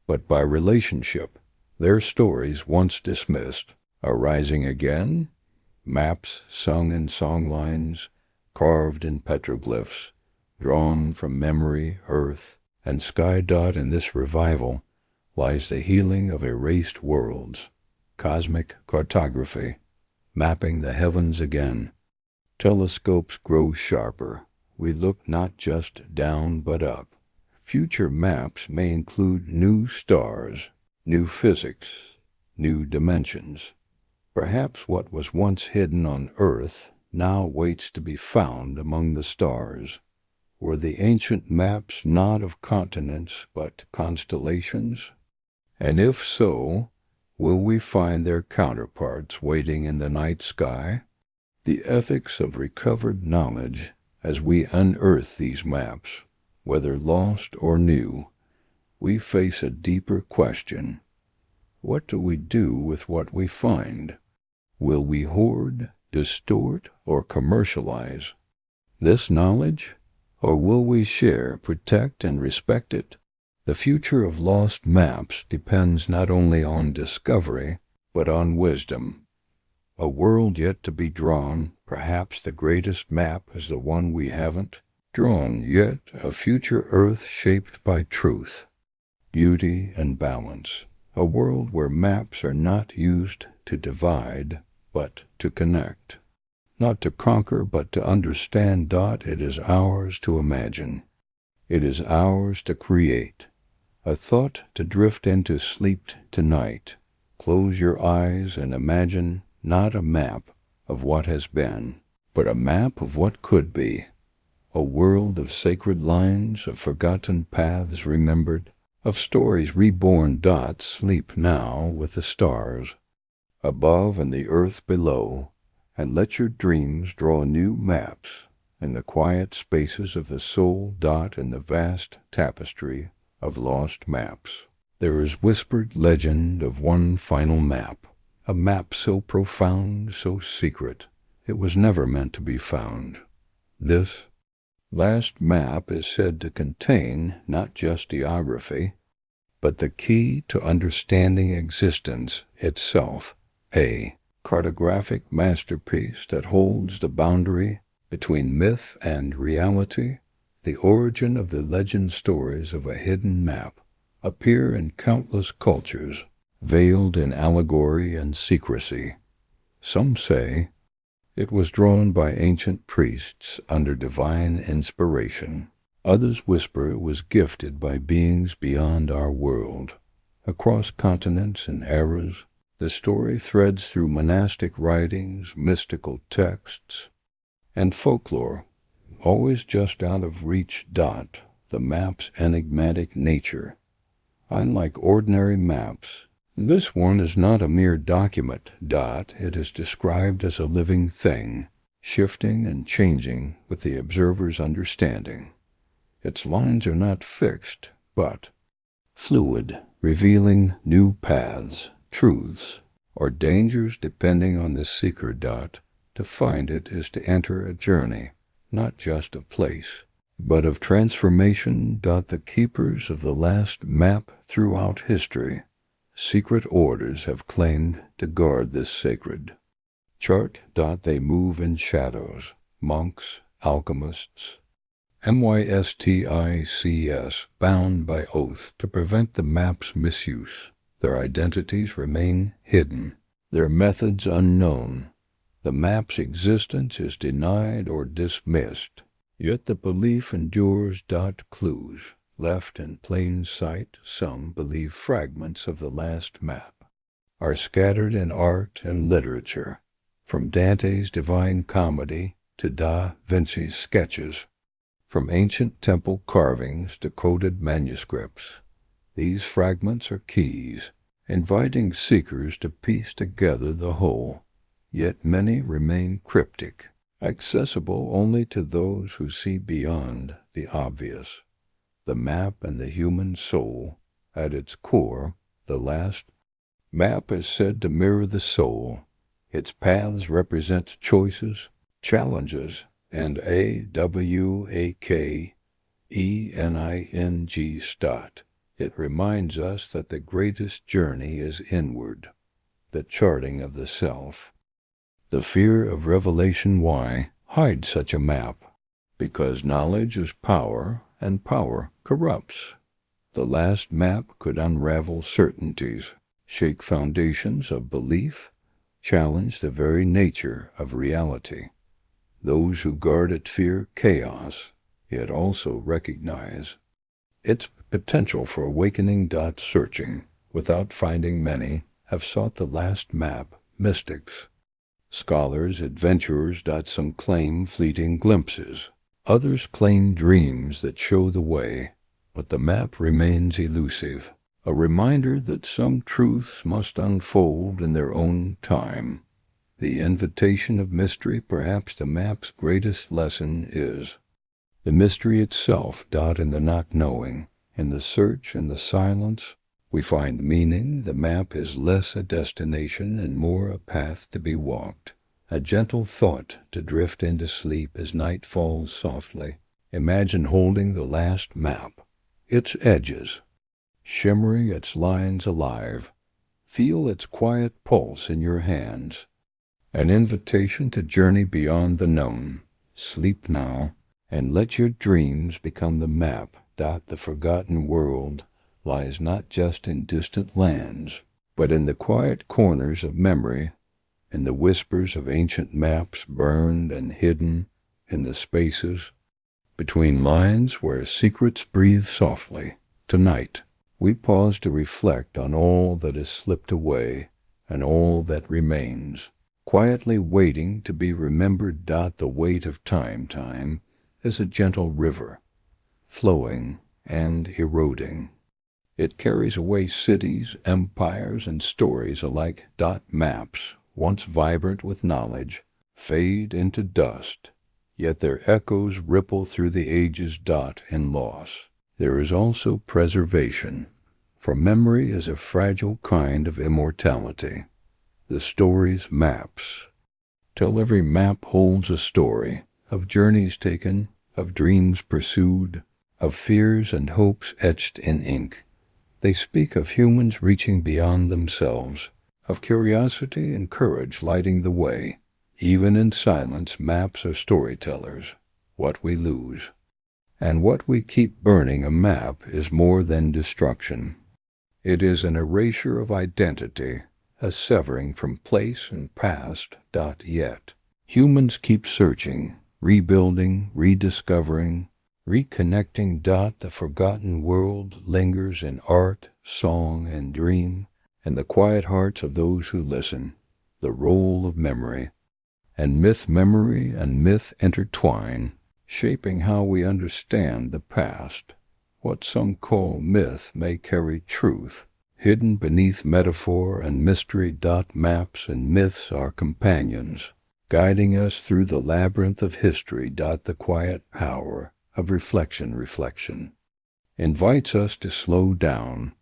Speaker 2: but by relationship. Their stories once dismissed are rising again. Maps sung in songlines, carved in petroglyphs, drawn from memory, earth, and sky. In this revival lies the healing of erased worlds. Cosmic cartography, mapping the heavens again. Telescopes grow sharper. We look not just down but up. Future maps may include new stars, new physics, new dimensions. Perhaps what was once hidden on Earth now waits to be found among the stars. Were the ancient maps not of continents but constellations? And if so, Will we find their counterparts waiting in the night sky? The ethics of recovered knowledge as we unearth these maps, whether lost or new, we face a deeper question. What do we do with what we find? Will we hoard, distort, or commercialize this knowledge? Or will we share, protect, and respect it? The future of lost maps depends not only on discovery, but on wisdom. A world yet to be drawn, perhaps the greatest map is the one we haven't drawn yet, a future Earth shaped by truth, beauty, and balance. A world where maps are not used to divide, but to connect. Not to conquer, but to understand. It is ours to imagine. It is ours to create. A thought to drift into sleep tonight. Close your eyes and imagine not a map of what has been, but a map of what could be. A world of sacred lines, of forgotten paths remembered, of stories reborn. Sleep now with the stars above and the earth below, and let your dreams draw new maps in the quiet spaces of the soul. In the vast tapestry of lost maps, there is whispered legend of one final map, a map so profound, so secret, it was never meant to be found. This last map is said to contain not just geography, but the key to understanding existence itself, a cartographic masterpiece that holds the boundary between myth and reality. The origin of the legend stories of a hidden map appear in countless cultures, veiled in allegory and secrecy. Some say it was drawn by ancient priests under divine inspiration. Others whisper it was gifted by beings beyond our world. Across continents and eras, the story threads through monastic writings, mystical texts, and folklore, always just out of reach. The map's enigmatic nature. Unlike ordinary maps, this one is not a mere document. It is described as a living thing, shifting and changing with the observer's understanding. Its lines are not fixed, but fluid, revealing new paths, truths, or dangers depending on the seeker. To find it is to enter a journey, not just a place, but of transformation. The keepers of the last map throughout history, secret orders have claimed to guard this sacred chart. They move in shadows, monks, alchemists, mystics, bound by oath to prevent the map's misuse. Their identities remain hidden, their methods unknown. The map's existence is denied or dismissed, yet the belief endures. Clues left in plain sight, some believe fragments of the last map, are scattered in art and literature, from Dante's Divine Comedy to Da Vinci's sketches, from ancient temple carvings to coded manuscripts. These fragments are keys, inviting seekers to piece together the whole. Yet many remain cryptic, accessible only to those who see beyond the obvious. The map and the human soul, at its core, the last map is said to mirror the soul. Its paths represent choices, challenges, and awakening. It reminds us that the greatest journey is inward, the charting of the self. The fear of revelation. Why hide such a map? Because knowledge is power, and power corrupts. The last map could unravel certainties, shake foundations of belief, challenge the very nature of reality. Those who guard it fear chaos, yet also recognize its potential for awakening. Searching without finding, many have sought the last map. Mystics, scholars, adventurers. Some claim fleeting glimpses, others claim dreams that show the way, but the map remains elusive, a reminder that some truths must unfold in their own time. The invitation of mystery, perhaps the map's greatest lesson, is the mystery itself, in the not knowing, in the search and the silence, we find meaning. The map is less a destination and more a path to be walked, a gentle thought to drift into sleep as night falls softly. Imagine holding the last map, its edges, shimmering, its lines alive. Feel its quiet pulse in your hands, an invitation to journey beyond the known. Sleep now, and let your dreams become the map. The forgotten world lies not just in distant lands, but in the quiet corners of memory, in the whispers of ancient maps burned and hidden in the spaces between lines where secrets breathe softly. Tonight, we pause to reflect on all that has slipped away and all that remains, quietly waiting to be remembered. The weight of time is a gentle river, flowing and eroding. It carries away cities, empires, and stories alike. Maps, once vibrant with knowledge, fade into dust, yet their echoes ripple through the ages. In loss, there is also preservation, for memory is a fragile kind of immortality. The stories maps tell. Every map holds a story of journeys taken, of dreams pursued, of fears and hopes etched in ink. They speak of humans reaching beyond themselves, of curiosity and courage lighting the way. Even in silence, maps are storytellers. What we lose and what we keep burning. A map is more than destruction. It is an erasure of identity, a severing from place and past. Yet humans keep searching, rebuilding, rediscovering, reconnecting. The forgotten world lingers in art, song, and dream, in the quiet hearts of those who listen. The role of memory and memory and myth intertwine, shaping how we understand the past. What some call myth may carry truth, hidden beneath metaphor and mystery. Maps and myths are companions, guiding us through the labyrinth of history. The quiet power of reflection invites us to slow down,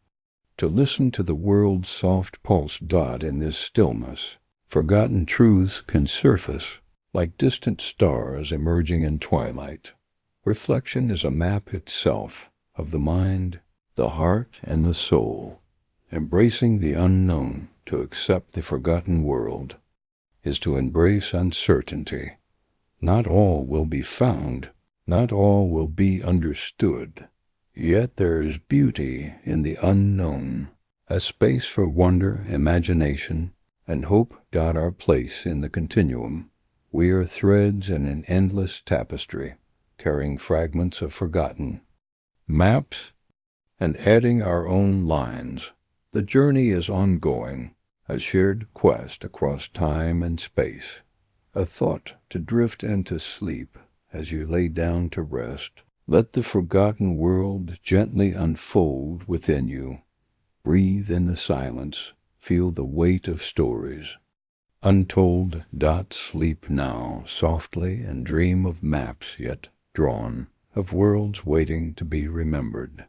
Speaker 2: to listen to the world's soft pulse. In this stillness, forgotten truths can surface like distant stars emerging in twilight. Reflection is a map itself of the mind, the heart, and the soul. Embracing the unknown, to accept the forgotten world, is to embrace uncertainty. Not all will be found, not all will be understood, yet there is beauty in the unknown, a space for wonder, imagination, and hope. Our place in the continuum. We are threads in an endless tapestry, carrying fragments of forgotten maps and adding our own lines. The journey is ongoing, a shared quest across time and space, a thought to drift into sleep as you lay down to rest. Let the forgotten world gently unfold within you. Breathe in the silence, feel the weight of stories untold. Sleep now softly and dream of maps yet drawn, of worlds waiting to be remembered.